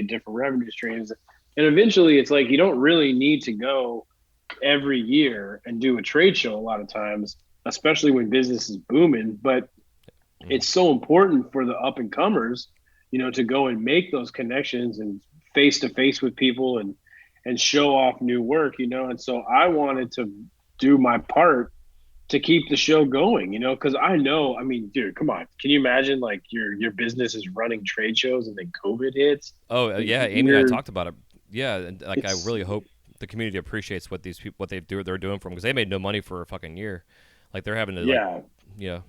different revenue streams. And eventually it's like you don't really need to go every year and do a trade show a lot of times, especially when business is booming. But Mhm. it's so important for the up and comers, to go and make those connections and face to face with people and show off new work, And so I wanted to do my part to keep the show going, because I mean, dude, come on. Can you imagine like your business is running trade shows and then COVID hits? Oh Like yeah, Amy and I you're talked about it. Yeah, and like I it's really hope the community appreciates what these people they're doing for them, because they made no money for a fucking year. Like they're having to yeah. you know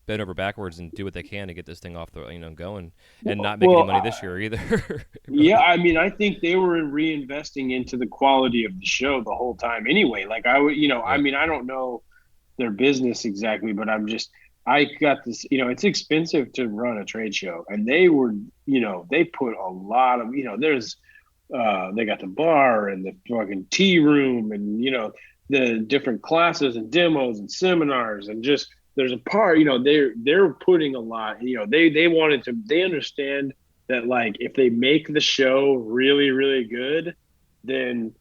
bend over backwards and do what they can to get this thing off the going, and not make any Well, money this year either. yeah, Really. I mean, I think they were reinvesting into the quality of the show the whole time anyway. Like I would, I Yeah. mean, I don't know their business exactly, but I got this, it's expensive to run a trade show. And they put a lot of, they got the bar and the fucking tea room and, the different classes and demos and seminars and just, there's a part, they're putting a lot, they understand that like if they make the show really, really good, then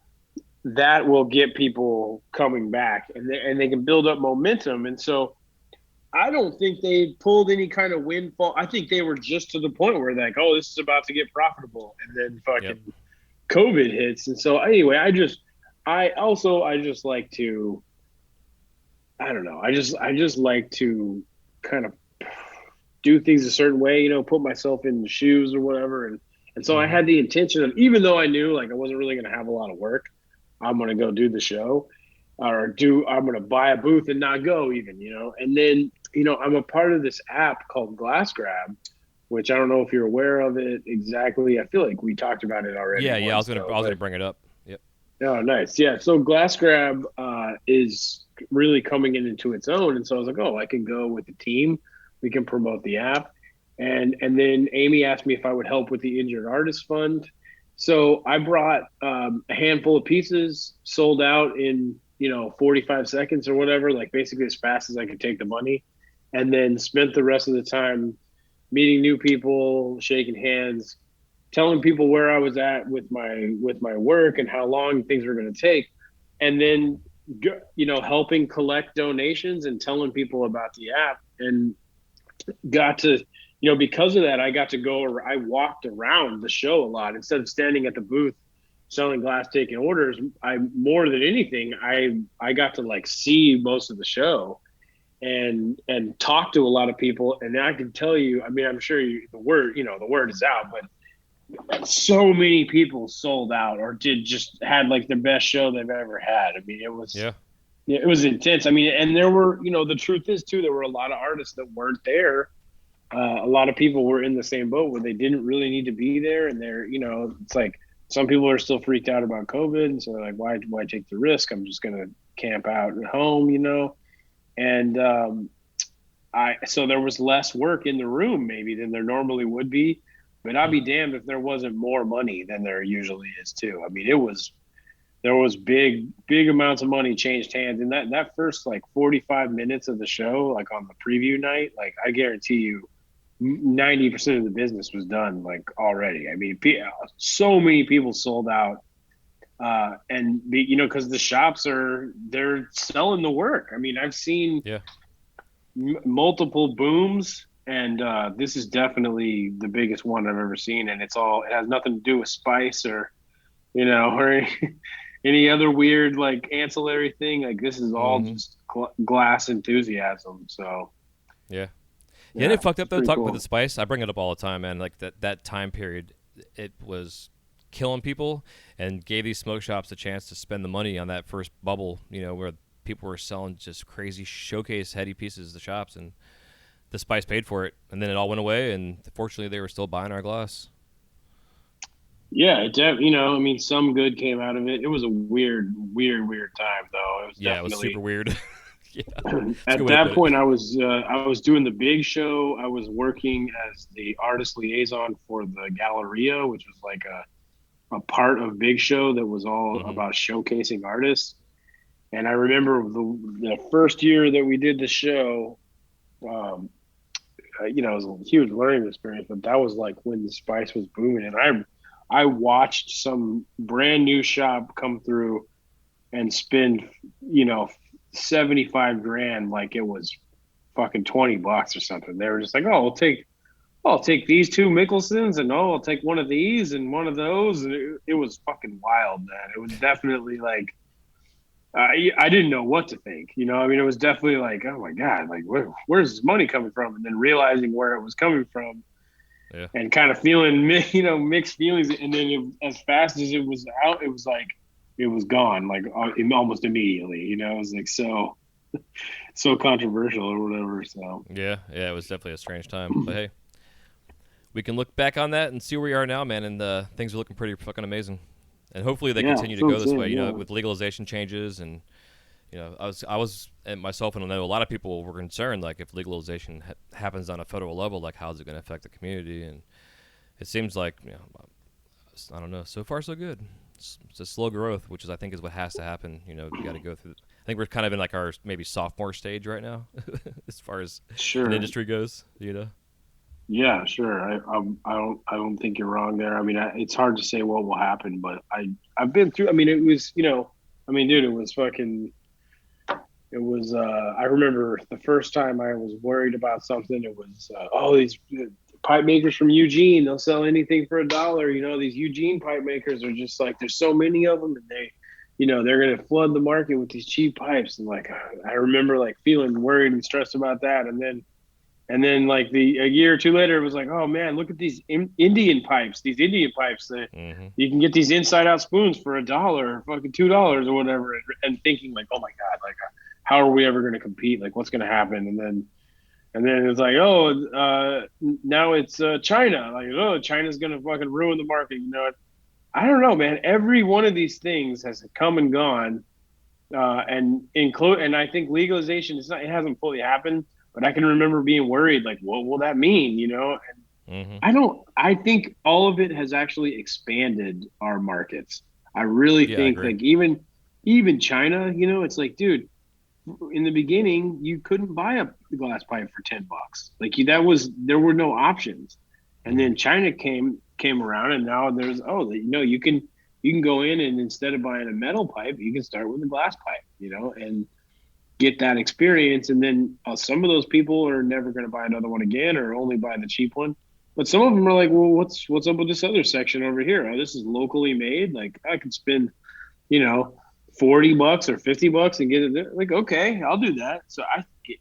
that will get people coming back and they can build up momentum. And so I don't think they pulled any kind of windfall. I think they were just to the point where like, oh, this is about to get profitable. And then Yep. fucking COVID hits. And so anyway, I just like to, I don't know. I just like to kind of do things a certain way, put myself in the shoes or whatever. And so I Hmm. had the intention of, even though I knew like I wasn't really going to have a lot of work, I'm going to go do the show I'm going to buy a booth and not go even, and then, I'm a part of this app called Glass Grab, which I don't know if you're aware of it exactly. I feel like we talked about it already Yeah. Yeah. I was once gonna though, I was but gonna bring it up. Yep. Oh, nice. Yeah. So Glass Grab is really coming into its own, and so I was like, oh, I can go with the team. We can promote the app, and then Amy asked me if I would help with the Injured Artist Fund. So I brought a handful of pieces, sold out in 45 seconds or whatever, like basically as fast as I could take the money, and then spent the rest of the time meeting new people, shaking hands, telling people where I was at with my work and how long things were going to take, and then helping collect donations and telling people about the app, and got to because of that I got to go. I walked around the show a lot instead of standing at the booth selling glass, taking orders. I more than anything I got to like see most of the show and talk to a lot of people, and I can tell you, I mean, I'm sure the word is out, but so many people sold out or did just had like the best show they've ever had. I mean, Yeah. it was intense. I mean, and there were, the truth is too, there were a lot of artists that weren't there. A lot of people were in the same boat where they didn't really need to be there, and it's like some people are still freaked out about COVID, and so they're like, why take the risk? I'm just gonna camp out at home. And I so there was less work in the room maybe than there normally would be, but I'd Hmm. be damned if there wasn't more money than there usually is too. I mean, there was big amounts of money changed hands in that first like 45 minutes of the show, like on the preview night. Like I guarantee you, 90% of the business was done like already. I mean, so many people sold out, and because the shops they're selling the work. I mean, I've seen Yeah. multiple booms, and this is definitely the biggest one I've ever seen. And it has nothing to do with spice or or any other weird like ancillary thing. Like this is all Hmm. just glass enthusiasm. So Yeah. Yeah, and yeah, it fucked it's up though. pretty Talking about the cool. spice, I bring it up all the time, man. Like that time period, it was killing people, and gave these smoke shops a chance to spend the money on that first bubble. Where people were selling just crazy showcase heady pieces to the shops, and the spice paid for it, and then it all went away. And fortunately, they were still buying our glass. Yeah, I mean, some good came out of it. It was a weird time though. It was Yeah, it was super definitely weird. Yeah, it's a good at way to that put it. point I was doing the big show. I was working as the artist liaison for the Galleria, which was like a part of Big Show that was all Hmm. about showcasing artists. And I remember the first year that we did the show, um, it was a huge learning experience, but that was like when the spice was booming. And I watched some brand new shop come through and spend, you know, 75 grand like it was fucking $20 or something. They were just like, oh, I'll take these two Mickelsons, and I'll take one of these and one of those. And it was fucking wild, man. It was definitely like, I didn't know what to think. I mean, it was definitely like, oh my God, like where's this money coming from? And then realizing where it was coming from Yeah. and kind of feeling, mixed feelings. And then as fast as it was out, it was like, it was gone, like almost immediately. It was like so controversial or whatever. So Yeah, yeah, it was definitely a strange time. But hey, we can look back on that and see where we are now, man. And things are looking pretty fucking amazing. And hopefully they yeah, continue that's to what I'm go this way. saying. Yeah, With legalization changes, and I was, and myself, and I know a lot of people were concerned, like if legalization happens on a federal level, like how's it going to affect the community? And it seems like I don't know. So far, so good. It's a slow growth, which is I think is what has to happen. We got to go through. I think we're kind of in like our maybe sophomore stage right now, as far as an sure. industry goes. Yeah, sure. I don't think you're wrong there. I mean, it's hard to say what will happen, but I've been through. I mean, it was I mean, dude, it was fucking. It was. I remember the first time I was worried about something. It was these pipe makers from Eugene. They'll sell anything for $1. These Eugene pipe makers are just like there's so many of them, and they're gonna flood the market with these cheap pipes. And like I remember like feeling worried and stressed about that, and then like a year or two later, it was like, oh man, look at these Indian pipes. These Indian pipes that Hmm. you can get these inside out spoons for $1 or fucking $2 or whatever. And thinking like, oh my God, like how are we ever going to compete? Like what's going to happen? And then it's like, oh, now it's China. Like, oh, China's going to fucking ruin the market. I don't know, man. Every one of these things has come and gone, and I think legalization is not. It hasn't fully happened, but I can remember being worried, like, what will that mean? Mm-hmm. I don't. I think all of it has actually expanded our markets. I really Yeah, I think, agree. like, even China, it's like, dude, in the beginning you couldn't buy a glass pipe for $10. Like, there were no options, and Mm-hmm. then China came around, and now there's, you can go in, and instead of buying a metal pipe, you can start with a glass pipe, and get that experience. And then some of those people are never going to buy another one again, or only buy the cheap one. But some of them are like, well, what's up with this other section over here? Oh, this is locally made. Like, I could spend, you know, $40 or $50 and get it there. Like, okay, I'll do that. So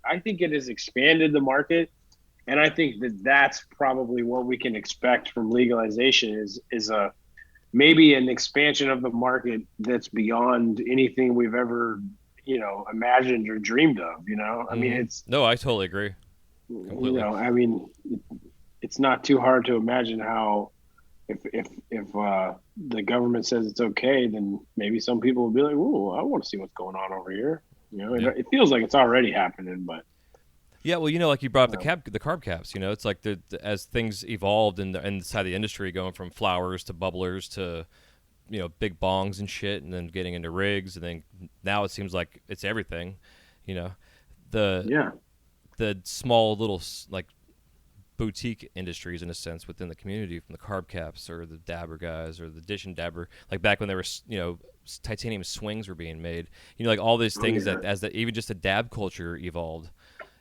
I think it has expanded the market, and I think that that's probably what we can expect from legalization is a maybe an expansion of the market that's beyond anything we've ever, imagined or dreamed of. I mean, Mm-hmm. No, I totally agree completely. I mean, it's not too hard to imagine how if the government says it's okay, then maybe some people will be like, "Ooh, I want to see what's going on over here." Yeah. It feels like it's already happening, but Yeah, well, like you brought up um, the carb caps. It's like as things evolved inside the industry, going from flowers to bubblers to big bongs and shit, and then getting into rigs, and then now it seems like it's everything. You know, the yeah, the small little like boutique industries in a sense within the community, from the carb caps or the dabber guys or the dish and dabber, like back when there were titanium swings were being made. Like all these oh things yeah, that even just the dab culture evolved.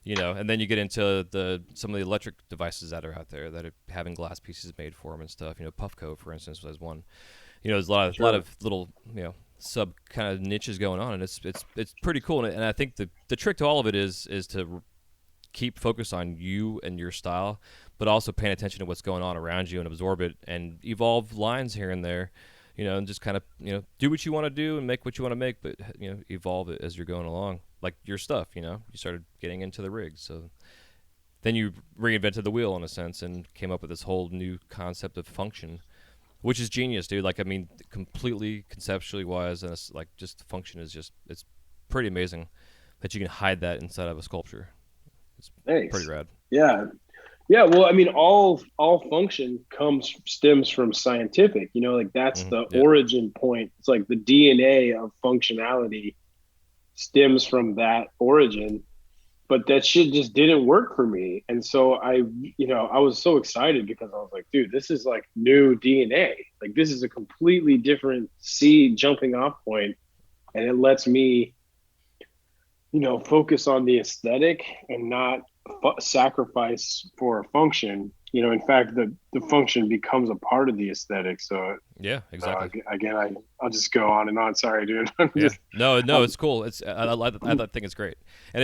And then you get into some of the electric devices that are out there that are having glass pieces made for them and stuff. Puffco, for instance, was one. There's a lot sure, of little sub kind of niches going on, and it's pretty cool. And I think the trick to all of it is to keep focus on you and your style, but also paying attention to what's going on around you and absorb it and evolve lines here and there. And just kind of do what you want to do and make what you want to make, but evolve it as you're going along. Like your stuff, you started getting into the rigs, so then you reinvented the wheel in a sense and came up with this whole new concept of function, which is genius, dude. Like, I mean, completely conceptually wise, and it's like just function is it's pretty amazing that you can hide that inside of a sculpture. It's pretty thanks. rad. Yeah, yeah. Well, I mean, all function stems from scientific. Like, that's Mm-hmm. the Yeah. origin point. It's like the DNA of functionality stems from that origin, but that shit just didn't work for me. And so I was so excited because I was like, dude, this is like new DNA. Like, this is a completely different seed jumping off point, and it lets me, focus on the aesthetic and not sacrifice for a function. In fact, the function becomes a part of the aesthetic. So, Yeah. Exactly. again, I'll just go on and on. Sorry, dude. I'm Yeah. just, No. No. um, It's cool. I think it's great, and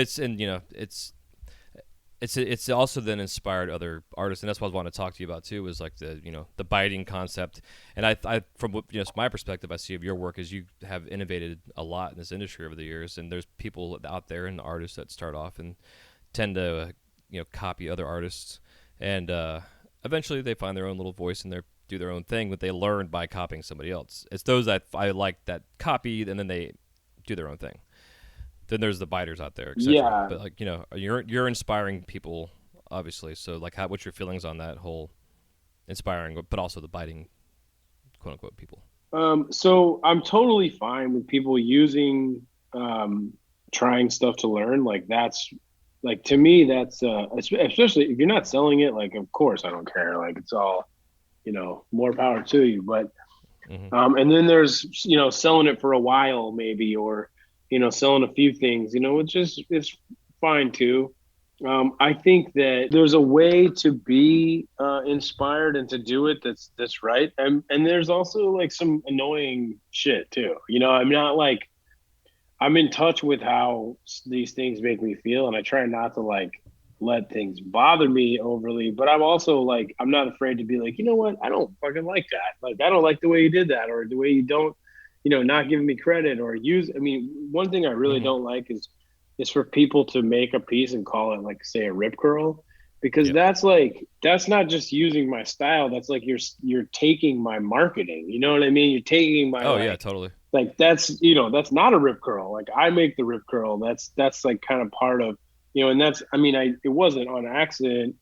it's also then inspired other artists, and that's what I wanted to talk to you about too. Is like the biting concept, and I from what my perspective, I see of your work is you have innovated a lot in this industry over the years, and there's people out there and artists that start off and tend to copy other artists, and eventually they find their own little voice and they do their own thing, but they learn by copying somebody else. It's those that I like that copy and then they do their own thing. Then there's the biters out there, etc. yeah, But like you're inspiring people, obviously. So like, what's your feelings on that whole inspiring, but also the biting, quote unquote, people? So I'm totally fine with people using, trying stuff to learn. Like, that's like, to me, that's especially if you're not selling it. Like, of course, I don't care. Like, it's all, more power to you. But Mm-hmm. and then there's, selling it for a while maybe, or selling a few things, which is it's fine too. I think that there's a way to be inspired and to do it that's right, and there's also like some annoying shit too. I'm not like, I'm in touch with how these things make me feel, and I try not to like let things bother me overly. But I'm also like, I'm not afraid to be like, you know what, I don't fucking like that. Like, I don't like the way you did that, or the way you don't, not giving me credit or use. I mean, one thing I really Mm-hmm. don't like is for people to make a piece and call it, like, say, a rip curl, because Yep. that's not just using my style. That's like you're taking my marketing. You know what I mean? You're taking my Oh yeah, totally. that's that's not a rip curl. Like I make the rip curl. That's like kind of part of and that's I mean I it wasn't on accident,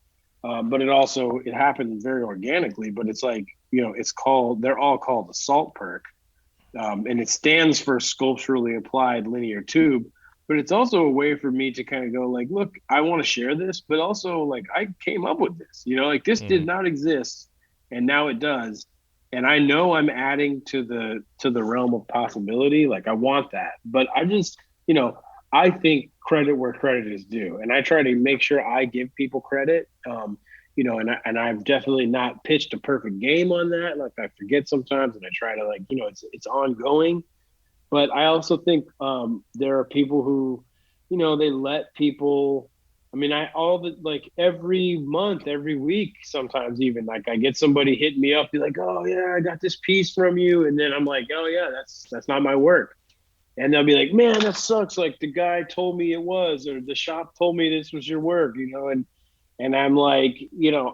but it happened very organically. But it's like it's called they're all called the salt perk, and it stands for sculpturally applied linear tube. But it's also a way for me to kind of go like, look, I want to share this, but also like I came up with this. Like this did Hmm. not exist, and now it does. And I know I'm adding to the realm of possibility. Like I want that, but I think credit where credit is due, and I try to make sure I give people credit. And I've definitely not pitched a perfect game on that. Like I forget sometimes, and I try to like it's ongoing. But I also think there are people who, they let people. I mean, I all the like every month, every week, sometimes even like I get somebody hit me up, be like, "Oh yeah, I got this piece from you," and then I'm like, "Oh yeah, that's not my work," and they'll be like, "Man, that sucks. Like the guy told me it was, or the shop told me this was your work," and I'm like,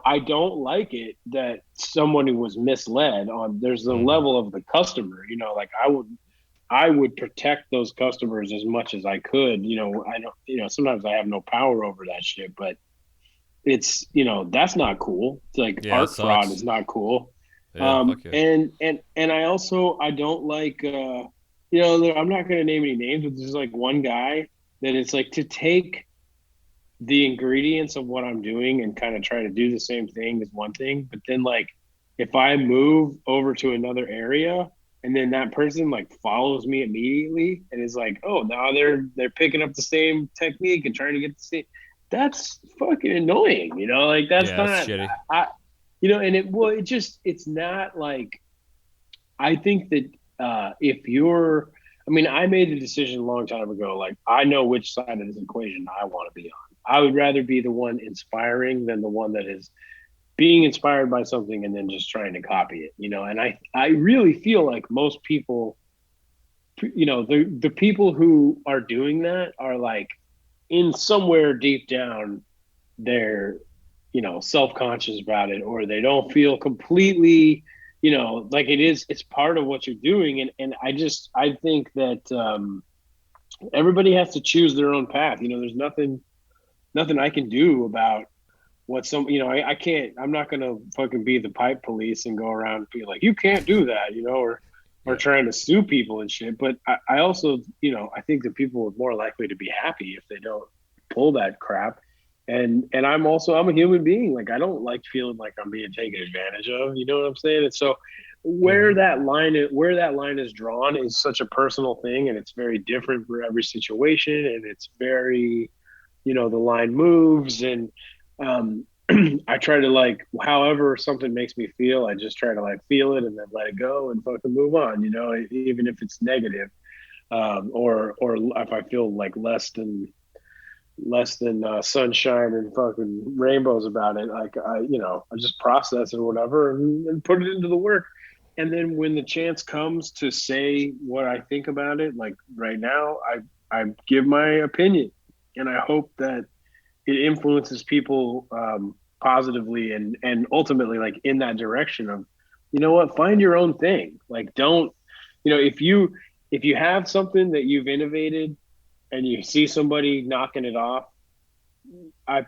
I don't like it that someone who was misled on. There's the Hmm. level of the customer, like I would protect those customers as much as I could. I don't, sometimes I have no power over that shit, but that's not cool. It's like Yeah, it art fraud sucks. is not cool. Yeah, fuck yeah. And I don't like, I'm not going to name any names, but there's like one guy that it's like to take the ingredients of what I'm doing and kind of try to do the same thing is one thing. But then like if I move over to another area and then that person like follows me immediately and is like, oh, now they're picking up the same technique and trying to get the same, that's fucking annoying, like that's Yeah, that's not shitty. I and it's not like I think that if you're I mean, I made the decision a long time ago. Like, I know which side of this equation I want to be on. I would rather be the one inspiring than the one that is being inspired by something and then just trying to copy it. And I really feel like most people, the people who are doing that are like in somewhere deep down, they're self-conscious about it, or they don't feel completely like it's part of what you're doing. And I think that everybody has to choose their own path. There's nothing I can do about what some I can't, I'm not gonna fucking be the pipe police and go around and be like, you can't do that, or Yeah. trying to sue people and shit. But I also, I think that people are more likely to be happy if they don't pull that crap. And I'm a human being. Like I don't like feeling like I'm being taken advantage of. You know what I'm saying? And so Hmm. where that line is drawn is such a personal thing, and it's very different for every situation, and it's very the line moves. And um I try to like however something makes me feel, I just try to like feel it and then let it go and fucking move on, even if it's negative. Or if I feel like less than sunshine and fucking rainbows about it, like I just process it or whatever, and put it into the work. And then when the chance comes to say what I think about it, like right now, I give my opinion, and I hope that it influences people positively, and ultimately like in that direction of what, find your own thing. Like don't if you have something that you've innovated and you see somebody knocking it off, I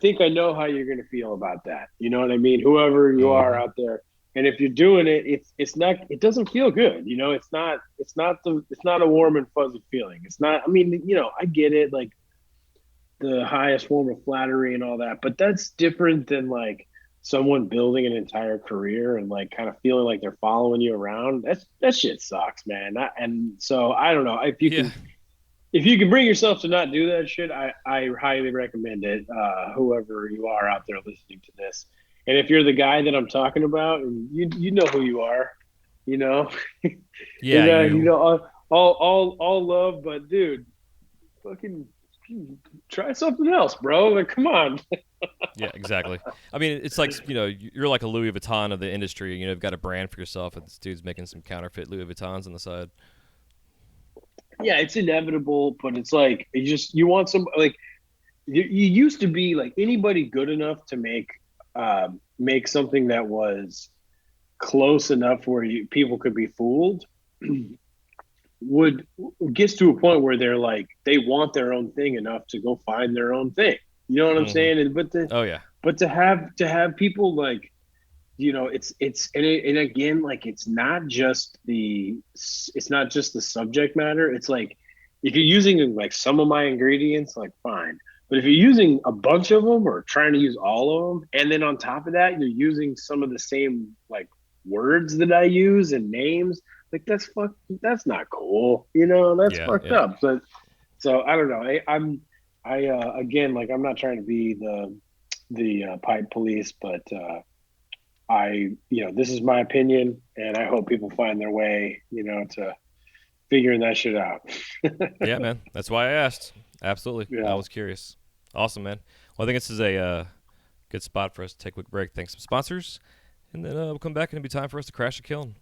think I know how you're going to feel about that. You know what I mean? Whoever you are Hmm. out there, and if you're doing it, it's not. It doesn't feel good. It's not a warm and fuzzy feeling. It's not. I mean, I get it. Like the highest form of flattery and all that, but that's different than like someone building an entire career and like kind of feeling like they're following you around. That shit sucks, man. And so I don't know Yeah. if you can bring yourself to not do that shit. I highly recommend it. Whoever you are out there listening to this, and if you're the guy that I'm talking about, and you know who you are, you know, Yeah, you. all love, but dude, fucking try something else, bro. Like, come on. Yeah, exactly. I mean, it's like you're like a Louis Vuitton of the industry. You've got a brand for yourself, and this dude's making some counterfeit Louis Vuittons on the side. Yeah, it's inevitable, but it's like you want some like you used to be like anybody good enough to make something that was close enough where people could be fooled would gets to a point where they're like they want their own thing enough to go find their own thing. You know what I'm Mm-hmm. saying? Oh yeah. But to have people like and again like it's not just the subject matter. It's like if you're using like some of my ingredients, like fine. But if you're using a bunch of them or trying to use all of them, and then on top of that, you're using some of the same like words that I use and names, like that's not cool. That's Yeah. fucked Yeah. up. So I don't know. I again like I'm not trying to be the pipe police, but this is my opinion, and I hope people find their way, to figuring that shit out. Yeah, man. That's why I asked. Absolutely. I Yeah. was curious. Awesome, man. Well, I think this is a good spot for us to take a quick break. Thanks to sponsors, and then we'll come back and it'll be time for us to crash a kiln.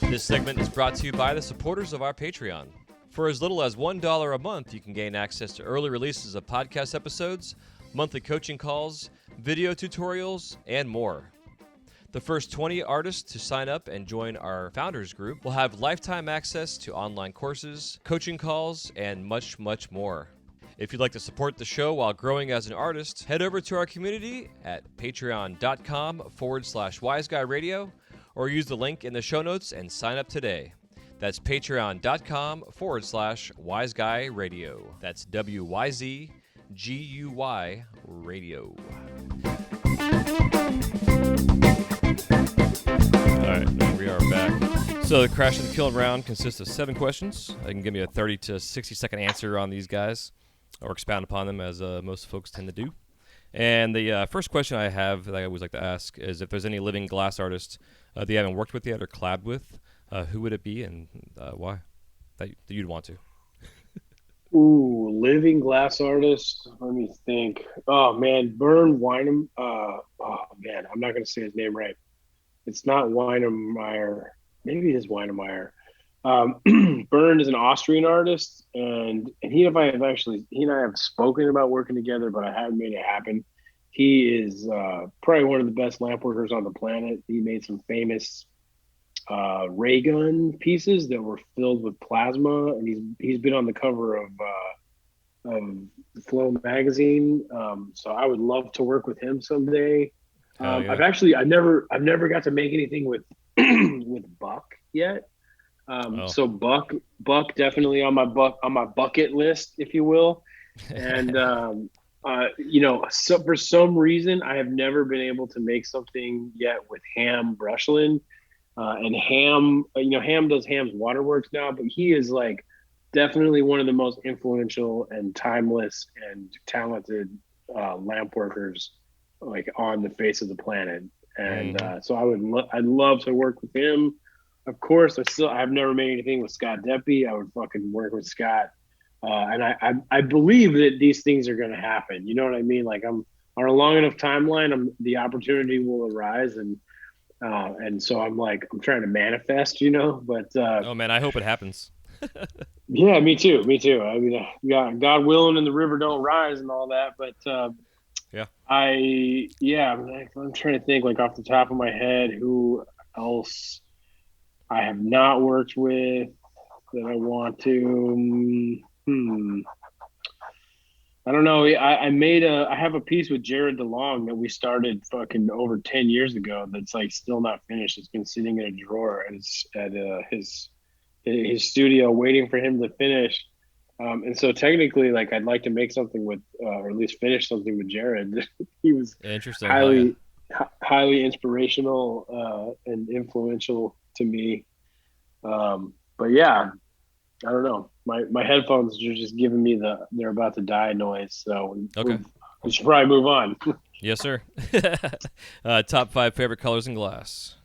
This segment is brought to you by the supporters of our Patreon. For as little as $1 a month, you can gain access to early releases of podcast episodes, monthly coaching calls, video tutorials, and more. The first 20 artists to sign up and join our founders group will have lifetime access to online courses, coaching calls, and much, much more. If you'd like to support the show while growing as an artist, head over to our community at patreon.com/wiseguyradio or use the link in the show notes and sign up today. That's patreon.com/wiseguyradio. That's WYZGUY radio. Alright, we are back. So the Crash and Kiln round consists of 7 questions. You can give me a 30 to 60 second answer on these guys, or expound upon them as most folks tend to do. And the first question I have that I always like to ask is if there's any living glass artist that you haven't worked with yet or collabed with, who would it be and why that you'd want to? Ooh, living glass artist. Let me think. Oh man, Bern Weinam. Oh man, I'm not gonna say his name right. It's not Weinemeyer. Maybe it is Weinemeyer. Bern is an Austrian artist, and he and I have spoken about working together, but I haven't made it happen. He is probably one of the best lamp workers on the planet. He made some famous ray gun pieces that were filled with plasma, and he's been on the cover of Flow magazine. So I would love to work with him someday. Hell yeah. I've never got to make anything with with Buck yet. Oh. So Buck definitely on my bucket list, if you will. And so for some reason I have never been able to make something yet with Ham Brushland. And Ham, Ham does Ham's Waterworks now, but he is like definitely one of the most influential and timeless and talented lamp workers like on the face of the planet. And so I'd love to work with him. Of course, I've never made anything with Scott Deppy. I would fucking work with Scott. And I believe that these things are going to happen. You know what I mean? Like I'm on a long enough timeline, the opportunity will arise, and so I'm trying to manifest, but Oh man, I hope it happens. yeah, me too. I mean, God willing, and the river don't rise and all that. But Yeah. I'm trying to think like off the top of my head who else I have not worked with that I want to. I don't know. I have a piece with Jared DeLong that we started fucking over 10 years ago. That's like still not finished. It's been sitting in a drawer at his studio waiting for him to finish. And so technically, like I'd like to make something with, or at least finish something with Jared. He was Interesting. Hell yeah. highly inspirational and influential to me. But yeah, I don't know. My headphones are just giving me they're about to die noise. So Okay. we should probably move on. Yes, sir. Top 5 favorite colors in glass.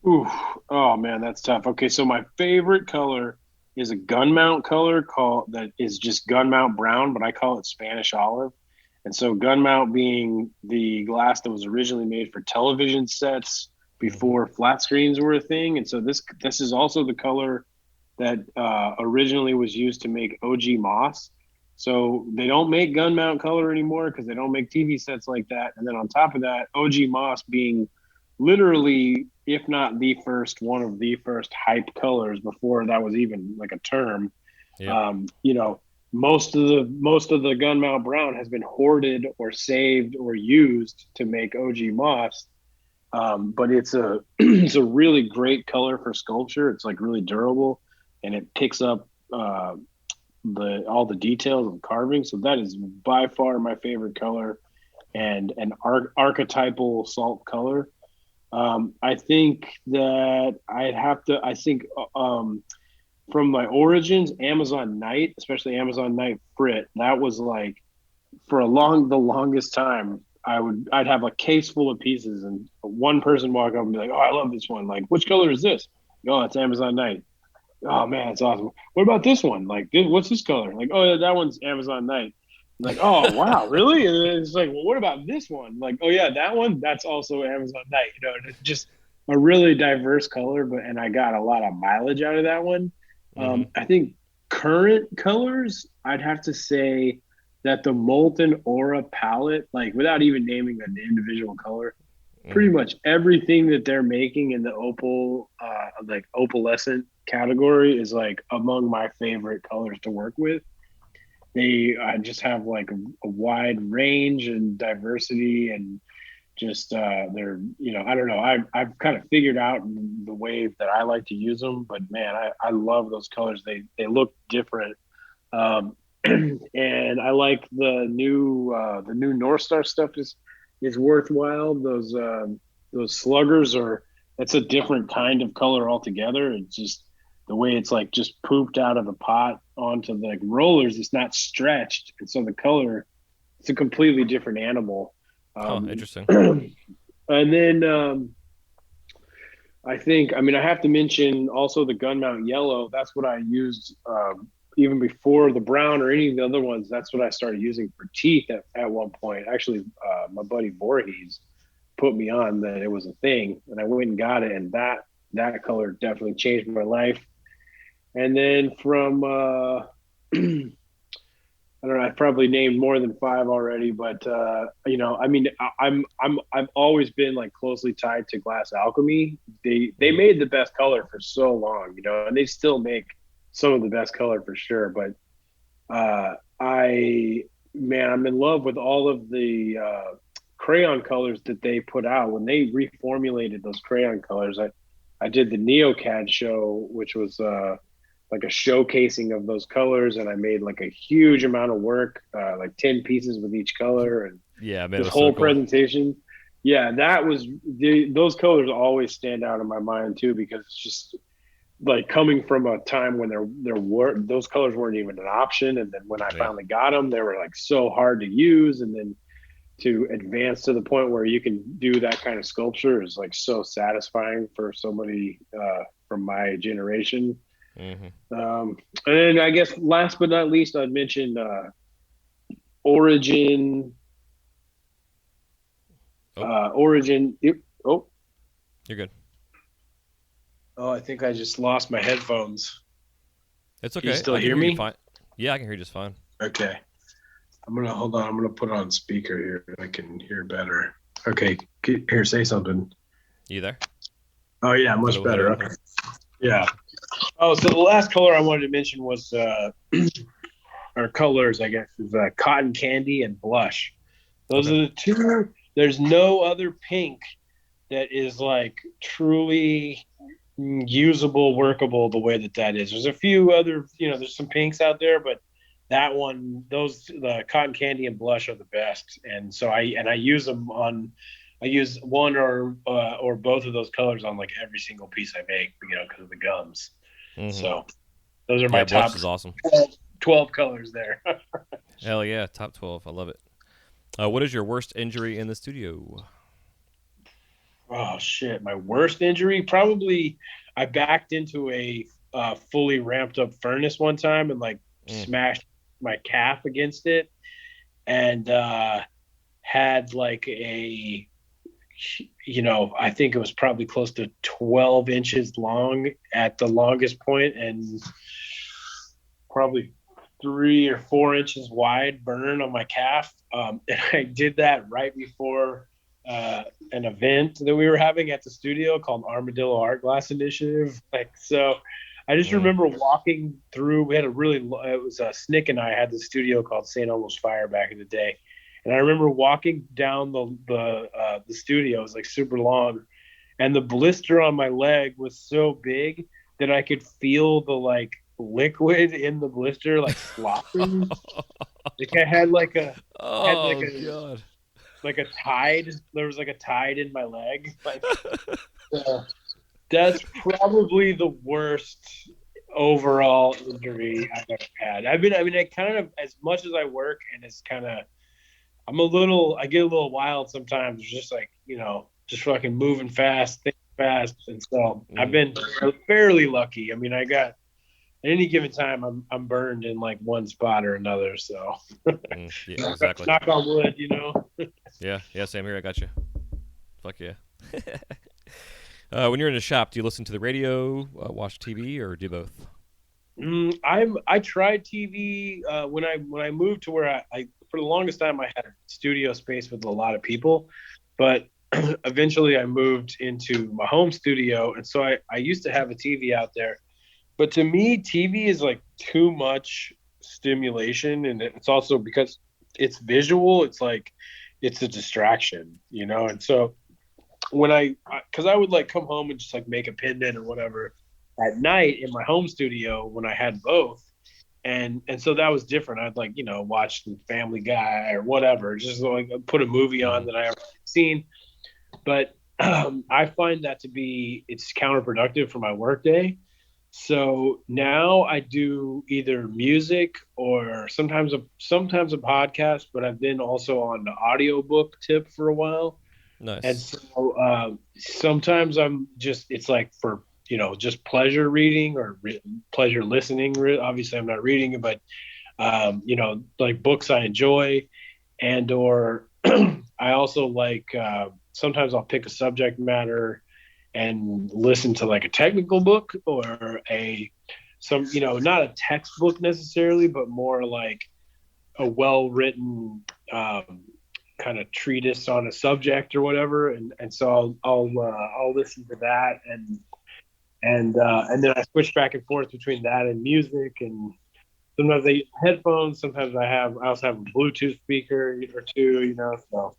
Ooh, oh man, that's tough. Okay, so my favorite color is a gun mount color that is just gun mount brown, but I call it Spanish olive. And so gun mount being the glass that was originally made for television sets before flat screens were a thing. And so this is also the color that originally was used to make OG Moss. So they don't make gun mount color anymore because they don't make TV sets like that. And then on top of that, OG Moss being literally, if not the first, one of the first hype colors before that was even like a term. Yep. You know, most of the gun mount brown has been hoarded or saved or used to make OG Moss. But it's a it's a really great color for sculpture. It's like really durable, and it picks up the all the details of carving. So that is by far my favorite color, and an archetypal salt color. I think that I'd have to. I think from my origins, Amazon Night, especially Amazon Night Frit, that was like for the longest time. I'd have a case full of pieces, and one person walk up and be like, "Oh, I love this one. Like, which color is this? Oh, it's Amazon Night. Oh man, it's awesome. What about this one? Like, what's this color? Like, oh yeah, that one's Amazon Night. Like, oh wow, really? And it's like, well, what about this one? Like, oh yeah, that one, that's also Amazon Night. You know, and it's just a really diverse color, and I got a lot of mileage out of that one. Mm-hmm. I think current colors, I'd have to say that the Molten Aura palette, like without even naming an individual color, pretty Mm-hmm. much everything that they're making in the opal like opalescent category is like among my favorite colors to work with. They just have like a wide range and diversity, and just they're, I don't know, I've kind of figured out the way that I like to use them, but man, I love those colors. They look different. And I like the new North Star stuff is worthwhile. Those sluggers are that's a different kind of color altogether. It's just the way it's like just pooped out of the pot onto the like rollers. It's not stretched, and so the color it's a completely different animal. Huh. Um, Interesting. and then I mean, I have to mention also the gunmount yellow. That's what I used even before the brown or any of the other ones. That's what I started using for teeth at one point. Actually, my buddy Voorhees put me on that it was a thing, and I went and got it, and that color definitely changed my life. And then from I don't know. I've probably named more than five already, but I mean, I've always been like closely tied to Glass Alchemy. They Mm-hmm. made the best color for so long, and they still make some of the best color for sure. But I man, I'm in love with all of the crayon colors that they put out when they reformulated those crayon colors. I did the NeoCAD show, which was like a showcasing of those colors, and I made like a huge amount of work, like 10 pieces with each color, and Yeah, man, it this was so whole cool. presentation. Yeah, those colors always stand out in my mind too, because it's just like coming from a time when there were those colors weren't even an option, and then when I Yeah. finally got them, they were like so hard to use, and then to advance to the point where you can do that kind of sculpture is like so satisfying for somebody from my generation. Mm-hmm. And then I guess last but not least, I'd mention Origin. Oh, Origin. Oh, you're good. oh, I think I just lost my headphones. It's Can you okay. still I can hear hear you me? fine. Yeah, I can hear you just fine. Okay. I'm gonna hold on. I'm gonna put it on speaker here. I can hear better. Okay. Here, say something. You there? Oh yeah, much Hello, better. hello. Okay. Yeah. Oh, so the last color I wanted to mention was or colors, I guess, is cotton candy and blush. Those Okay. are the two. There's no other pink that is like truly usable, workable the way that is. There's a few other, there's some pinks out there, but that one, the cotton candy and blush are the best. And so I use them on, I use one or both of those colors on like every single piece I make, because of the gums. Mm-hmm. So those are my Yeah, blush top is awesome. 12 colors there. Hell yeah, top 12. I love it. What is your worst injury in the studio? Oh shit! My worst injury probably I backed into a fully ramped up furnace one time and like Mm. smashed my calf against it, and had like I think it was probably close to 12 inches long at the longest point, and probably 3 or 4 inches wide burn on my calf. And I did that right before an event that we were having at the studio called Armadillo Art Glass Initiative. So I just Mm. remember walking through. We had it was Snick and I had the studio called St. Elmo's Fire back in the day. And I remember walking down the studio. It was like super long, and the blister on my leg was so big that I could feel the like liquid in the blister like slopping. Like I had Oh God. like a tide. There was like a tide in my leg. Uh, that's probably the worst overall injury I've ever had. I kind of, as much as I work and it's kind of, I get a little wild sometimes, just like, just fucking moving fast, thinking fast. And so I've Mm. been fairly lucky. At any given time, I'm burned in like one spot or another. So Mm. Yeah, exactly. knock on wood. Yeah, yeah, same here. I got you. Fuck yeah. When you're in the shop, do you listen to the radio, watch TV, or do both? I tried TV when I moved to where I for the longest time I had a studio space with a lot of people, but eventually I moved into my home studio, and so I used to have a TV out there. But to me, TV is like too much stimulation, and it's also because it's visual. It's like it's a distraction. And so because I would like come home and just like make a pendant or whatever at night in my home studio when I had both, and so that was different. I'd like watch Family Guy or whatever, just like put a movie on Mm-hmm. that I already seen. But I find that to be it's counterproductive for my workday. So now I do either music or sometimes a podcast, but I've been also on the audiobook tip for a while. And Nice. so sometimes it's like for, just pleasure reading or pleasure listening. Obviously, I'm not reading it, but, like books I enjoy. And or I also like, sometimes I'll pick a subject matter and listen to like a technical book or not a textbook necessarily, but more like a well written kind of treatise on a subject or whatever, and so I'll listen to that, and then I switch back and forth between that and music, and sometimes I use headphones, sometimes I also have a Bluetooth speaker or two. So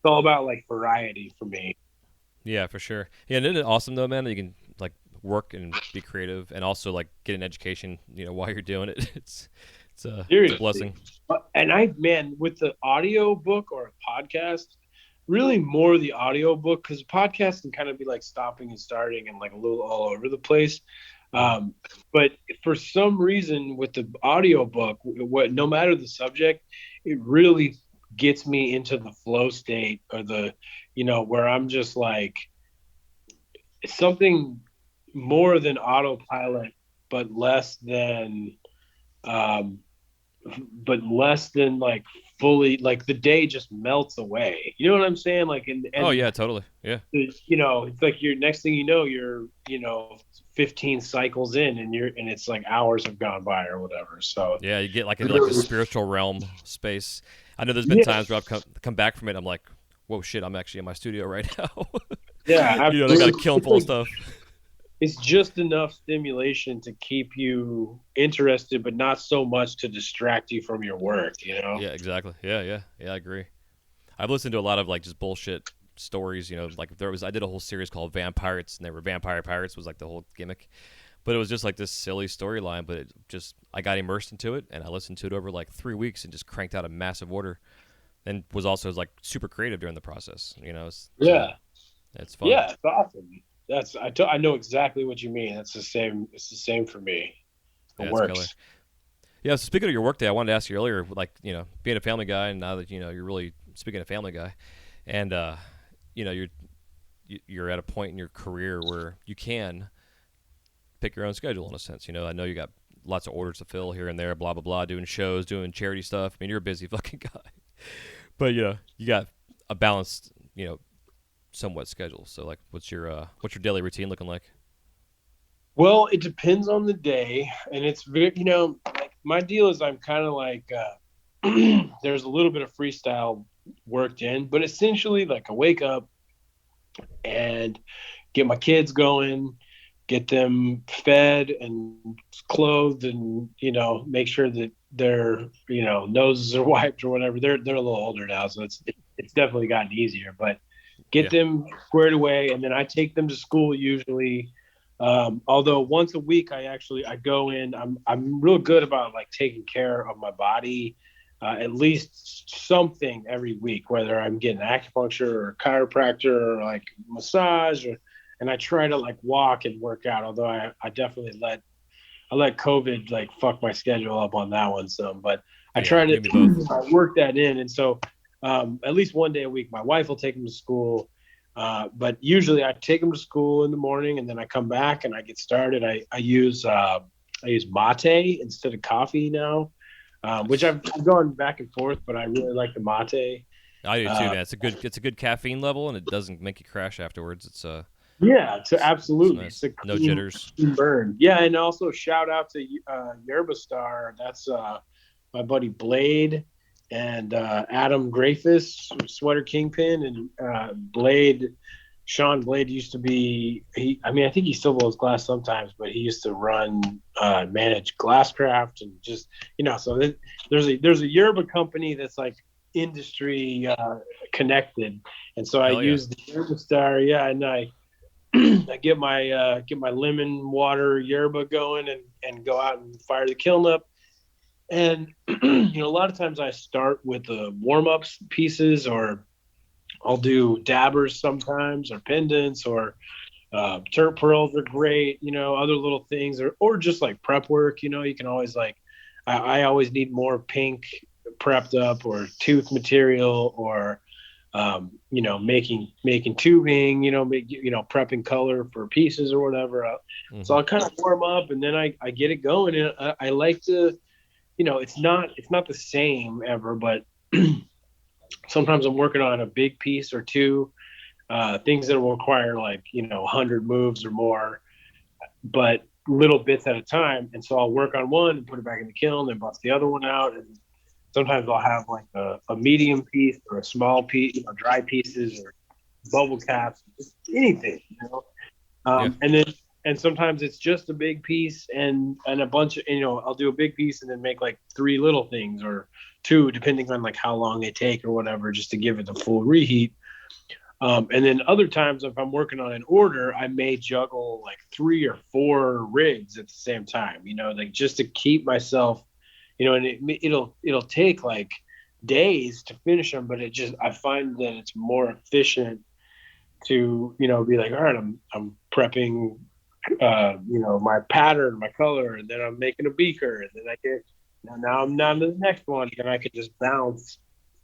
it's all about like variety for me. Yeah, for sure. Yeah, and isn't it awesome though, man, that you can like work and be creative and also like get an education, while you're doing it. It's a Seriously. blessing. And man, with the audio book or a podcast, really more the audio book, because podcast can kind of be like stopping and starting and like a little all over the place. Mm. Um, but for some reason, with the audio book, no matter the subject, it really gets me into the flow state or where I'm just like something more than autopilot, but less than um, like fully, like the day just melts away. You know what I'm saying? Like Oh and yeah, totally. Yeah. it's like you're next thing you know you're 15 cycles in, and it's like hours have gone by or whatever. So Yeah, you get like into like the spiritual realm space. I know there's been yeah, times where I've come back from it. I'm like, whoa, shit! I'm actually in my studio right now. yeah, They got absolutely. to kill him It's full of like stuff. it's just enough stimulation to keep you interested, but not so much to distract you from your work. Yeah, exactly. Yeah, yeah, yeah. I agree. I've listened to a lot of like just bullshit stories. Like I did a whole series called Vampires, and they were vampire pirates was like the whole gimmick. But it was just like this silly storyline. But I got immersed into it, and I listened to it over like 3 weeks, and just cranked out a massive order, and was also like super creative during the process. Yeah, It's fun. yeah, it's awesome. I know exactly what you mean. It's the same for me. It Yeah, it's killer. works. Yeah. So speaking of your workday, I wanted to ask you earlier, like being a family guy, and now that you're really speaking of family guy, and you know, you're you're at a point in your career where you can pick your own schedule in a sense. I know you got lots of orders to fill here and there, blah blah blah, doing shows, doing charity stuff. I mean, you're a busy fucking guy, but you got a balanced, somewhat schedule. So like, what's your daily routine looking like? Well, it depends on the day, and it's very, my deal is I'm kind of like there's a little bit of freestyle worked in, but essentially like I wake up and get my kids going, get them fed and clothed, and make sure that their noses are wiped or whatever. They're a little older now, so it's definitely gotten easier. But get Yeah. them squared away, and then I take them to school usually. Although once a week, I go in. I'm real good about like taking care of my body, at least something every week, whether I'm getting acupuncture or chiropractor or like massage, and I try to like walk and work out. Although I definitely let COVID like fuck my schedule up on that one some, but I Yeah. try You to and me both. work that in, and so at least one day a week, my wife will take them to school. But usually I take them to school in the morning, and then I come back and I get started. I use mate instead of coffee now, which Nice. I've gone back and forth, but I really like the mate. I do too, Uh, man. It's a good caffeine level, and it doesn't make you crash afterwards. yeah, so It's absolutely, it's nice. a No clean, jitters. clean burn. Yeah, and also shout out to Yerba Star. That's my buddy Blade and Adam Grafus, Sweater Kingpin, and Blade. Sean Blade used to be. I mean, I think he still blows glass sometimes, but he used to manage Glasscraft, and just So there's a Yerba company that's like industry connected, and so I Hell yeah. use the Yerba Star. Yeah, and I get my lemon water yerba going, and go out and fire the kiln up. And a lot of times I start with the warm ups pieces, or I'll do dabbers sometimes, or pendants, or turp pearls are great. Other little things, or just like prep work. You can always like I always need more pink prepped up, or tooth material, or making tubing, prepping color for pieces or whatever. So Hmm. I'll kind of warm up, and then I get it going. And I like to, it's not the same ever, but sometimes I'm working on a big piece or two, things that will require like 100 moves or more, but little bits at a time. And so I'll work on one and put it back in the kiln and bust the other one out. And sometimes I'll have like a medium piece or a small piece, dry pieces or bubble caps, anything. Yeah. And sometimes it's just a big piece and a bunch of I'll do a big piece and then make like three little things or two, depending on like how long they take or whatever, just to give it the full reheat. And then other times, if I'm working on an order, I may juggle like three or four rigs at the same time, like just to keep myself, and it'll take like days to finish them, but I find that it's more efficient to, be like, all right, I'm prepping, my pattern, my color, and then I'm making a beaker, and then now I'm down to the next one, and I can just bounce,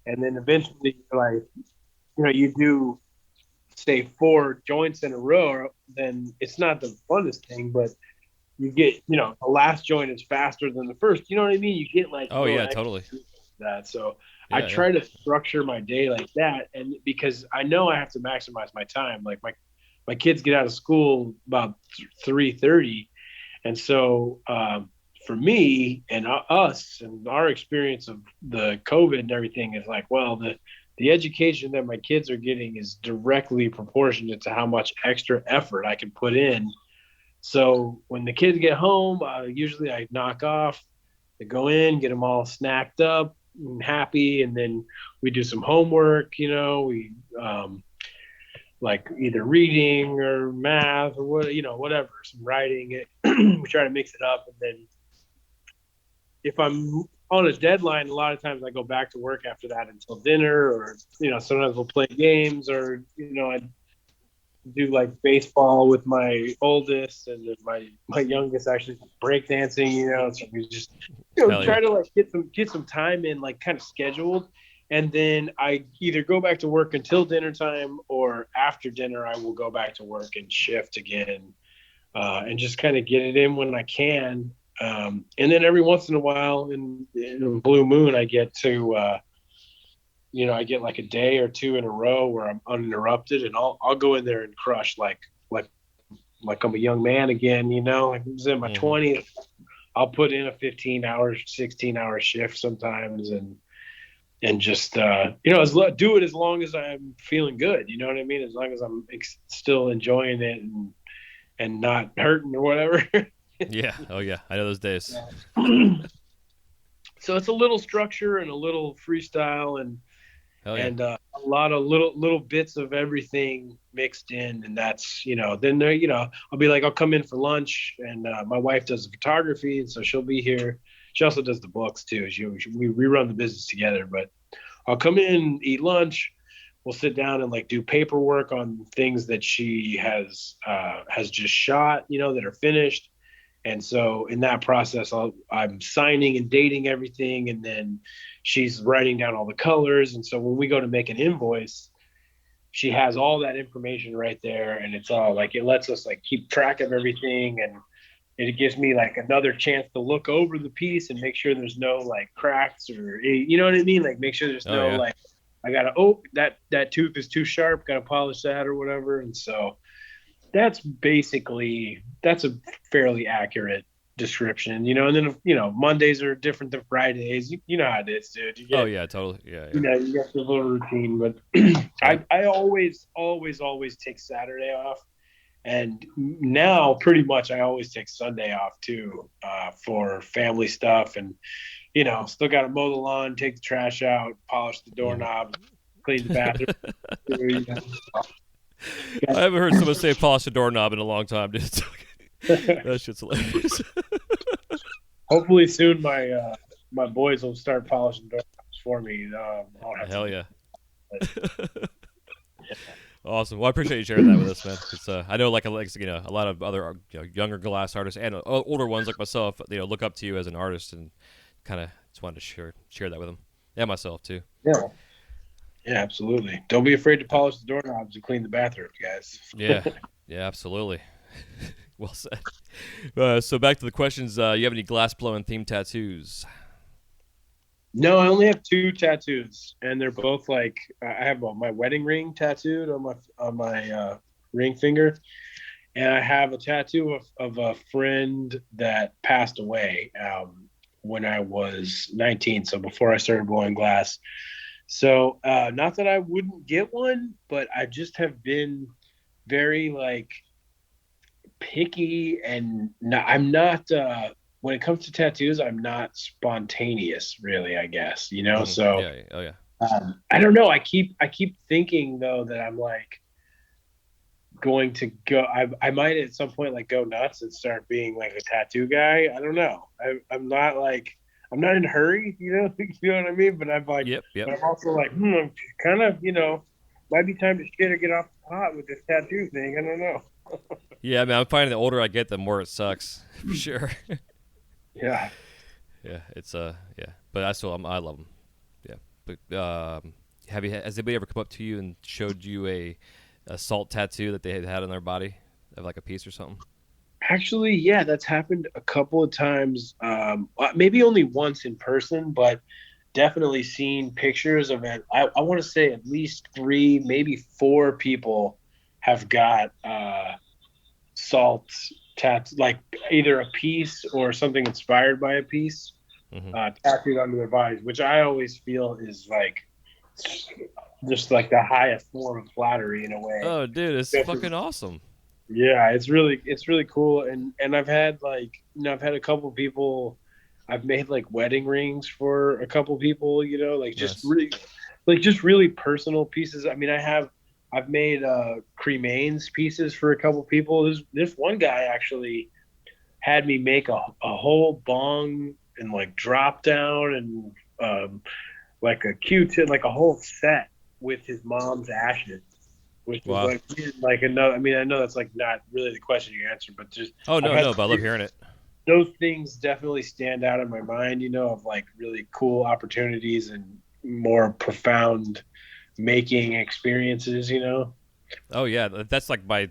and then eventually, like, you do say four joints in a row, then it's not the funnest thing, but you get, the last joint is faster than the first. You know what I mean? You get like Oh little yeah, extra totally. that. So I Yeah, yeah. try to structure my day like that, and because I know I have to maximize my time. Like my kids get out of school about 3:30, and so for me and us and our experience of the COVID and everything is like, well, the education that my kids are getting is directly proportionate to how much extra effort I can put in. So when the kids get home, usually I knock off, they go in, get them all snacked up and happy, and then we do some homework. We like either reading or math or whatever, some writing. We try to mix it up, and then if I'm on a deadline, a lot of times I go back to work after that until dinner, or sometimes we'll play games, or I do like baseball with my oldest, and then my youngest actually breakdancing. So we just Hell yeah. try to like get some time in, like kind of scheduled, and then I either go back to work until dinner time, or after dinner I will go back to work and shift again, and just kind of get it in when I can. And then every once in a while, in a blue moon, I get to I get like a day or two in a row where I'm uninterrupted, and I'll go in there and crush like I'm a young man again. I was in my Hmm. 20s. I'll put in a 15-hour, 16-hour shift sometimes, and just do it as long as I'm feeling good. You know what I mean? As long as I'm still enjoying it and not hurting or whatever. Yeah. Oh yeah. I know those days. So it's a little structure and a little freestyle Hell yeah. and a lot of little bits of everything mixed in, and that's then there I'll be like, I'll come in for lunch, and my wife does the photography, and so she'll be here. She also does the books too. We run the business together, but I'll come in, eat lunch. We'll sit down and like do paperwork on things that she has just shot, that are finished. And so in that process, I'm signing and dating everything, and then she's writing down all the colors. And so when we go to make an invoice, she has all that information right there, and it's all like, it lets us like keep track of everything, and it gives me like another chance to look over the piece and make sure there's no like cracks, or you know what I mean, like make sure there's Oh no yeah. like, I gotta, oh, that tooth is too sharp, gotta polish that or whatever. And so that's a fairly accurate description. And then Mondays are different than Fridays. You know how it is, dude. You Oh get yeah. Totally. Yeah. Yeah. you get the little routine, but Yep. I always take Saturday off, and now pretty much I always take Sunday off too, for family stuff, and still got to mow the lawn, take the trash out, polish the Mhm. doorknob, clean the bathroom. I haven't heard someone say polish the doorknob in a long time, dude. That shit's hilarious. Hopefully soon my boys will start polishing doorknobs for me. I'll have to Hell do yeah. it. Awesome. Well, I appreciate you sharing that with us, man. It's I know like a lot of other younger glass artists and older ones like myself, look up to you as an artist and kind of just wanted to share that with them and myself too. Yeah, yeah, absolutely. Don't be afraid to polish the doorknobs and clean the bathroom, guys. Yeah. Yeah. Absolutely. Well said. So back to the questions. You have any glass blowing themed tattoos? No, I only have two tattoos, and they're both like, I have my wedding ring tattooed on my ring finger, and I have a tattoo of a friend that passed away, when I was 19, so before I started blowing glass. So not that I wouldn't get one, but I just have been very like picky, and I'm not when it comes to tattoos, I'm not spontaneous really, I guess, so Yeah. Oh yeah. I don't know. I keep thinking though that I'm like going to go. I might at some point like go nuts and start being like a tattoo guy. I don't know. I'm not like, I'm not in a hurry, you know what I mean. But I'm like, Yep. Yep. but I'm also like, I'm kind of, might be time to shit or get off the pot with this tattoo thing. I don't know. Yeah. I mean, I'm finding the older I get, the more it sucks for sure. Yeah. Yeah. It's yeah. But I love them. Yeah. But has anybody ever come up to you and showed you a salt tattoo that they had on their body of like a piece or something? Actually, yeah, that's happened a couple of times. Maybe only once in person, but definitely seen pictures of it. I want to say at least three, maybe four people have got salt tats, like either a piece or something inspired by a piece, Hmm. tattooed onto their bodies, which I always feel is like just like the highest form of flattery in a way. Oh, dude, it's fucking awesome. Yeah, it's really cool, and I've had like, I've had a couple people, I've made like wedding rings for a couple people, like Nice. just really personal pieces. I mean, I've made cremains pieces for a couple people. This one guy actually had me make a whole bong and like drop down and like a Q-tip, like a whole set with his mom's ashes, which was Wow. like another. I mean, I know that's like not really the question you answered, but just Oh I've no, had no, but I love hearing it. those things definitely stand out in my mind. Of like really cool opportunities and more profound making experiences. Oh yeah, that's like my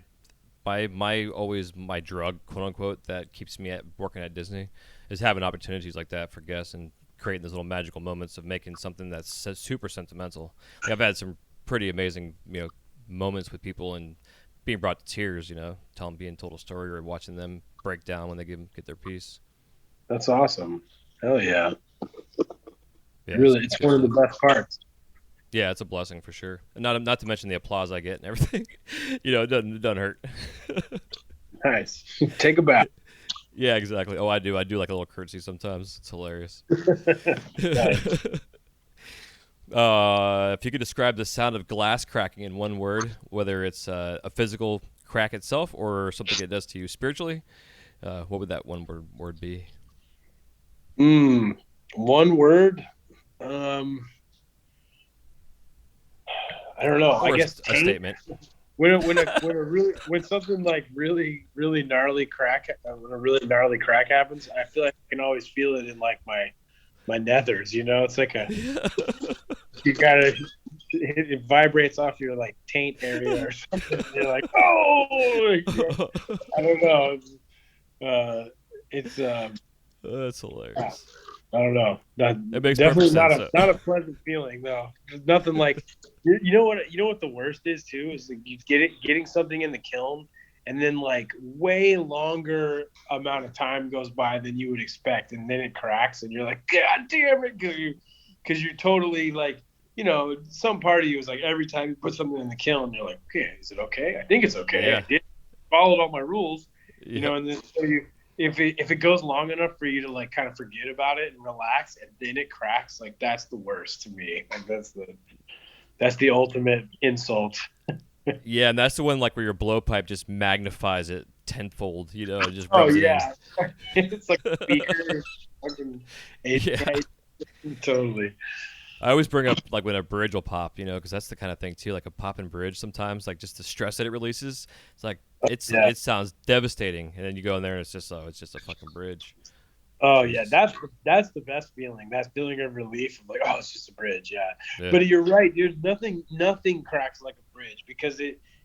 always my drug, quote unquote, that keeps me at working at Disney, is having opportunities like that for guests and creating those little magical moments of making something that's super sentimental. Like I've had some pretty amazing moments with people and being brought to tears. Being told a story or watching them break down when they get their piece. That's awesome. Hell yeah. Yeah, Really, it's good one of the stuff. best parts. Yeah, it's a blessing for sure. And not to mention the applause I get and everything. It doesn't hurt. Nice. Take a bow. Yeah, exactly. Oh, I do. I do like a little curtsy sometimes. It's hilarious. Nice. If you could describe the sound of glass cracking in one word, whether it's a physical crack itself or something it does to you spiritually, what would that one word be? Mm, one word. Um, I don't know. I Or guess a taint. statement? When something like really gnarly crack when a really gnarly crack happens, I feel like I can always feel it in like my nethers. It's like a you gotta it vibrates off your like taint area or something. And you're like, oh, I don't know. It's That's hilarious. I don't know. That It makes perfect definitely sense. Though. not a pleasant feeling though. There's nothing like you know what the worst is too is like you getting something in the kiln and then like way longer amount of time goes by than you would expect and then it cracks and you're like God damn it because you're totally like some part of you is like every time you put something in the kiln you're like okay is it okay I think it's okay Yeah. I did followed all my rules Yep. and then so you if it goes long enough for you to like kind of forget about it and relax and then it cracks like that's the worst to me like that's the ultimate insult. Yeah, and that's the one like where your blowpipe just magnifies it tenfold. It just Oh rubs it in. yeah. It's like a speaker fucking Yeah. totally. I always bring up like when a bridge will pop, because that's the kind of thing too, like a popping bridge. Sometimes, like just the stress that it releases, it's like Yeah. it sounds devastating, and then you go in there and it's just a fucking bridge. Oh It's yeah, just that's the best feeling. That feeling of relief of like, oh, it's just a bridge, yeah. yeah, But you're right, dude. Nothing cracks like a bridge because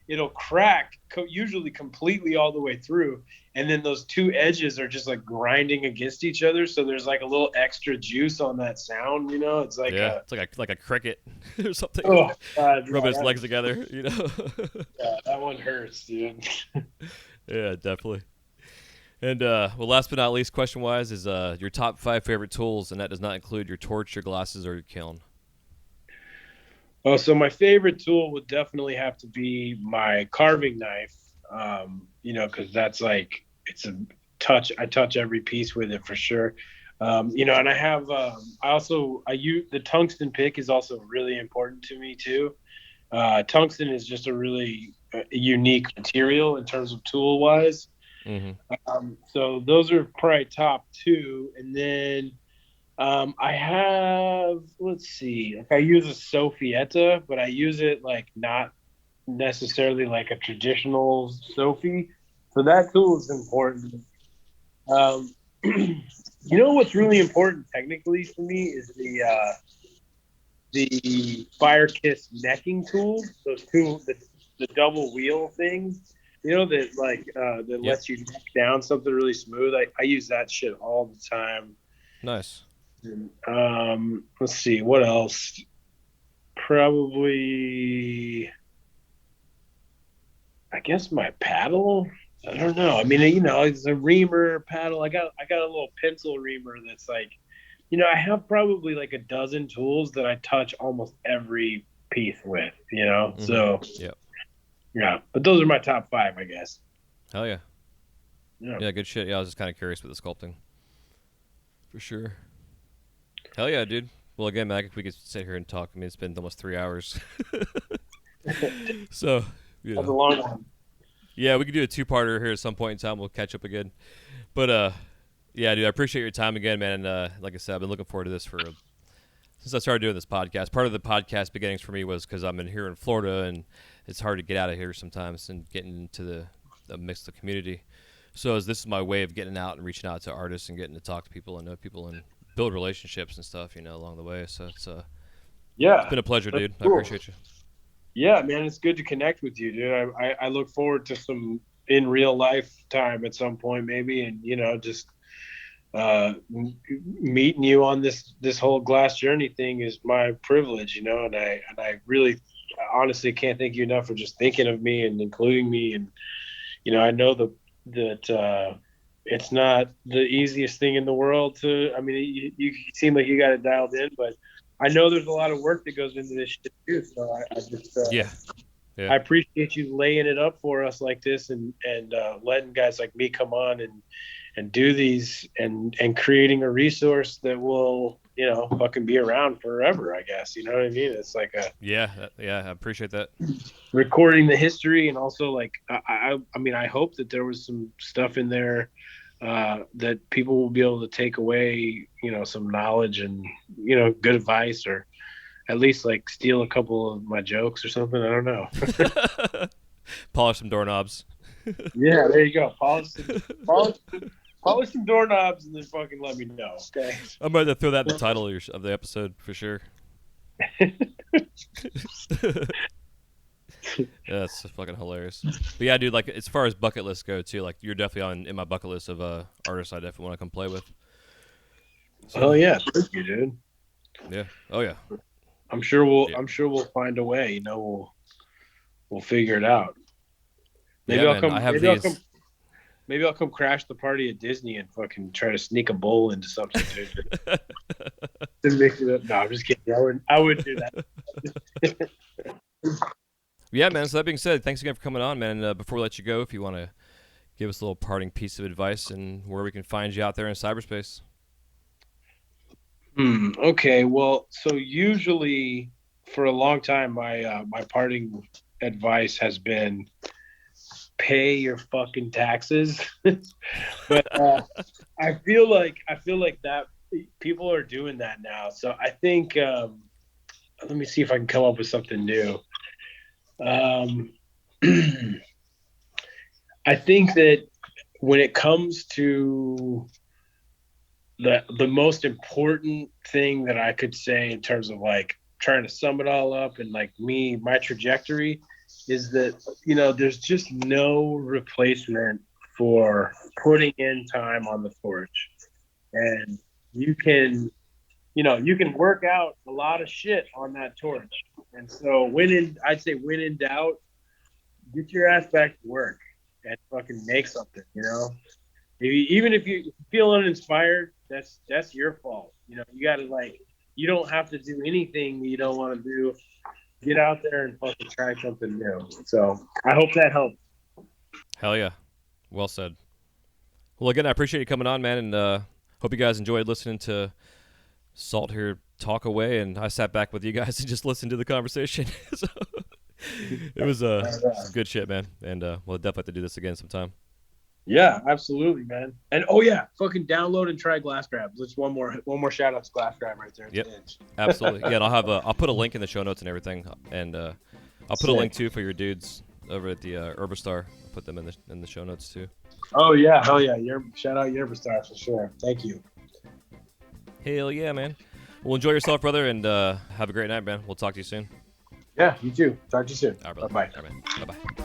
it'll crack usually completely all the way through, and then those two edges are just like grinding against each other. So there's like a little extra juice on that sound. It's like yeah. It's like a cricket or something, oh God, yeah, rubbing its legs together. that one hurts, dude. Yeah, definitely. And well, last but not least, question wise, is your top 5 favorite tools, and that does not include your torch, your glasses, or your kiln. Oh, so my favorite tool would definitely have to be my carving knife. Because that's like it's a touch. I touch every piece with it for sure. And I have. I use the tungsten pick is also really important to me too. Tungsten is just a really unique material in terms of tool wise. Mm-hmm. So those are probably top two, and then I have, let's see, like I use a Sophietta, but I use it like not necessarily like a traditional Sophie. So that tool is important. Um, what's really important technically for me is the Fire Kiss necking tool. Those the double wheel things. That like that Yep. lets you neck down something really smooth. I use that shit all the time. Nice. Let's see what else. Probably, I guess my paddle. I don't know. I mean, it's a reamer paddle. I got a little pencil reamer that's like, I have probably like a dozen tools that I touch almost every piece with. Mm-hmm. So Yep. yeah. But those are my top five, I guess. Hell yeah. Yeah. Yeah, good shit. Yeah, I was just kind of curious with the sculpting. For sure. Hell yeah, dude. Well, again, Mac, we could sit here and talk. I mean, it's been almost 3 hours. So, That's a long one. yeah, we could do a two-parter here at some point in time. We'll catch up again. But, yeah, dude, I appreciate your time again, man. And like I said, I've been looking forward to this since I started doing this podcast. Part of the podcast beginnings for me was because I'm here in Florida, and it's hard to get out of here sometimes and getting into the mix of the community. So this is my way of getting out and reaching out to artists and getting to talk to people and know people and build relationships and stuff, along the way. So it's Yeah. been a pleasure, That's dude. I cool. appreciate you. Yeah, man, it's good to connect with you, dude. I look forward to some in real life time at some point, maybe, and just meeting you on this whole glass journey thing is my privilege, and I really honestly can't thank you enough for just thinking of me and including me, and I know that it's not the easiest thing in the world to. I mean, you seem like you got it dialed in, but I know there's a lot of work that goes into this shit too. So I just Yeah. Yeah. I appreciate you laying it up for us like this, and letting guys like me come on and do these, and creating a resource that will, fucking be around forever, I guess. You know what I mean? It's like a Yeah. Yeah. I appreciate that. recording the history, and also like I mean, I hope that there was some stuff in there that people will be able to take away, some knowledge and, good advice, or at least like steal a couple of my jokes or something. I don't know. Polish some doorknobs. Yeah, there you go. Polish some doorknobs, and then fucking let me know. Okay. I'm about to throw that in the title of the episode for sure. Yeah, that's fucking hilarious. But yeah, dude, like as far as bucket lists go too, like you're definitely in my bucket list of artists I definitely want to come play with. So, Oh yeah, thank you, dude. yeah. Oh yeah. I'm sure we'll Yeah. I'm sure we'll find a way. We'll figure it out. Maybe Yeah, I'll man. come. I have Maybe I'll these. come. Maybe I'll come crash the party at Disney and fucking try to sneak a bowl into something to mix it up. No, I'm just kidding. I wouldn't do that. Yeah, man. So that being said, thanks again for coming on, man. Before we let you go, if you want to give us a little parting piece of advice and where we can find you out there in cyberspace. Okay. Well, so usually for a long time, my parting advice has been pay your fucking taxes. But I feel like that people are doing that now. So I think let me see if I can come up with something new. Um, I think that when it comes to the most important thing that I could say in terms of like trying to sum it all up, and like my trajectory, is that there's just no replacement for putting in time on the torch. And you can you can work out a lot of shit on that torch. And so I'd say when in doubt, get your ass back to work and fucking make something. Even if you feel uninspired, that's your fault. You got to you don't have to do anything you don't want to do. Get out there and fucking try something new. So I hope that helps. Hell yeah. Well said. Well, again, I appreciate you coming on, man, and hope you guys enjoyed listening to Salt here talk away. And I sat back with you guys and just listened to the conversation. So it was some good shit, man. And we'll definitely have to do this again sometime. Yeah, absolutely, man. And oh yeah, fucking download and try Glass Grab. Let's one more shout out to Glass Grab right there. Yep, absolutely. Yeah, and I'll put a link in the show notes and everything, and I'll put a link too for your dudes over at the Herbistar. I'll put them in the show notes too. Oh yeah, hell yeah! Shout out Herbistar for sure. Thank you. Hell yeah, man. Well, enjoy yourself, brother, and have a great night, man. We'll talk to you soon. Yeah, you too. Talk to you soon. All right, brother. Bye-bye. All right, man. Bye-bye.